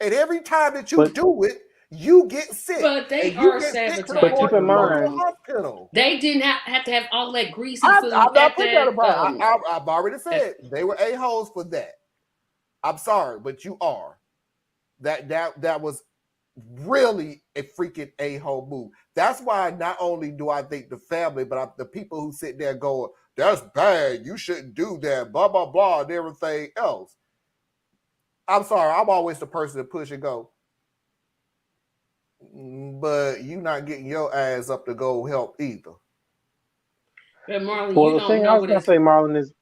And every time that you do it, you get sick. But they and you are get sick to the But sabotaging point keep you in go food. to mind, the hospital. They didn't have to have all that greasy I'm food not at putting that that. about. I've already said they were a-holes for that. I'm sorry, but you are. That was really a freaking a-hole move. That's why not only do I think the family, but the people who sit there going, that's bad, you shouldn't do that, blah, blah, blah, and everything else. I'm sorry, I'm always the person to push and go, but you not getting your ass up to go help either. But Marlon, well, you the don't thing I know was what gonna it's. say, Marlon, is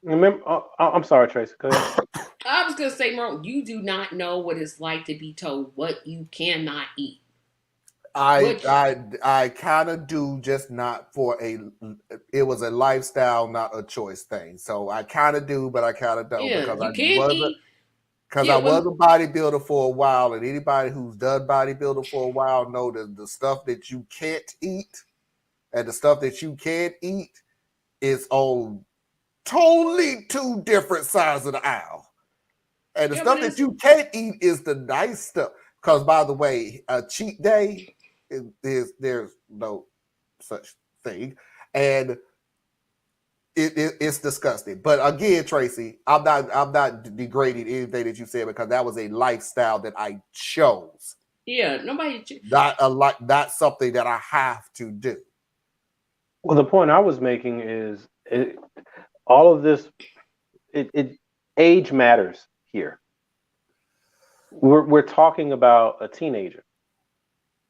remember. I'm sorry, Tracy. Go ahead. I was gonna say, Marlon, you do not know what it's like to be told what you cannot eat. I kind of do, just not for it was a lifestyle, not a choice thing. So I kind of do, but I kind of don't, Yeah, because you can't eat. I Yeah, was a bodybuilder for a while, and anybody who's done bodybuilding for a while know that the stuff that you can't eat and the stuff that you can eat is on totally two different sides of the aisle. And the yeah, but stuff that it's you can't eat is the nice stuff. Because, by the way, a cheat day there's no such thing, and it's disgusting. But again, Tracy, I'm not degrading anything that you said, because that was a lifestyle that I chose, yeah. Nobody. not something that I have to do. Well, the point I was making is all of this. It age matters here. We're talking about a teenager,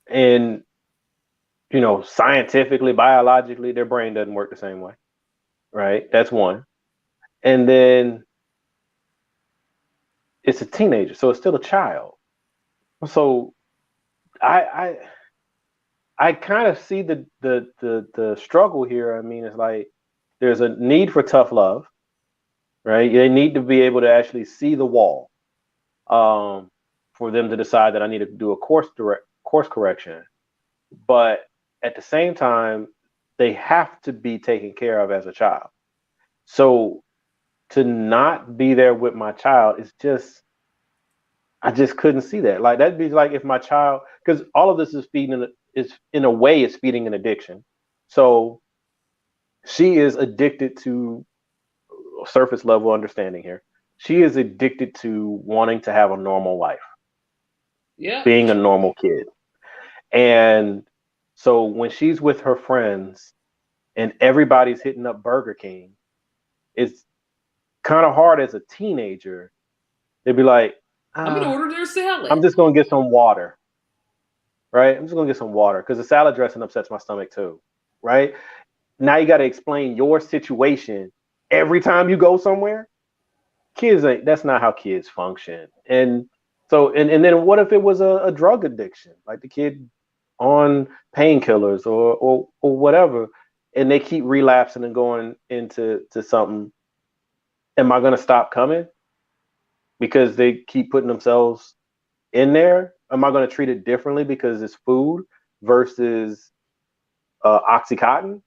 and scientifically, biologically, their brain doesn't work the same way, right? That's one. And then it's a teenager, so it's still a child. So I I kind of see the struggle here. I mean, it's like there's a need for tough love, right? They need to be able to actually see the wall, um, for them to decide that I need to do a course correction. But at the same time, they have to be taken care of as a child. So to not be there with my child is just, I just couldn't see that. Like that'd be like if my child, because all of this is is in a way it's feeding an addiction. So she is addicted to, surface level understanding here. She is addicted to wanting to have a normal life, Yeah, being a normal kid. And so when she's with her friends and everybody's hitting up Burger King, it's kind of hard as a teenager. They'd be like, I'm gonna ah, order their salad. I'm just gonna get some water, right? I'm just gonna get some water because the salad dressing upsets my stomach too, right? Now you got to explain your situation every time you go somewhere. Kids ain't. That's not how kids function. And so, and then what if it was a drug addiction, like the kid on painkillers or whatever, and they keep relapsing and going into something? Am I gonna stop coming because they keep putting themselves in there? Am I going to treat it differently because it's food versus Oxycontin?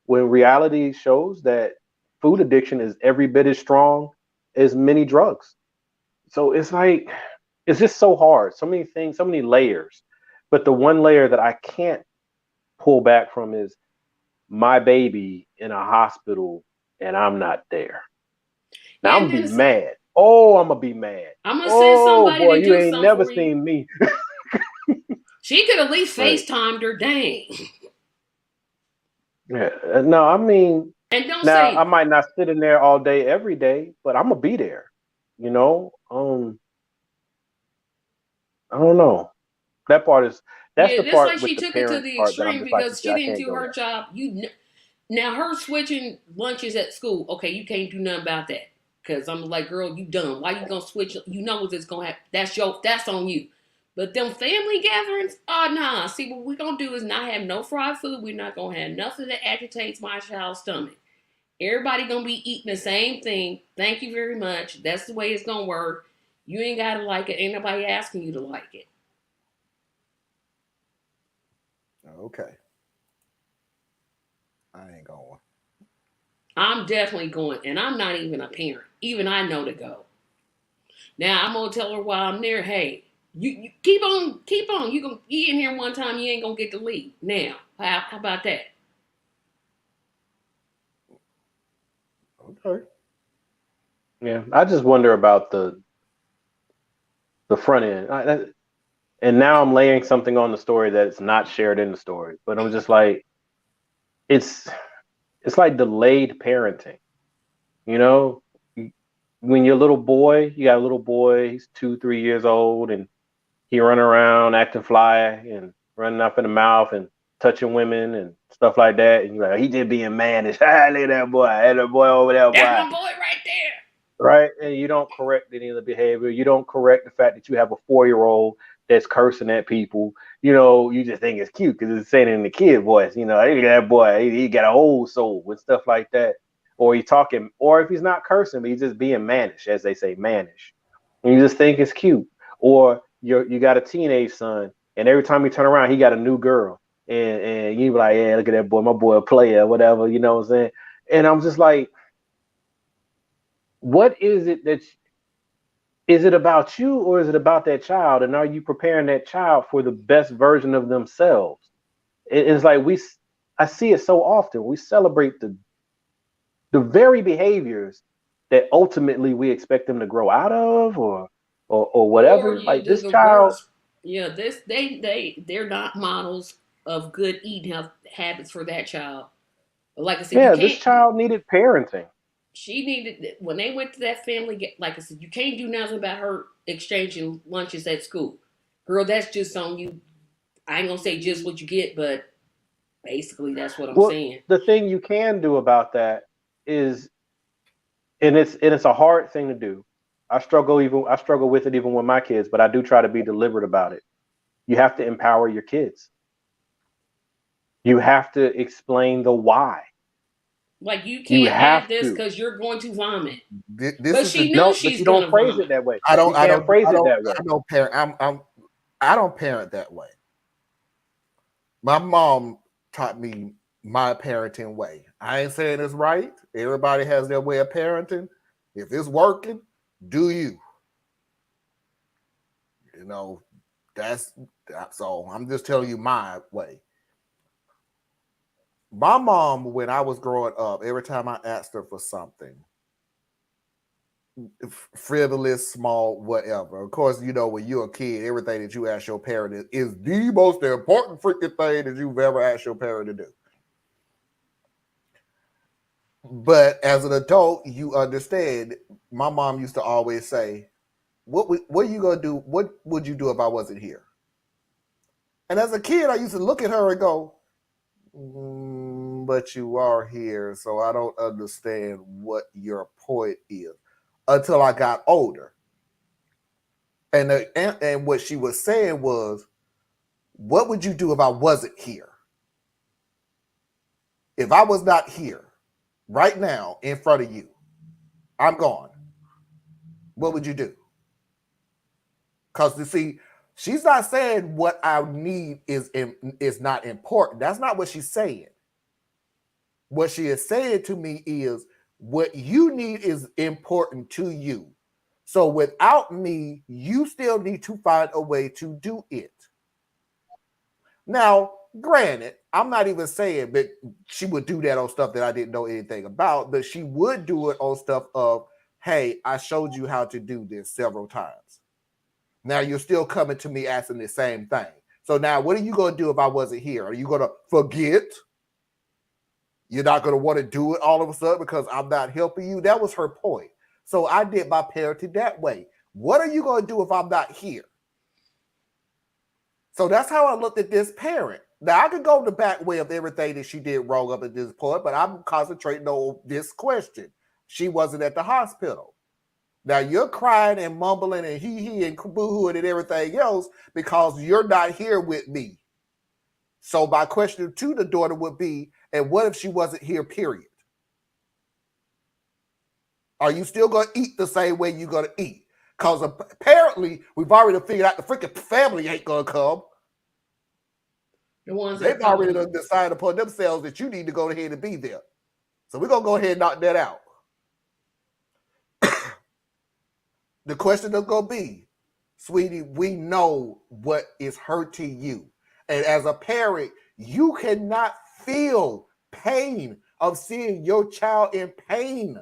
When reality shows that food addiction is every bit as strong as many drugs. So it's like, it's just so hard. So many things, so many layers. But the one layer that I can't pull back from is my baby in a hospital and I'm not there. Now Yeah, I'm and gonna then be mad. Oh, I'm gonna be mad. I'm gonna send Oh somebody boy, to you do ain't something never for you. seen me. She could at least Right. FaceTimed her. Dang. Yeah. No, I mean, And don't now I say, might not sit in there all day every day, but I'm gonna be there. You know, I don't know. That part is that's yeah, the just like part with she the took it to parent the part that I'm extreme just like, because see, she I didn't can't do go her there. job. Now her switching lunches at school. Okay, you can't do nothing about that because I'm like, girl, you done. Why you gonna switch? You know what's gonna happen. That's on you. But them family gatherings, oh nah. See, what we're gonna do is not have no fried food. We're not gonna have nothing that agitates my child's stomach. Everybody gonna be eating the same thing. Thank you very much. That's the way it's gonna work. You ain't gotta like it. Ain't nobody asking you to like it. Okay. I ain't going. I'm definitely going, and I'm not even a parent. Even I know to go. Now I'm gonna tell her while I'm there, hey, you keep on, keep on. You in here one time, you ain't gonna get to leave. Now, how about that? Okay. Yeah, I just wonder about the front end. And now I'm laying something on the story that it's not shared in the story. But I'm just like, it's it's like delayed parenting. You know, when you're a little boy, you got a little boy. He's 2, 3 years old, and he running around acting fly and running up in the mouth and touching women and stuff like that. And you're like, he just being mannish. Ah, look at that boy. Hey, that boy over there, That's boy. my boy right there. Right? And you don't correct any of the behavior. You don't correct the fact that you have a 4-year-old that's cursing at people. You know, you just think it's cute because it's saying it in the kid voice. You know, hey, look at that boy. He got a old soul and stuff like that. Or he's talking, or if he's not cursing, but he's just being mannish, as they say, mannish. And you just think it's cute. Or you got a teenage son, and every time you turn around, he got a new girl. And you be like, yeah, look at that boy, my boy a player, whatever, you know what I'm saying? And I'm just like, what is it that is it about you or is it about that child? And are you preparing that child for the best version of themselves? It's like I see it so often. We celebrate the very behaviors that ultimately we expect them to grow out of or Or whatever. you Like do this the child, worst. Yeah, they're not models of good eating health habits for that child. Like I said, you yeah, this can't. child needed parenting. She needed when they went to that family. Like I said, you can't do nothing about her exchanging lunches at school. Girl, that's just on you. I ain't gonna say just what you get, but basically that's what I'm Well, saying. the thing you can do about that is, and it's a hard thing to do. I struggle with it even with my kids, but I do try to be deliberate about it. You have to empower your kids. You have to explain the why. Like you You can't have have this to. because you're going to vomit, This but is the she knows No, but she's you don't gonna phrase it vomit. that way. I You don't I can't don't phrase I it don't that way. I don't parent. I don't parent that way. My mom taught me my parenting way. I ain't saying it's right. Everybody has their way of parenting. If it's working, do you. You know, that's so I'm just telling you my way. My mom, when I was growing up, every time I asked her for something, frivolous, small, whatever. Of course, you know, when you're a kid, everything that you ask your parent is the most important freaking thing that you've ever asked your parent to do. But as an adult, you understand. My mom used to always say, what are you gonna do? What would you do if I wasn't here?" And as a kid, I used to look at her and go, "But you are here, so I don't understand what your point is." Until I got older, and what she was saying was, "What would you do if I wasn't here? If I was not here right now in front of you, I'm gone. What would you do?" Because you see, she's not saying what I need is not important. That's not what she's saying. What she is saying to me is what you need is important to you. So without me, you still need to find a way to do it. Now, granted, I'm not even saying that she would do that on stuff that I didn't know anything about, but she would do it on stuff of, hey, I showed you how to do this several times. Now you're still coming to me asking the same thing. So now what are you going to do if I wasn't here? Are you going to forget? You're not going to want to do it all of a sudden because I'm not helping you? That was her point. So I did my parenting that way. What are you going to do if I'm not here? So that's how I looked at this parent. Now I could go the back way of everything that she did wrong up at this point, but I'm concentrating on this question. She wasn't at the hospital. Now you're crying and mumbling and hee and boo-hooing and everything else because you're not here with me. So my question to the daughter would be, and what if she wasn't here, period? Are you still going to eat the same way you're going to eat? Because apparently we've already figured out the freaking family ain't going to come. The ones that They've are coming already decided upon themselves that you need to go ahead and be there. So we're going to go ahead and knock that out. The question is going to be, sweetie, we know what is hurting you. And as a parent, you cannot feel pain of seeing your child in pain.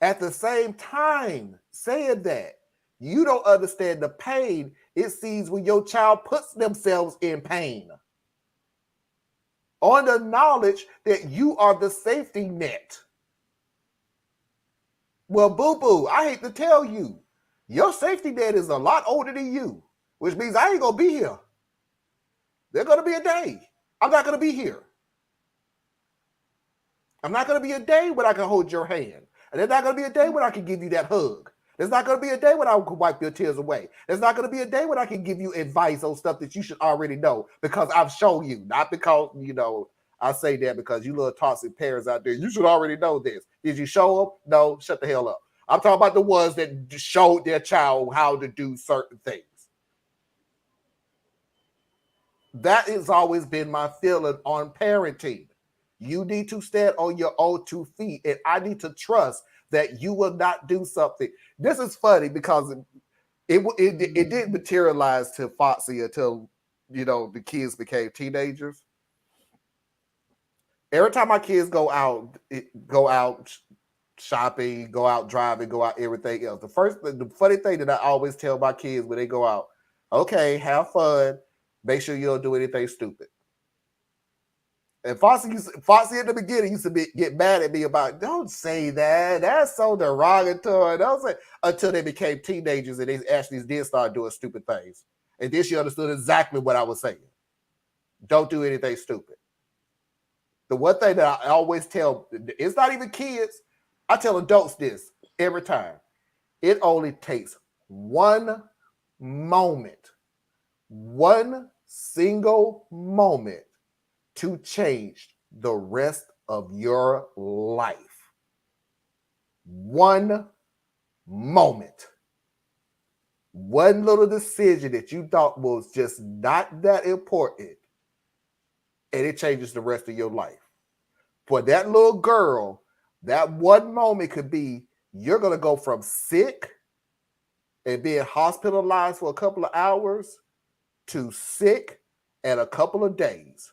At the same time, saying that, you don't understand the pain it sees when your child puts themselves in pain. On the knowledge that you are the safety net. Well, boo-boo, I hate to tell you, your safety net is a lot older than you, which means I ain't going to be here. There's going to be a day. I'm not going to be here. I'm not going to be a day when I can hold your hand. And there's not going to be a day when I can give you that hug. There's not going to be a day when I can wipe your tears away. There's not going to be a day when I can give you advice on stuff that you should already know because I've shown you, not because, I say that because you little toxic parents out there, you should already know this. Did you show them? No, shut the hell up. I'm talking about the ones that showed their child how to do certain things. That has always been my feeling on parenting. You need to stand on your own 2 feet, and I need to trust that you will not do something. This is funny because it didn't materialize to Foxy until the kids became teenagers. Every time my kids go out shopping, go out driving, go out everything else. The funny thing that I always tell my kids when they go out, okay, have fun. Make sure you don't do anything stupid. And Foxy in the beginning used to get mad at me about, don't say that. That's so derogatory. Don't say, until they became teenagers and they actually did start doing stupid things. And then she understood exactly what I was saying. Don't do anything stupid. The one thing that I always tell, it's not even kids. I tell adults this every time. It only takes one moment, one single moment to change the rest of your life. One moment. One little decision that you thought was just not that important, and it changes the rest of your life. For that little girl, that one moment could be, you're going to go from sick and being hospitalized for a couple of hours to sick and a couple of days,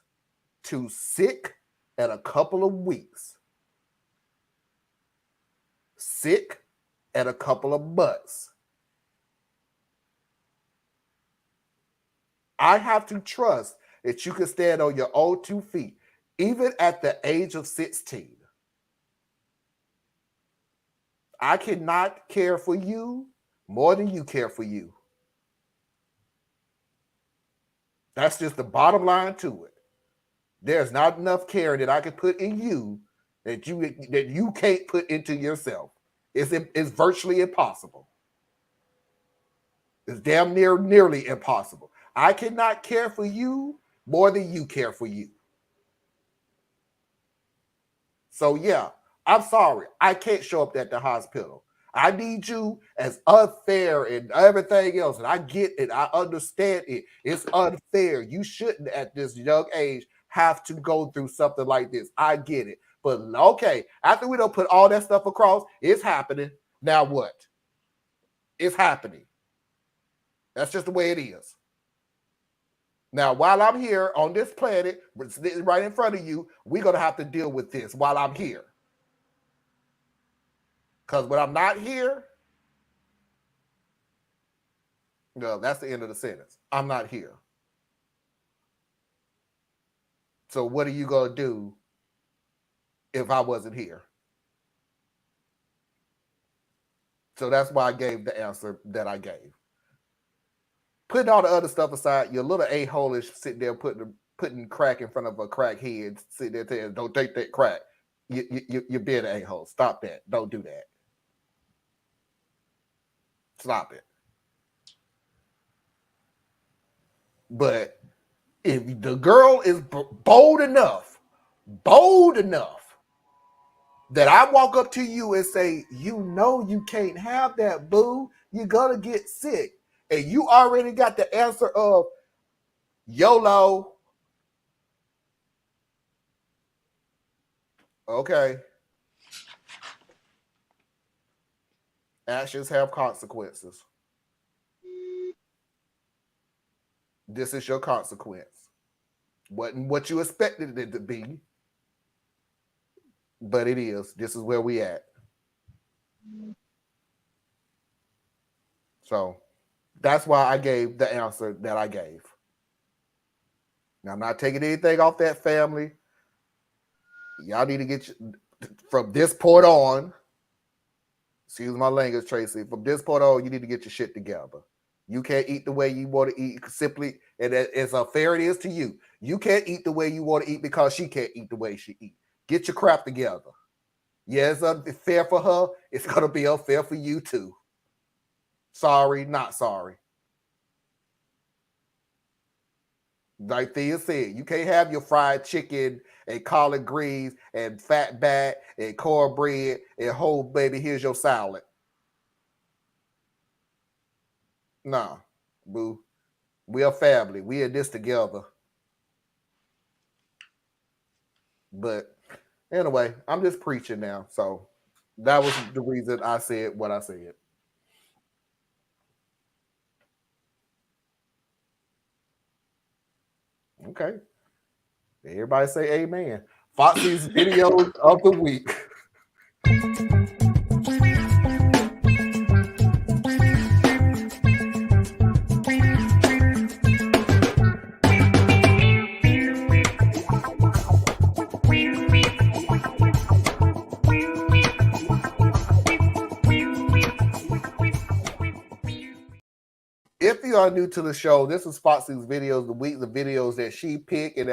to sick and a couple of weeks, sick and a couple of months. I have to trust that you can stand on your own 2 feet, even at the age of 16. I cannot care for you more than you care for you. That's just the bottom line to it. There's not enough care that I can put in you that you can't put into yourself. It's virtually impossible. It's damn nearly impossible. I cannot care for you more than you care for you. So yeah, I'm sorry. I can't show up at the hospital. I need you as unfair and everything else. And I get it. I understand it. It's unfair. You shouldn't at this young age have to go through something like this. I get it. But okay, after we don't put all that stuff across, it's happening. Now what? It's happening. That's just the way it is. Now, while I'm here on this planet, sitting right in front of you, we're going to have to deal with this while I'm here. Because when I'm not here, no, that's the end of the sentence. I'm not here. So what are you going to do if I wasn't here? So that's why I gave the answer that I gave. Putting all the other stuff aside, your little a-hole is sitting there putting crack in front of a crackhead, sitting there saying, don't take that crack. You're being an a-hole. Stop that. Don't do that. Stop it. But if the girl is bold enough that I walk up to you and say, you can't have that, boo. You're going to get sick. And you already got the answer of, YOLO. Okay. Actions have consequences. This is your consequence. Wasn't what you expected it to be, but it is. This is where we at. So that's why I gave the answer that I gave. Now I'm not taking anything off that family. Y'all need to get from this point on. Excuse my language, Tracy. From this point on, you need to get your shit together. You can't eat the way you want to eat simply, and as unfair it is to you. You can't eat the way you want to eat because she can't eat the way she eats. Get your crap together. Yeah, it's unfair for her. It's gonna be unfair for you too. Sorry, not sorry. Like Thea said, you can't have your fried chicken and collard greens and fat back and cornbread and whole baby. Here's your salad. Nah, boo. We are family. We in this together. But anyway, I'm just preaching now. So that was the reason I said what I said. Okay. Everybody say amen. Foxy's videos of the week. If you are new to the show, this is Foxy's videos of the week, the videos that she picked, and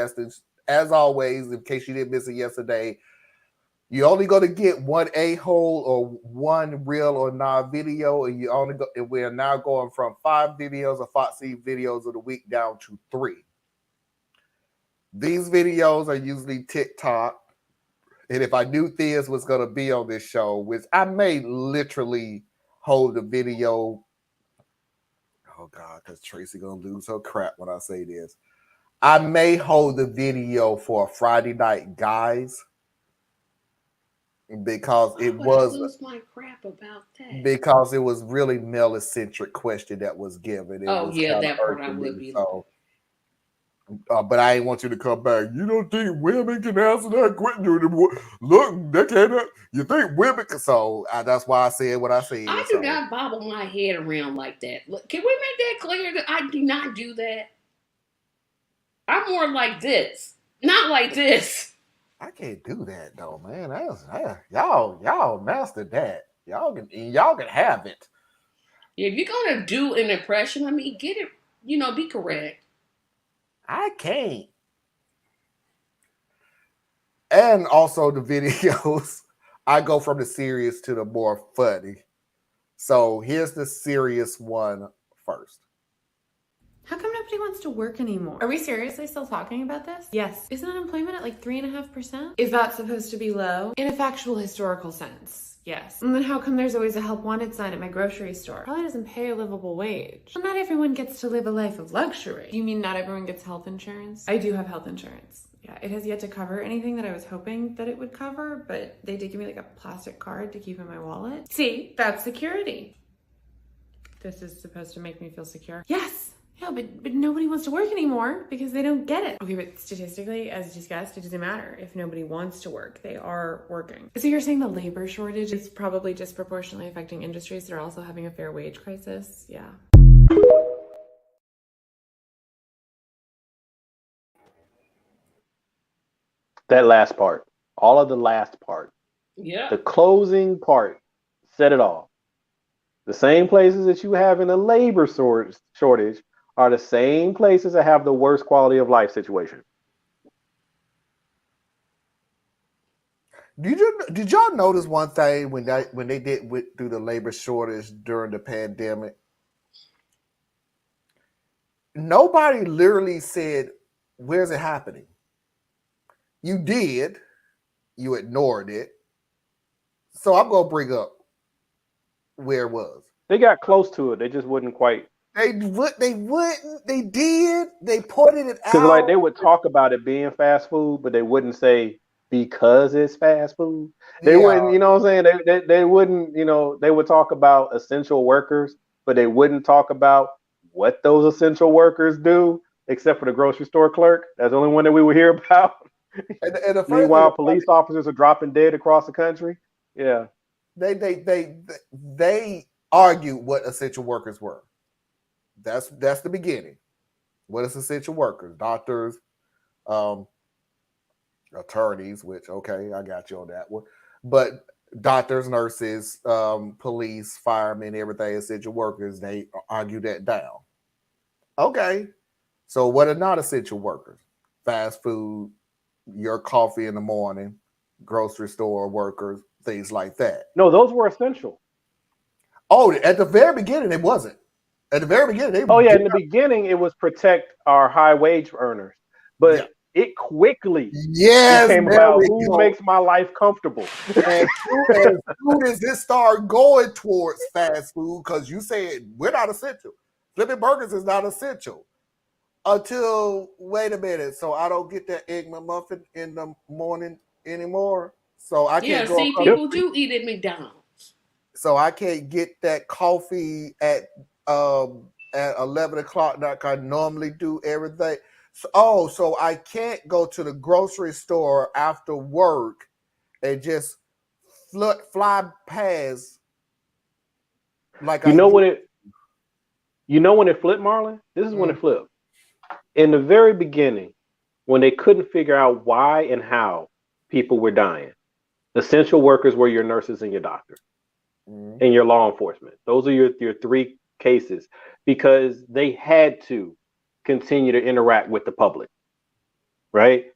as always, in case you didn't miss it yesterday, you're only going to get one a-hole or one real or not video, and we're now going from 5 videos of Foxy videos of the week down to 3. These videos are usually TikTok, and if I knew Theus was going to be on this show, which I may literally hold the video. Oh God, because Tracy gonna lose her crap when I say this. I may hold the video for a Friday night, guys, because it was lose my crap about that. Because it was really male-centric question that was given. It was that part I would be. So, but I ain't want you to come back. You don't think women can answer that question? Look, they can't. You think women can? So that's why I said what I said. I do not bobble my head around like that. Look, can we make that clear that I do not do that? I'm more like this, not like this. I can't do that though, man. Y'all mastered that. Y'all can have it. If you're gonna do an impression of me, get it. Be correct. I can't. And also the videos, I go from the serious to the more funny. So here's the serious one first. How come nobody wants to work anymore? Are we seriously still talking about this? Yes. Isn't unemployment at like 3.5%? Is that supposed to be low? In a factual historical sense, yes. And then how come there's always a help wanted sign at my grocery store? Probably doesn't pay a livable wage. Well, not everyone gets to live a life of luxury. You mean not everyone gets health insurance? I do have health insurance. Yeah, it has yet to cover anything that I was hoping that it would cover, but they did give me like a plastic card to keep in my wallet. See, that's security. This is supposed to make me feel secure. Yes. Yeah, but nobody wants to work anymore because they don't get it. Okay, but statistically, as discussed, it doesn't matter if nobody wants to work. They are working. So you're saying the labor shortage is probably disproportionately affecting industries that are also having a fair wage crisis? Yeah. That last part. All of the last part. Yeah. The closing part said it all. The same places that you have in a labor shortage are the same places that have the worst quality of life situation. Did y'all notice one thing when they did through the labor shortage during the pandemic? Nobody literally said, "Where's it happening?" You did. You ignored it. So I'm gonna bring up where it was. They got close to it. They just wouldn't quite They wouldn't. They did. They pointed it Because like out. they would talk about it being fast food, but they wouldn't say because it's fast food. They Yeah, wouldn't, you know what I'm saying? They wouldn't, they would talk about essential workers, but they wouldn't talk about what those essential workers do, except for the grocery store clerk. That's the only one that we would hear about. and the first thing Meanwhile, police officers are dropping dead across the country. Yeah. they argued what essential workers were. That's the beginning. What is essential workers? Doctors, um, attorneys, which okay, I got you on that one. But doctors, nurses, police, firemen, everything, essential workers, they argue that down. Okay. So what are not essential workers? Fast food, your coffee in the morning, grocery store workers, things like that. No, those were essential. Oh, at the very beginning, it wasn't. At the very beginning, they Oh yeah, in the beginning it was protect our high wage earners, but yeah. it quickly Yes, became there about we who go. makes my life comfortable. As soon as it started going towards fast food, because you said we're not essential. Flipping burgers is not essential. Until wait a minute, so I don't get that egg McMuffin in the morning anymore. So I Yeah, can't go see, across people the street. do eat at McDonald's. So I can't get that coffee at 11 o'clock like I normally do everything. So I can't go to the grocery store after work and just fly past like You I know used. when it flipped, Marlon? This is when Mm, it flipped. In the very beginning, when they couldn't figure out why and how people were dying, essential workers were your nurses and your doctors mm. and your law enforcement. Those are your three cases because they had to continue to interact with the public, right?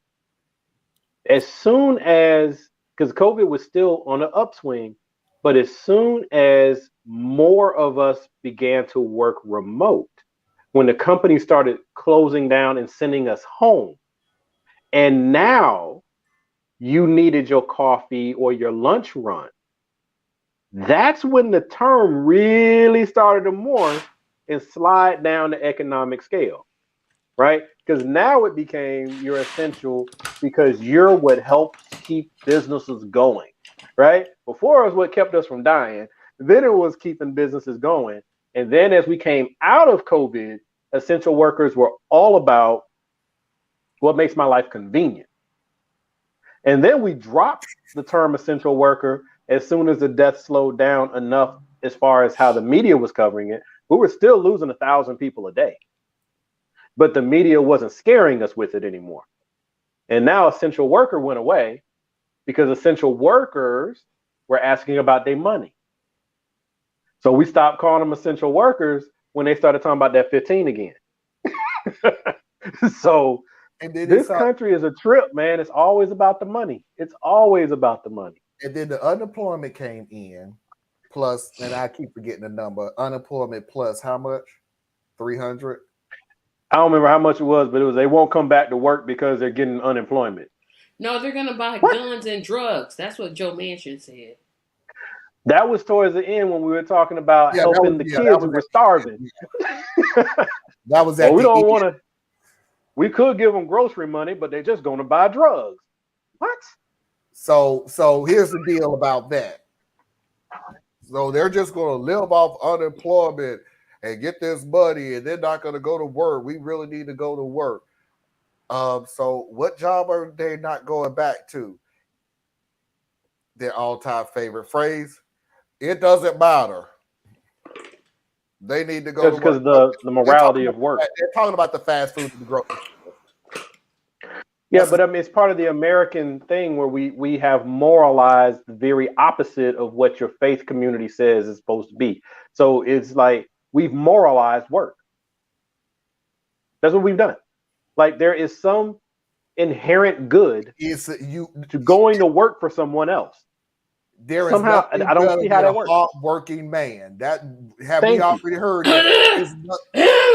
As soon as, because COVID was still on the upswing, but as soon as more of us began to work remote, when the company started closing down and sending us home, and now you needed your coffee or your lunch run, that's when the term really started to morph and slide down the economic scale, right? Because now it became you're essential because you're what helps keep businesses going, right? Before it was what kept us from dying. Then it was keeping businesses going. And then as we came out of COVID, essential workers were all about what makes my life convenient. And then we dropped the term essential worker as soon as the death slowed down enough as far as how the media was covering it. We were still losing 1,000 people a day, but the media wasn't scaring us with it anymore. And now essential worker went away because essential workers were asking about their money. So we stopped calling them essential workers when they started talking about that 15 again. So And then this country is a trip, man. It's always about the money. It's always about the money. and then the unemployment came in, plus, and I keep forgetting the number. Unemployment plus how much? 300. I don't remember how much it was, but it was they won't come back to work because they're getting unemployment. No, they're gonna buy What? guns and drugs. That's what Joe Manchin said. That was towards the end when we were talking about Yeah, helping the kids who were starving. That was Well, at we the don't end. want to. We could give them grocery money, but they're just going to buy drugs. What? So here's the deal about that. So they're just going to live off unemployment and get this money, and they're not going to go to work. We really need to go to work. So what job are they not going back to? Their all-time favorite phrase: "It doesn't matter." They need to go Just to because work. the morality of work. They're talking about the fast food and the grocery store. Yeah, but I mean, it's part of the American thing where we have moralized the very opposite of what your faith community says is supposed to be. So it's like we've moralized work. That's what we've done. Like there is some inherent good to going to work for someone else. There Somehow, is I don't see how that works. Hardworking man. That have Thank we you. already heard that is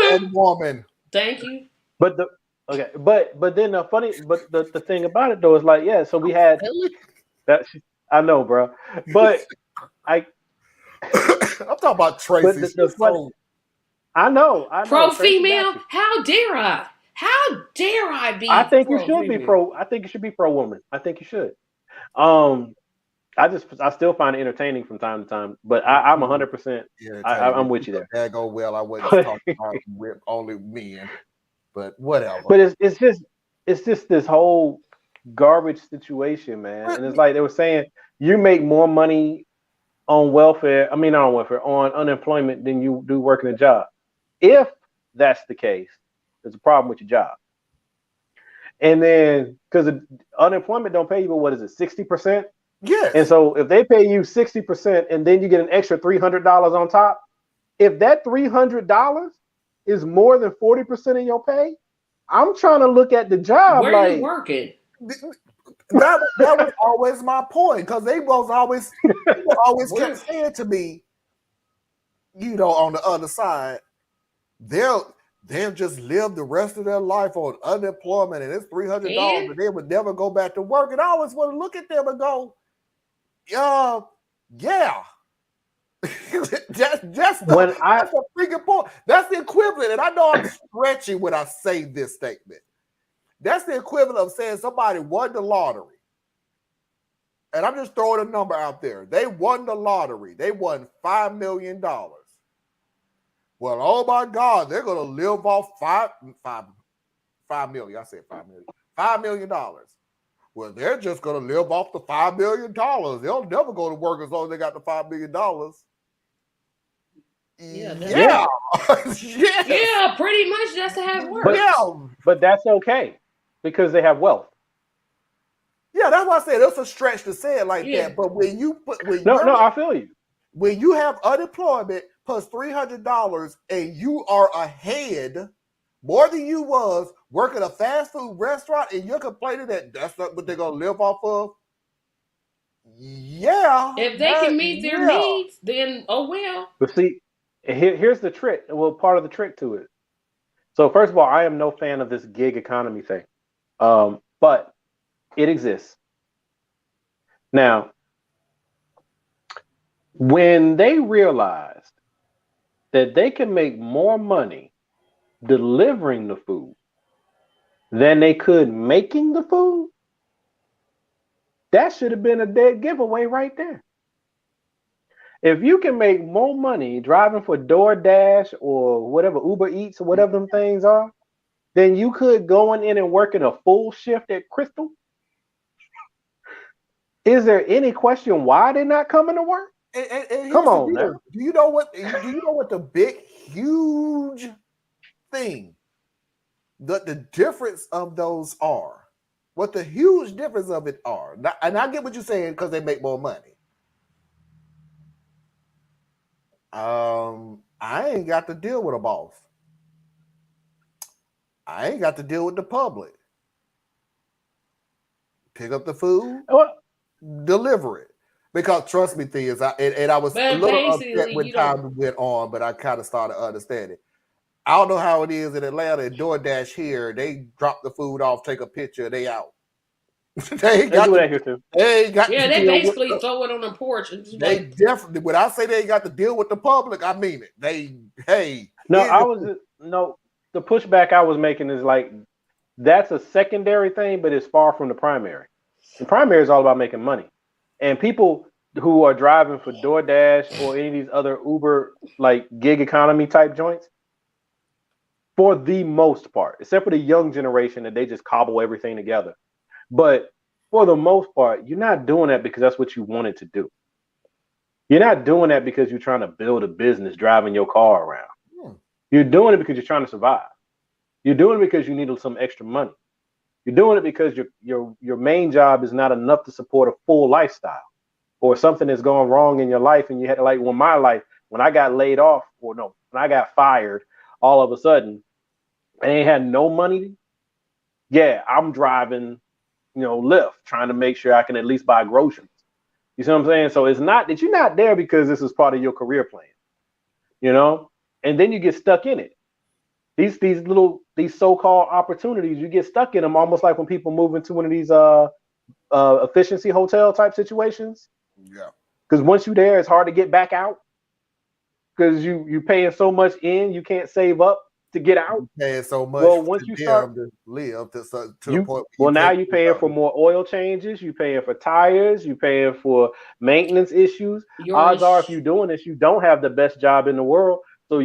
one woman. Thank you. But then the thing about it though is like, yeah, so we had that. I know, bro, but I'm talking about Tracy. But the I know. Pro Tracy got female? you. How dare I? How dare I be I think you pro should be female? pro. I think you should be pro woman. I think you should. I still find it entertaining from time to time, but I'm 100%. I'm with you there. That go well. I wasn't talking about with only men, but whatever. But it's just this whole garbage situation, man. And it's like they were saying, you make more money on welfare. I mean, not on welfare, on unemployment than you do working a job. If that's the case, there's a problem with your job. And then because unemployment don't pay you, but what is it, 60%? Yes. And so if they pay you 60% and then you get an extra $300 on top, if that $300 is more than 40% of your pay, I'm trying to look at the job. Where like you working? That was always my point, because they was always kept saying to me, on the other side, they'll just live the rest of their life on unemployment, and it's $300, and they would never go back to work. And I always want to look at them and go, yeah. that's the freaking point. That's the equivalent, and I know I'm stretching when I say this statement. That's the equivalent of saying somebody won the lottery. And I'm just throwing a number out there. They won the lottery. They won $5 million. Well, oh my God, they're going to live off $5 million. I said $5 million. $5 million. Well, they're just going to live off the $5 million. They'll never go to work as long as they got the $5 million. Yeah. Yeah, pretty much that's how it works. But that's okay because they have wealth. Yeah, that's why I said it's a stretch to say it like that. But when you I feel you. When you have unemployment plus $300 and you are ahead more than you was working a fast food restaurant, and you're complaining that that's not what they're gonna live off of. Yeah. If they can meet their needs, then oh well. But see, here's the trick. Well, part of the trick to it. So first of all, I am no fan of this gig economy thing. But it exists. Now, when they realized that they can make more money delivering the food than they could making the food, that should have been a dead giveaway right there. If you can make more money driving for DoorDash or whatever, Uber Eats or whatever them things are, then you could going in and working a full shift at Crystal. Is there any question why they're not coming to work? And come on now. Do you know what the big, huge thing that the difference of those are? What the huge difference of it are? And I get what you're saying because they make more money. I ain't got to deal with a boss. I ain't got to deal with the public. Pick up the food, deliver it. Because trust me, Thea, I was a little upset when time went on, but I kind of started understanding. I don't know how it is in Atlanta and DoorDash here. They drop the food off, take a picture, they out. they do that here too. They basically throw it on the porch. They definitely. When I say they ain't got to deal with the public, I mean it. The pushback I was making is like that's a secondary thing, but it's far from the primary. The primary is all about making money, and people who are driving for DoorDash or any of these other Uber like gig economy type joints, for the most part, except for the young generation that they just cobble everything together. But for the most part, you're not doing that because that's what you wanted to do. You're not doing that because you're trying to build a business driving your car around. You're doing it because you're trying to survive. You're doing it because you need some extra money. You're doing it because your main job is not enough to support a full lifestyle, or something that's gone wrong in your life. And you had like when I got laid off, when I got fired, all of a sudden, I ain't had no money. Yeah, I'm driving, Lyft, trying to make sure I can at least buy groceries. You see what I'm saying? So it's not that you're not there because this is part of your career plan, and then you get stuck in it. These so-called opportunities, you get stuck in them almost like when people move into one of these efficiency hotel type situations. Yeah. Because once you're there, it's hard to get back out. because you paying so much in, you can't save up to get out. You paying so much Well, once to you them start, to live to the you point well now pay you're paying for more oil changes, you paying for tires, you paying for maintenance issues. Your Odds are, if ins- you're doing this, you don't have the best job in the world, so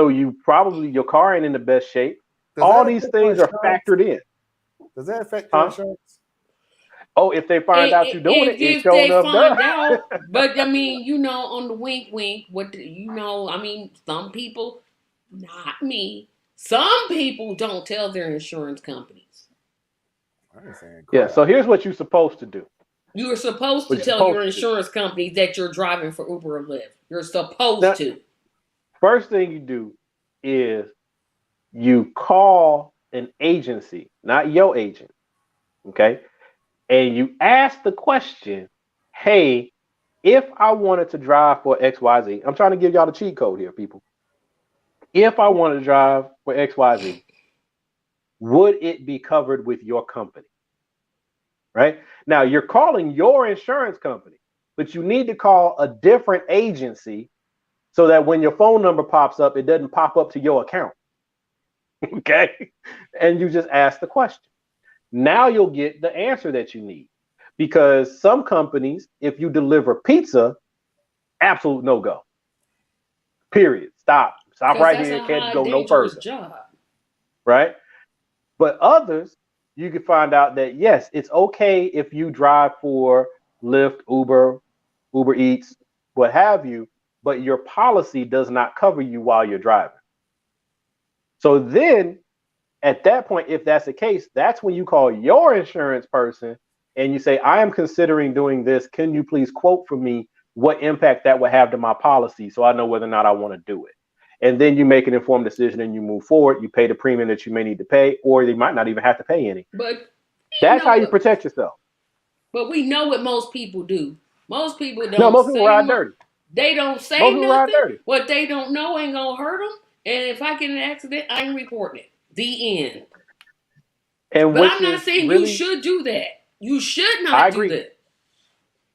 you probably your car ain't in the best shape. Does All that these affect your things are insurance? factored in, Does that affect your huh? insurance? Oh, if they find out you're doing it, it if showing they up done. find out, but I mean, on the wink, wink. I mean, some people, not me. Some people don't tell their insurance companies. I ain't saying Yeah. crap. So here's what you're supposed to do. You are supposed What to you're tell your supposed to do. insurance company that you're driving for Uber or Lyft. You're supposed Now, to. first thing you do is you call an agency, not your agent, okay? And you ask the question, hey, if I wanted to drive for XYZ, I'm trying to give y'all the cheat code here, people. If I wanted to drive for XYZ, would it be covered with your company? Right? Now, you're calling your insurance company, but you need to call a different agency so that when your phone number pops up, it doesn't pop up to your account. Okay? And you just ask the question. Now you'll get the answer that you need. Because some companies, if you deliver pizza, absolute no go. Period. Stop. Stop Because right that's here. a Can't high go no dangerous further. job. Right? But others, you can find out that yes, it's okay if you drive for Lyft, Uber Eats, what have you, but your policy does not cover you while you're driving. So then at that point, if that's the case, that's when you call your insurance person and you say, I am considering doing this. Can you please quote for me what impact that would have to my policy so I know whether or not I want to do it? And then you make an informed decision and you move forward. You pay the premium that you may need to pay, or you might not even have to pay any. But you That's know how you what? protect yourself. But we know what most people do. Most people No, don't most people say ride dirty. they don't Most say people ride nothing. dirty. What they don't know ain't gonna hurt them. And if I get in an accident, I'm reporting it. The end. And But which I'm not is saying you really, should do that. You should I not do agree. that.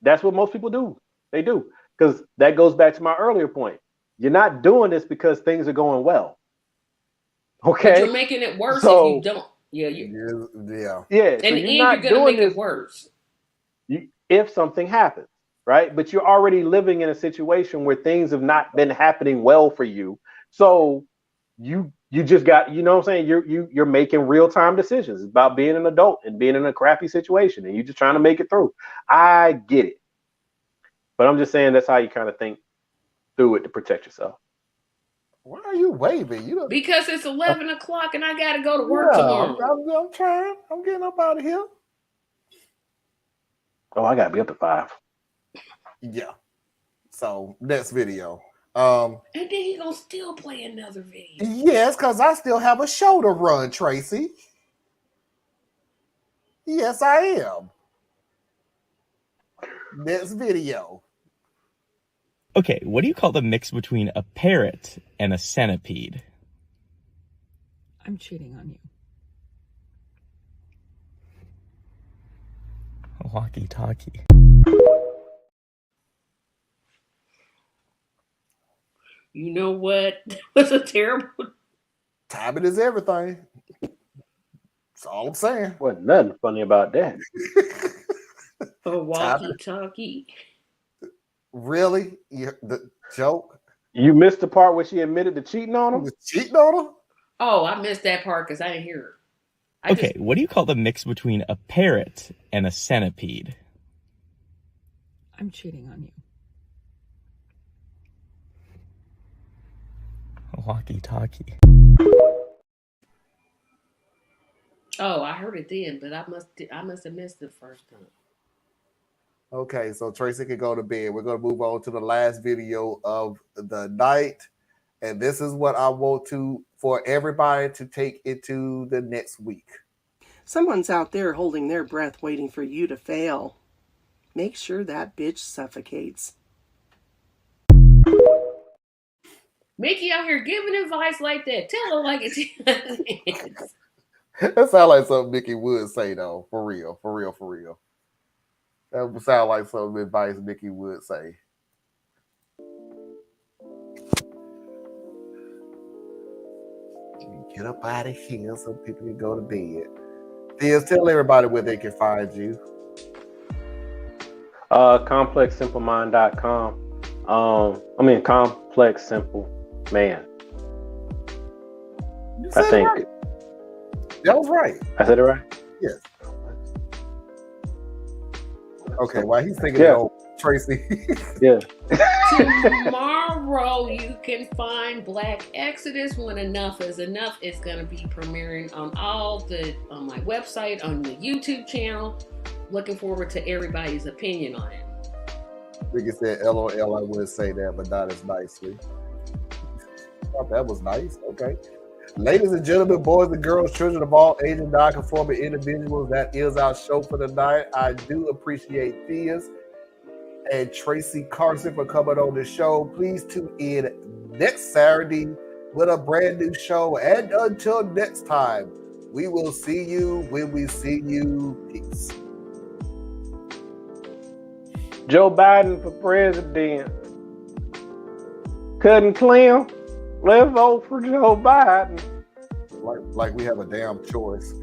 That's what most people do. They do. Because that goes back to my earlier point. You're not doing this because things are going well. But you're Okay? making it worse if you So, don't. Yeah, Yeah. yeah, so in you're the end, you're not gonna doing make it this worse. if something happens, right? But you're already living in a situation where things have not been happening well for you. So you just got, you know what I'm saying? You're making real-time decisions. It's about being an adult and being in a crappy situation and you're just trying to make it through. I get it. But I'm just saying that's how you kind of think through it to protect yourself. Why are you waving? You don't. Because it's 11 o'clock and I gotta go to work Yeah, tomorrow. I'm trying. I'm getting up out of here. Oh, I gotta be up at 5. Yeah. So next video. And then he gonna still play another video. Yes, because I still have a show to run, Tracy. Yes, I am. Next video. Okay, what do you call the mix between a parrot and a centipede? I'm cheating on you. A walkie-talkie. You know what? That was a terrible. Timing is everything. That's all I'm saying. Wasn't nothing funny about that. A walkie-talkie. Really? The joke? You missed the part where she admitted to cheating on He him? was cheating on her? Oh, I missed that part because I didn't hear her. Okay, what do you call the mix between a parrot and a centipede? I'm cheating on you. A walkie-talkie. Oh, I heard it then, but I must have missed it first time. Okay, so Tracy can go to bed. We're going to move on to the last video of the night. And this is what I want for everybody to take into the next week. Someone's out there holding their breath waiting for you to fail. Make sure that bitch suffocates. Mickey out here giving advice like that. Tell her like it is. That sounds like something Mickey would say, though. For real. That would sound like some advice Mickey would say. get up out of here so people can go to bed. Theus, tell everybody where they can find you. ComplexSimpleMind.com. Complex Simple Man. I think right. That was right. I said it right. Yes. Okay, while he's thinking it over, Tracy. Yeah. Tomorrow you can find Black Exodus when Enough is Enough. It's gonna be premiering on on my website, on the YouTube channel. Looking forward to everybody's opinion on it. Ricky said, LOL, I would say that, but not as nicely. Thought that was nice. Okay. Ladies and gentlemen, boys and girls, children of all ages, non-conforming individuals, that is our show for the night. I do appreciate Theus and Tracy Carson for coming on the show. Please tune in next Saturday with a brand new show. And until next time, we will see you when we see you. Peace. Joe Biden for president. Couldn't Clem. Let's vote for Joe Biden. Like we have a damn choice.